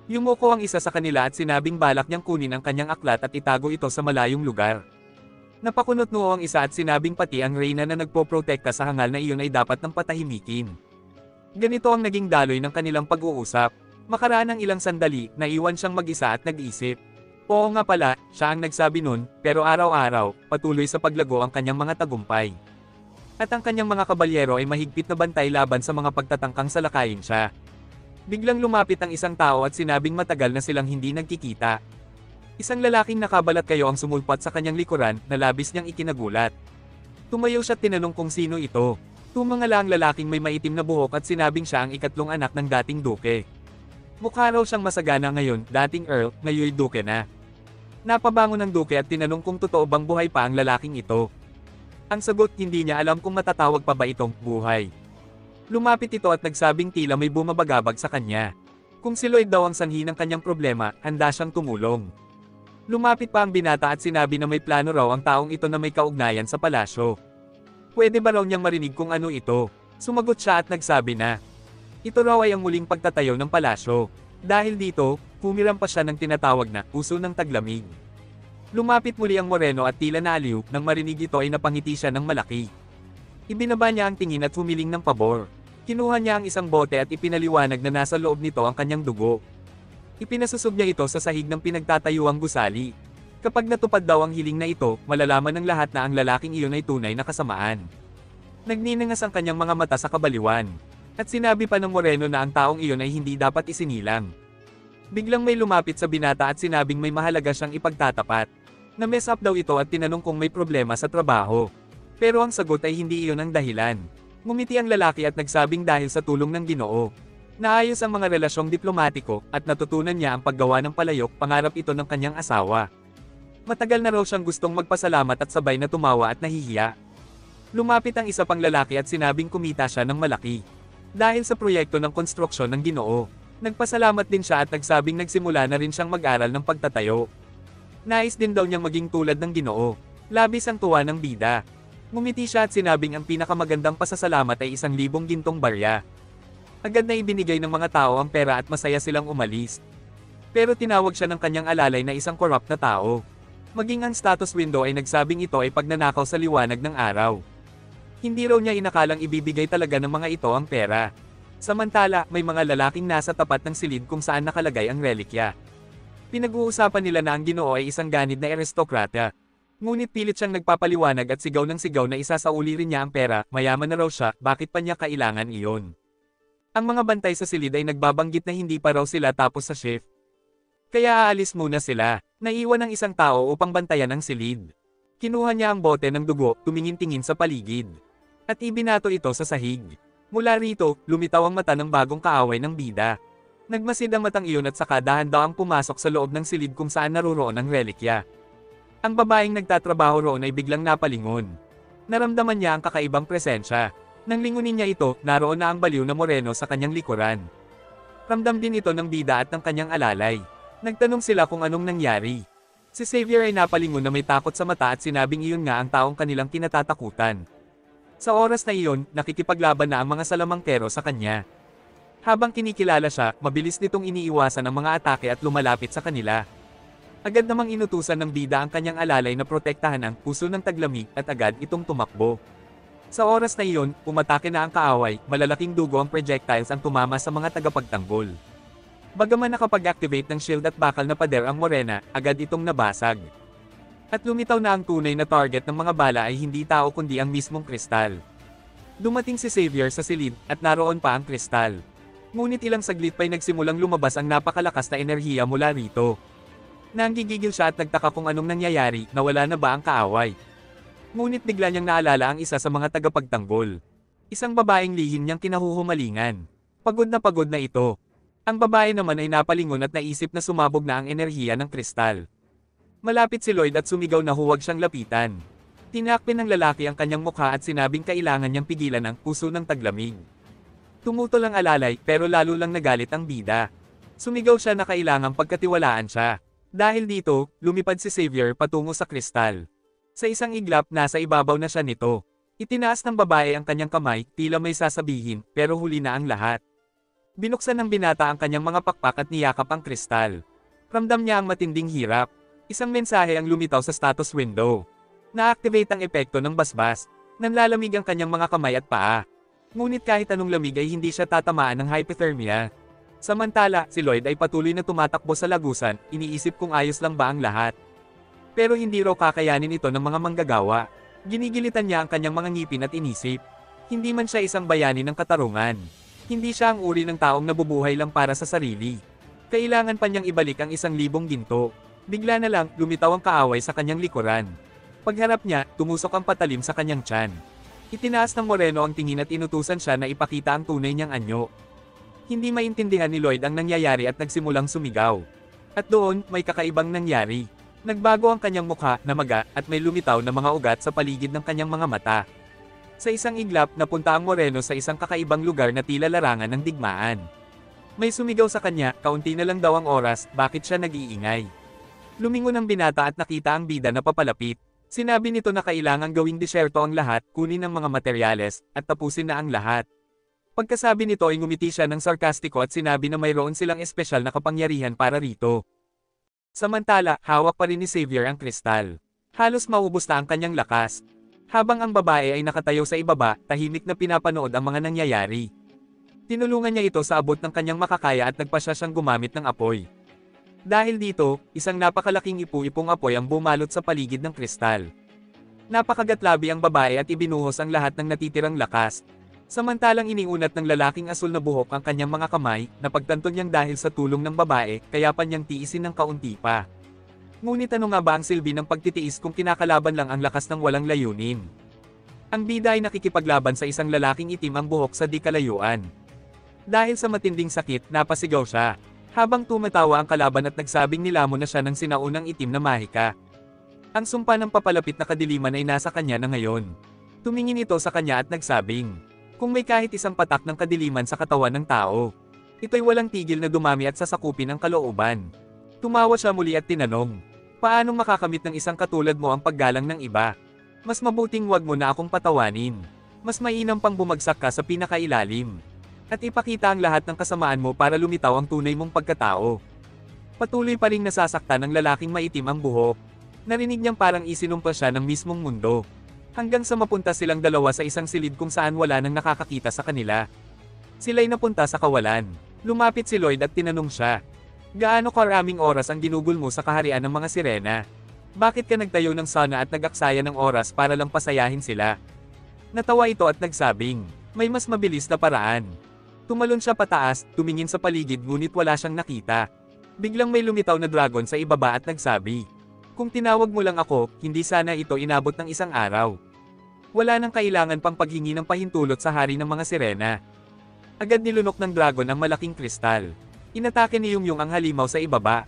Yumuko ang isa sa kanila at sinabing balak niyang kunin ang kanyang aklat at itago ito sa malayong lugar. Napakunot noo ang isa at sinabing pati ang Reyna na nagpoprotekta sa hangal na iyon ay dapat nang patahimikin. Ganito ang naging daloy ng kanilang pag-uusap. Makaraan ng ilang sandali, naiwan siyang mag-isa at nag-isip. Oo nga pala, siya ang nagsabi nun, pero araw-araw, patuloy sa paglago ang kanyang mga tagumpay. At ang kanyang mga kabalyero ay mahigpit na bantay laban sa mga pagtatangkang salakayin siya. Biglang lumapit ang isang tao at sinabing matagal na silang hindi nagkikita. Isang lalaking nakabalat kayo ang sumulpat sa kanyang likuran na labis niyang ikinagulat. Tumayo siya at tinanong kung sino ito. Tumangala ang lalaking may maitim na buhok at sinabing siya ang ikatlong anak ng dating duke. Mukha raw siyang masagana ngayon, dating Earl, ngayon duke na. Napabangon ang duke at tinanong kung totoo bang buhay pa ang lalaking ito. Ang sagot, hindi niya alam kung matatawag pa ba itong buhay. Lumapit ito at nagsabing tila may bumabagabag sa kanya. Kung si Lloyd daw ang sanhi ng kanyang problema, handa siyang tumulong. Lumapit pa ang binata at sinabi na may plano raw ang taong ito na may kaugnayan sa palasyo. Pwede ba raw niyang marinig kung ano ito? Sumagot siya at nagsabi na ito raw ay ang muling pagtatayo ng palasyo. Dahil dito, humiram pa siya ng tinatawag na uso ng taglamig. Lumapit muli ang moreno at tila naaliw, nang marinig ito ay napangiti siya ng malaki. Ibinaba niya ang tingin at humiling ng pabor. Kinuha niya ang isang bote at ipinaliwanag na nasa loob nito ang kanyang dugo. Ipinasusog niya ito sa sahig ng pinagtatayuang gusali. Kapag natupad daw ang hiling na ito, malalaman ng lahat na ang lalaking iyon ay tunay na kasamaan. Nagninangas ang kanyang mga mata sa kabaliwan. At sinabi pa ng moreno na ang taong iyon ay hindi dapat isinilang. Biglang may lumapit sa binata at sinabing may mahalaga siyang ipagtatapat. Na-mess up daw ito at tinanong kung may problema sa trabaho. Pero ang sagot ay hindi iyon ang dahilan. Ngumiti ang lalaki at nagsabing dahil sa tulong ng Ginoo. Naayos ang mga relasyong diplomatiko at natutunan niya ang paggawa ng palayok, pangarap ito ng kanyang asawa. Matagal na raw siyang gustong magpasalamat at sabay na tumawa at nahihiya. Lumapit ang isa pang lalaki at sinabing kumita siya ng malaki. Dahil sa proyekto ng konstruksyon ng Ginoo. Nagpasalamat din siya at nagsabing nagsimula na rin siyang mag-aral ng pagtatayo. Nais din daw niyang maging tulad ng Ginoo. Labis ang tuwa ng bida. Ngumiti siya at sinabing ang pinakamagandang pasasalamat ay 1,000 gintong barya. Agad na ibinigay ng mga tao ang pera at masaya silang umalis. Pero tinawag siya ng kanyang alalay na isang corrupt na tao. Maging ang status window ay nagsabing ito ay pagnanakaw sa liwanag ng araw. Hindi raw niya inakalang ibibigay talaga ng mga ito ang pera. Samantala, may mga lalaking nasa tapat ng silid kung saan nakalagay ang relikya. Pinag-uusapan nila na ang Ginoo ay isang ganid na aristokrata. Ngunit pilit siyang nagpapaliwanag at sigaw ng sigaw na isasauli rin niya ang pera, mayaman na raw siya, bakit pa niya kailangan iyon? Ang mga bantay sa silid ay nagbabanggit na hindi pa raw sila tapos sa shift. Kaya aalis muna sila, naiwan ng isang tao upang bantayan ang silid. Kinuha niya ang bote ng dugo, tumingin-tingin sa paligid. At ibinato ito sa sahig. Mula rito, lumitaw ang mata ng bagong kaaway ng bida. Nagmasid ang matang iyon at saka dahan-dahang pumasok sa loob ng silid kung saan naroroon ang relikya. Ang babaeng nagtatrabaho roon ay biglang napalingon. Naramdaman niya ang kakaibang presensya. Nang lingunin niya ito, naroon na ang baliw na moreno sa kanyang likuran. Ramdam din ito ng bida at ng kanyang alalay. Nagtanong sila kung anong nangyari. Si Xavier ay napalingon na may takot sa mata at sinabing iyon nga ang taong kanilang kinatatakutan. Sa oras na iyon, nakikipaglaban na ang mga salamangkero sa kanya. Habang kinikilala siya, mabilis nitong iniiwasan ang mga atake at lumalapit sa kanila. Agad namang inutusan ng bida ang kanyang alalay na protektahan ang puso ng taglamig at agad itong tumakbo. Sa oras na iyon, umatake na ang kaaway, malalaking dugo ang projectiles ang tumama sa mga tagapagtanggol. Bagaman nakapag-activate ng shield at bakal na pader ang morena, agad itong nabasag. At lumitaw na ang tunay na target ng mga bala ay hindi tao kundi ang mismong kristal. Dumating si Xavier sa silid, at naroon pa ang kristal. Ngunit ilang saglit pa'y nagsimulang lumabas ang napakalakas na enerhiya mula rito. Nanggigigil siya at nagtaka kung anong nangyayari, nawala na ba ang kaaway. Ngunit bigla niyang naalala ang isa sa mga tagapagtanggol. Isang babaeng lihim niyang kinahuhumalingan. Pagod na ito. Ang babae naman ay napalingon at naisip na sumabog na ang enerhiya ng kristal. Malapit si Lloyd at sumigaw na huwag siyang lapitan. Tinakpan ng lalaki ang kanyang mukha at sinabing kailangan niyang pigilan ang puso ng taglamig. Tumutol ang alalay pero lalo lang nagalit ang bida. Sumigaw siya na kailangang pagkatiwalaan siya. Dahil dito, lumipad si Xavier patungo sa kristal. Sa isang iglap, nasa ibabaw na siya nito. Itinaas ng babae ang kanyang kamay, tila may sasabihin, pero huli na ang lahat. Binuksan ng binata ang kanyang mga pakpak at niyakap ang kristal. Ramdam niya ang matinding hirap. Isang mensahe ang lumitaw sa status window. Na-activate ang epekto ng basbas. Nanlalamig ang kanyang mga kamay at paa. Ngunit kahit anong lamig ay hindi siya tatamaan ng hypothermia. Samantala, si Lloyd ay patuloy na tumatakbo sa lagusan, iniisip kung ayos lang ba ang lahat. Pero hindi raw kakayanin ito ng mga manggagawa. Ginigilitan niya ang kanyang mga ngipin at inisip. Hindi man siya isang bayani ng katarungan. Hindi siya ang uri ng taong nabubuhay lang para sa sarili. Kailangan pa niyang ibalik ang 1,000 ginto. Bigla na lang, lumitaw ang kaaway sa kanyang likuran. Pagharap niya, tumusok ang patalim sa kanyang tiyan. Itinaas ng Moreno ang tingin at inutusan siya na ipakita ang tunay niyang anyo. Hindi maintindihan ni Lloyd ang nangyayari at nagsimulang sumigaw. At doon, may kakaibang nangyari. Nagbago ang kanyang mukha, namaga, at may lumitaw na mga ugat sa paligid ng kanyang mga mata. Sa isang iglap, napunta ang Moreno sa isang kakaibang lugar na tila larangan ng digmaan. May sumigaw sa kanya, kaunti na lang daw ang oras, bakit siya nag-iingay. Lumingon ang binata at nakita ang bida na papalapit. Sinabi nito na kailangang gawing disyerto ang lahat, kunin ang mga materyales, at tapusin na ang lahat. Pagkasabi nito ay ngumiti siya ng sarkastiko at sinabi na mayroon silang espesyal na kapangyarihan para rito. Samantala, hawak pa rin ni Xavier ang kristal. Halos maubos na ang kanyang lakas. Habang ang babae ay nakatayo sa ibaba, tahimik na pinapanood ang mga nangyayari. Tinulungan niya ito sa abot ng kanyang makakaya at nagpasya siyang gumamit ng apoy. Dahil dito, isang napakalaking ipu-ipong apoy ang bumalot sa paligid ng kristal. Napakagatlabi ang babae at ibinuhos ang lahat ng natitirang lakas. Samantalang iniunat ng lalaking asul na buhok ang kanyang mga kamay, napagtanto niyang dahil sa tulong ng babae, kaya pa niyang tiisin ng kaunti pa. Ngunit ano nga ba ang silbi ng pagtitiis kung kinakalaban lang ang lakas ng walang layunin? Ang bida ay nakikipaglaban sa isang lalaking itim ang buhok sa di kalayuan. Dahil sa matinding sakit, napasigaw siya. Habang tumatawa ang kalaban at nagsabing nilamon na siya ng sinaunang itim na mahika. Ang sumpa ng papalapit na kadiliman ay nasa kanya na ngayon. Tumingin ito sa kanya at nagsabing, kung may kahit isang patak ng kadiliman sa katawan ng tao, ito'y walang tigil na dumami at sasakupin ang kalooban. Tumawa siya muli at tinanong, paanong makakamit ng isang katulad mo ang paggalang ng iba? Mas mabuting wag mo na akong patawanin. Mas mainam pang bumagsak ka sa pinakailalim. At ipakita ang lahat ng kasamaan mo para lumitaw ang tunay mong pagkatao. Patuloy pa ring nasasaktan ng lalaking maitim ang buhok. Narinig niyang parang isinumpa siya ng mismong mundo. Hanggang sa mapunta silang dalawa sa isang silid kung saan wala nang nakakakita sa kanila. Sila'y napunta sa kawalan. Lumapit si Lloyd at tinanong siya, gaano karaming oras ang ginugol mo sa kaharian ng mga sirena? Bakit ka nagtayo ng sauna at nag-aksaya ng oras para lang pasayahin sila? Natawa ito at nagsabing, may mas mabilis na paraan. Tumalon siya pataas, tumingin sa paligid ngunit wala siyang nakita. Biglang may lumitaw na dragon sa ibaba at nagsabi, kung tinawag mo lang ako, hindi sana ito inabot ng isang araw. Wala nang kailangan pang paghingi ng pahintulot sa hari ng mga sirena. Agad nilunok ng dragon ang malaking kristal. Inatake ni Yungyung ang halimaw sa ibaba.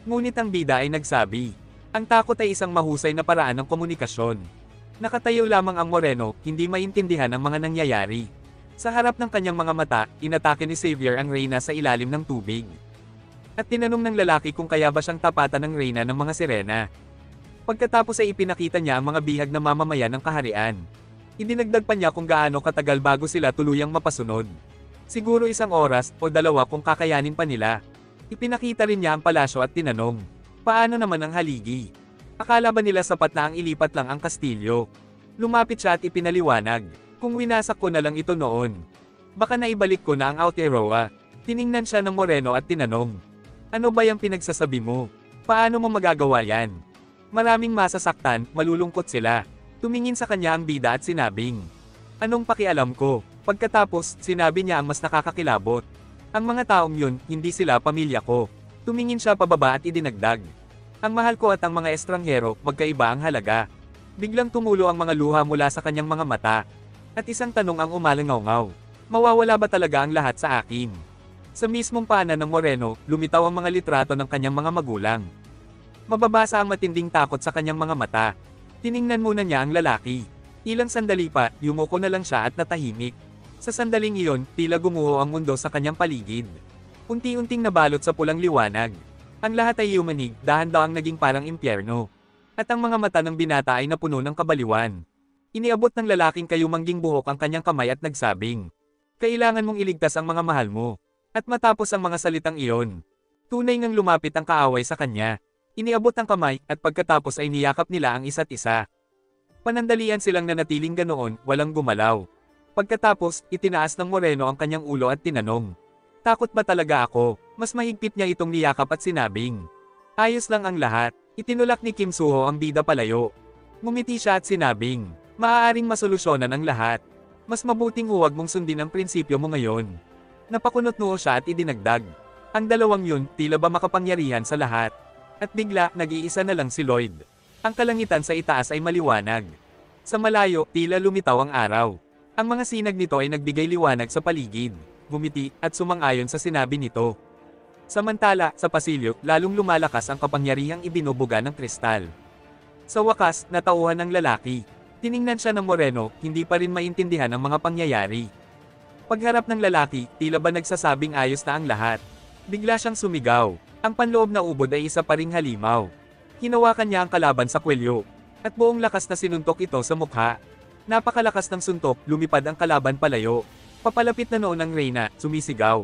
Ngunit ang bida ay nagsabi, ang takot ay isang mahusay na paraan ng komunikasyon. Nakatayo lamang ang Moreno, hindi maintindihan ang mga nangyayari. Sa harap ng kanyang mga mata, inatake ni Xavier ang reyna sa ilalim ng tubig. At tinanong ng lalaki kung kaya ba siyang tapatan ng reyna ng mga sirena. Pagkatapos ay ipinakita niya ang mga bihag na mamamayan ng kaharian. Idinagdag pa niya kung gaano katagal bago sila tuluyang mapasunod. Siguro 1 oras o 2 kung kakayanin pa nila. Ipinakita rin niya ang palasyo at tinanong, paano naman ang haligi? Akala ba nila sapat na ang ilipat lang ang kastilyo? Lumapit siya at ipinaliwanag, kung winasak ko na lang ito noon, baka naibalik ko na ang Aotearoa. Tiningnan siya ng Moreno at tinanong, ano ba yung pinagsasabi mo? Paano mo magagawa yan? Maraming masasaktan, malulungkot sila. Tumingin sa kanya ang bida at sinabing, anong pakialam ko? Pagkatapos, sinabi niya ang mas nakakakilabot. Ang mga taong yun, hindi sila pamilya ko. Tumingin siya pababa at idinagdag, ang mahal ko at ang mga estranghero, magkaiba ang halaga. Biglang tumulo ang mga luha mula sa kanyang mga mata. At isang tanong ang umalangaw-ngaw, mawawala ba talaga ang lahat sa akin? Sa mismong paanan ng Moreno, lumitaw ang mga litrato ng kanyang mga magulang. Mababasa ang matinding takot sa kanyang mga mata. Tiningnan muna niya ang lalaki. Ilang sandali pa, yumuko na lang siya at natahimik. Sa sandaling iyon, tila gumuho ang mundo sa kanyang paligid. Unti-unting nabalot sa pulang liwanag. Ang lahat ay yumanig, dahan-dahang naging parang impyerno. At ang mga mata ng binata ay napuno ng kabaliwan. Iniabot ng lalaking kayumangging buhok ang kanyang kamay at nagsabing, "Kailangan mong iligtas ang mga mahal mo." At matapos ang mga salitang iyon, tunay ngang lumapit ang kaaway sa kanya. Iniabot ang kamay, at pagkatapos ay niyakap nila ang isa't isa. Panandalian silang nanatiling ganoon, walang gumalaw. Pagkatapos, itinaas ng Moreno ang kanyang ulo at tinanong, "Takot ba talaga ako?" Mas mahigpit niya itong niyakap at sinabing, "Ayos lang ang lahat." Itinulak ni Kim Suho ang bida palayo. Ngumiti siya at sinabing, "Maaaring masolusyonan ang lahat. Mas mabuting huwag mong sundin ang prinsipyo mo ngayon." Napakunot noo siya at idinagdag, "Ang dalawang yun, tila ba makapangyarihan sa lahat?" At bigla, nag-iisa na lang si Lloyd. Ang kalangitan sa itaas ay maliwanag. Sa malayo, tila lumitaw ang araw. Ang mga sinag nito ay nagbigay liwanag sa paligid, gumiti, at sumang-ayon sa sinabi nito. Samantala, sa pasilyo, lalong lumalakas ang kapangyarihang ibinubuga ng kristal. Sa wakas, natauhan ng lalaki. Tiningnan siya ng Moreno, hindi pa rin maintindihan ang mga pangyayari. Pagharap ng lalaki, tila ba nagsasabing ayos na ang lahat. Bigla siyang sumigaw. Ang panloob na ubod ay isa pa ring halimaw. Hinawakan niya ang kalaban sa kwelyo, at buong lakas na sinuntok ito sa mukha. Napakalakas ng suntok, lumipad ang kalaban palayo. Papalapit na noon ang Reyna, sumisigaw.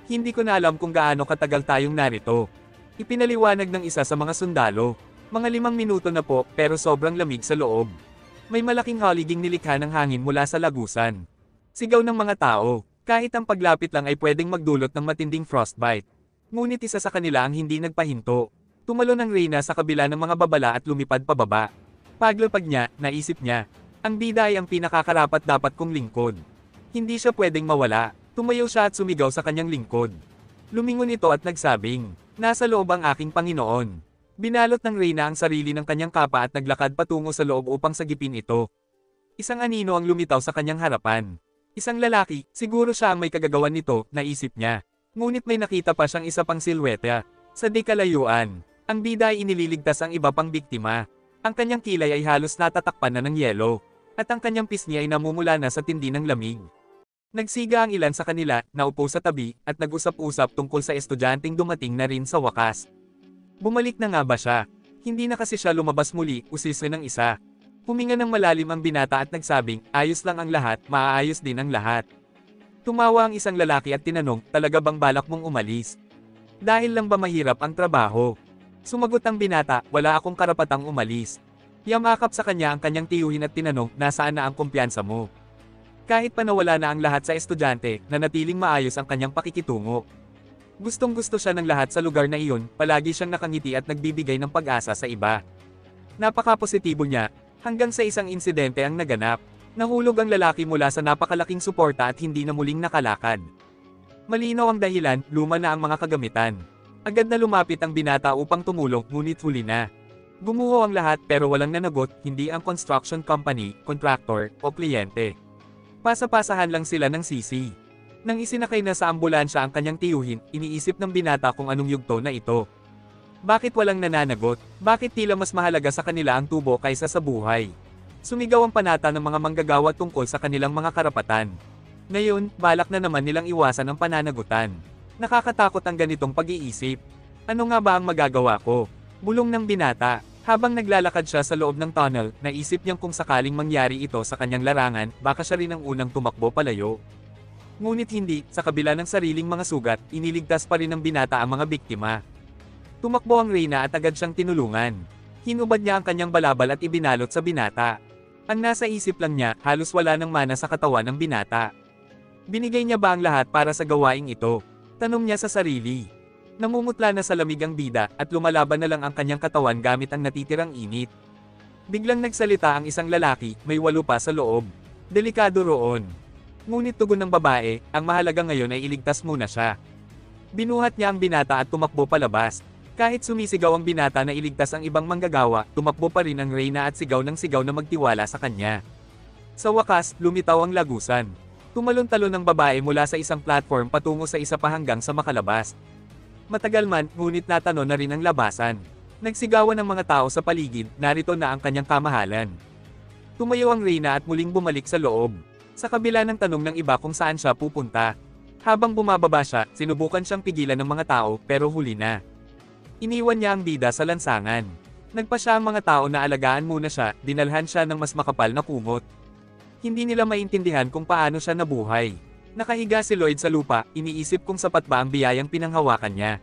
"Hindi ko na alam kung gaano katagal tayong narito." Ipinaliwanag ng isa sa mga sundalo. "Mga 5 minuto na po, pero sobrang lamig sa loob." May malaking haliging nilikha ng hangin mula sa lagusan. Sigaw ng mga tao, kahit ang paglapit lang ay pwedeng magdulot ng matinding frostbite. Ngunit isa sa kanila ang hindi nagpahinto. Tumalon ang Reyna sa kabila ng mga babala at lumipad pababa. Paglapag niya, naisip niya, ang bida ay ang pinakakarapat dapat kong lingkod. Hindi siya pwedeng mawala. Tumayo siya at sumigaw sa kanyang lingkod. Lumingon ito at nagsabing, "Nasa loob ang aking Panginoon." Binalot ng Reyna ang sarili ng kanyang kapa at naglakad patungo sa loob upang sagipin ito. Isang anino ang lumitaw sa kanyang harapan. Isang lalaki, siguro siya ang may kagagawan nito, naisip niya. Ngunit may nakita pa siyang isa pang silweta. Sa di kalayuan, ang bida ay inililigtas ang iba pang biktima. Ang kanyang kilay ay halos natatakpan na ng yelo, at ang kanyang pisngi ay namumula na sa tindi ng lamig. Nagsiga ang ilan sa kanila, naupo sa tabi, at nag-usap-usap tungkol sa estudyanteng dumating na rin sa wakas. Bumalik na nga ba siya? Hindi na kasi siya lumabas muli, usisi ng isa. Huminga ng malalim ang binata at nagsabing, "Ayos lang ang lahat, maaayos din ang lahat." Tumawa ang isang lalaki at tinanong, "Talaga bang balak mong umalis? Dahil lang ba mahirap ang trabaho?" Sumagot ang binata, "Wala akong karapatang umalis." Yamakap sa kanya ang kanyang tiyuhin at tinanong, "Nasaan na ang kumpiyansa mo?" Kahit pa nawala na ang lahat sa estudyante, nanatiling maayos ang kanyang pakikitungo. Gustong-gusto siya ng lahat sa lugar na iyon, palagi siyang nakangiti at nagbibigay ng pag-asa sa iba. Napaka-positibo niya, hanggang sa isang insidente ang naganap. Nahulog ang lalaki mula sa napakalaking suporta at hindi na muling nakalakad. Malinaw ang dahilan, luma na ang mga kagamitan. Agad na lumapit ang binata upang tumulong, ngunit huli na. Gumuho ang lahat pero walang nanagot, hindi ang construction company, contractor, o kliyente. Pasa-pasahan lang sila ng sisi. Nang isinakay na sa ambulansya ang kanyang tiyuhin, iniisip ng binata kung anong yugto na ito. Bakit walang nananagot? Bakit tila mas mahalaga sa kanila ang tubo kaysa sa buhay? Sumigaw ang panata ng mga manggagawa tungkol sa kanilang mga karapatan. Ngayon, balak na naman nilang iwasan ang pananagutan. Nakakatakot ang ganitong pag-iisip. Ano nga ba ang magagawa ko? Bulong ng binata. Habang naglalakad siya sa loob ng tunnel, naisip niyang kung sakaling mangyari ito sa kanyang larangan, baka siya rin ang unang tumakbo palayo. Ngunit hindi, sa kabila ng sariling mga sugat, iniligtas pa rin ng binata ang mga biktima. Tumakbo ang Reyna at agad siyang tinulungan. Hinubad niya ang kanyang balabal at ibinalot sa binata. Ang nasa isip lang niya, halos wala ng mana sa katawan ng binata. Binigay niya ba ang lahat para sa gawaing ito? Tanong niya sa sarili. Namumutla na sa lamig ang bida, at lumalaban na lang ang kanyang katawan gamit ang natitirang init. Biglang nagsalita ang isang lalaki, may 8 pa sa loob. Delikado roon. Ngunit tugon ng babae, ang mahalaga ngayon ay iligtas muna siya. Binuhat niya ang binata at tumakbo palabas. Kahit sumisigaw ang binata na iligtas ang ibang manggagawa, tumakbo pa rin ang Reyna at sigaw ng sigaw na magtiwala sa kanya. Sa wakas, lumitaw ang lagusan. Tumalon-talon ang babae mula sa isang platform patungo sa isa pa hanggang sa makalabas. Matagal man, ngunit natano na rin ang labasan. Nagsigawan ng mga tao sa paligid, narito na ang kanyang kamahalan. Tumayo ang Reyna at muling bumalik sa loob. Sa kabila ng tanong ng iba kung saan siya pupunta. Habang bumababa siya, sinubukan siyang pigilan ng mga tao pero huli na. Iniwan niya ang bida sa lansangan. Nagpa siya ang mga tao na alagaan muna siya, dinalhan siya ng mas makapal na kumot. Hindi nila maintindihan kung paano siya nabuhay. Nakahiga si Lloyd sa lupa, iniisip kung sapat ba ang biyayang pinanghawakan niya.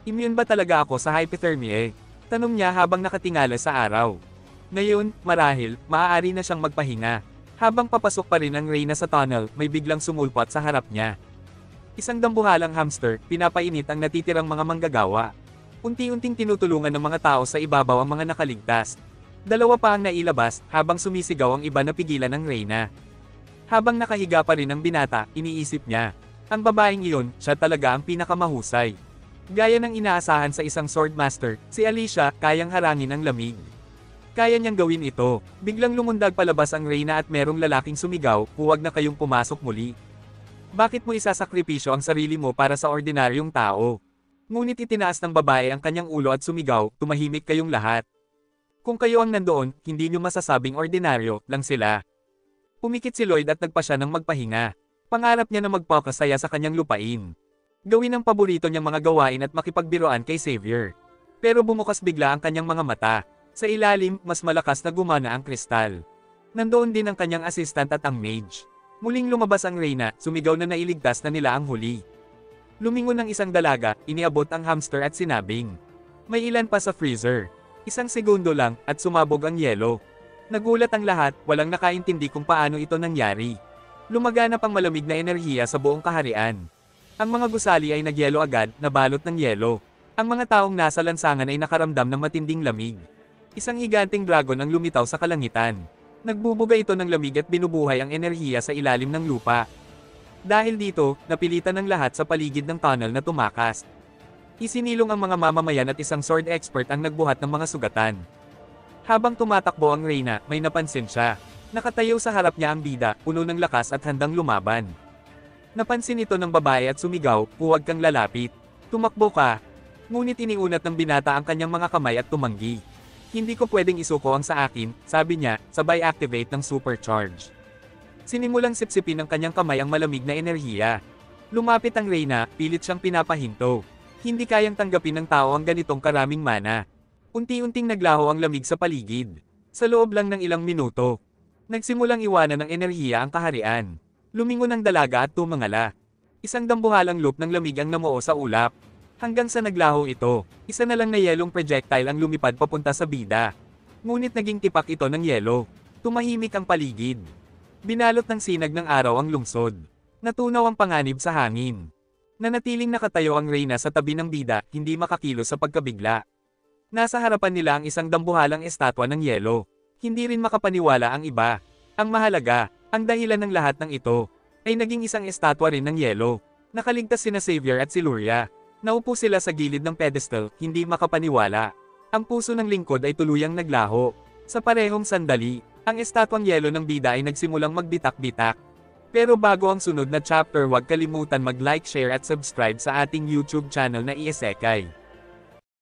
Immune ba talaga ako sa hypothermia? Tanong niya habang nakatingala sa araw. Ngayon, marahil, maaari na siyang magpahinga. Habang papasok pa rin ang Reyna sa tunnel, may biglang sumulpot sa harap niya. Isang dambuhalang hamster, pinapainit ang natitirang mga manggagawa. Unti-unting tinutulungan ng mga tao sa ibabaw ang mga nakaligtas. Dalawa pa ang nailabas, habang sumisigaw ang iba na pigilan ng Reyna. Habang nakahiga pa rin ang binata, iniisip niya. Ang babaeng iyon, siya talaga ang pinakamahusay. Gaya ng inaasahan sa isang swordmaster, si Alicia, kayang harangin ang lamig. Kaya niyang gawin ito. Biglang lumundag palabas ang Reyna at merong lalaking sumigaw, huwag na kayong pumasok muli. Bakit mo isasakripisyo ang sarili mo para sa ordinaryong tao? Ngunit itinaas ng babae ang kanyang ulo at sumigaw, tumahimik kayong lahat. Kung kayo ang nandoon, hindi niyo masasabing ordinaryo lang sila. Pumikit si Lloyd at nagpa siya ng magpahinga. Pangarap niya na magpakasaya sa kanyang lupain. Gawin ang paborito niyang mga gawain at makipagbiroan kay Xavier. Pero bumukas bigla ang kanyang mga mata. Sa ilalim, mas malakas na gumana ang kristal. Nandoon din ang kanyang assistant at ang mage. Muling lumabas ang Reyna, sumigaw na nailigtas na nila ang huli. Lumingon ng isang dalaga, iniabot ang hamster at sinabing, may ilan pa sa freezer. Isang segundo lang, at sumabog ang yelo. Nagulat ang lahat, walang nakaintindi kung paano ito nangyari. Lumaganap ang malamig na enerhiya sa buong kaharian. Ang mga gusali ay nagyelo agad, nabalot ng yelo. Ang mga taong nasa lansangan ay nakaramdam ng matinding lamig. Isang higanting dragon ang lumitaw sa kalangitan. Nagbubuga ito ng lamig at binubuhay ang enerhiya sa ilalim ng lupa. Dahil dito, napilitan ng lahat sa paligid ng tunnel na tumakas. Isinilong ang mga mamamayan at isang sword expert ang nagbuhat ng mga sugatan. Habang tumatakbo ang Reyna, may napansin siya. Nakatayo sa harap niya ang bida, puno ng lakas at handang lumaban. Napansin ito ng babae at sumigaw, huwag kang lalapit. Tumakbo ka. Ngunit iniunat ng binata ang kanyang mga kamay at tumanggi. Hindi ko pwedeng isuko ang sa akin, sabi niya, sabay activate ng supercharge. Sinimulang sipsipin ng kanyang kamay ang malamig na enerhiya. Lumapit ang Reyna, pilit siyang pinapahinto. Hindi kayang tanggapin ng tao ang ganitong karaming mana. Unti-unting naglaho ang lamig sa paligid. Sa loob lang ng ilang minuto, nagsimulang iwanan ng enerhiya ang kaharian. Lumingon ang dalaga at tumangala. Isang dambuhalang loop ng lamig ang namuo sa ulap. Hanggang sa naglaho ito, isa na lang na yelong projectile ang lumipad papunta sa bida. Ngunit naging tipak ito ng yelo. Tumahimik ang paligid. Binalot ng sinag ng araw ang lungsod. Natunaw ang panganib sa hangin. Nanatiling nakatayo ang Reyna sa tabi ng bida, hindi makakilos sa pagkabigla. Nasa harapan nila ang isang dambuhalang estatwa ng yelo. Hindi rin makapaniwala ang iba. Ang mahalaga, ang dahilan ng lahat ng ito, ay naging isang estatwa rin ng yelo. Nakaligtas sina Xavier at si Luria. Naupo sila sa gilid ng pedestal, hindi makapaniwala. Ang puso ng lingkod ay tuluyang naglaho. Sa parehong sandali, ang estatwang yelo ng bida ay nagsimulang magbitak-bitak. Pero bago ang sunod na chapter, huwag kalimutan mag-like, share at subscribe sa ating YouTube channel na Isekai.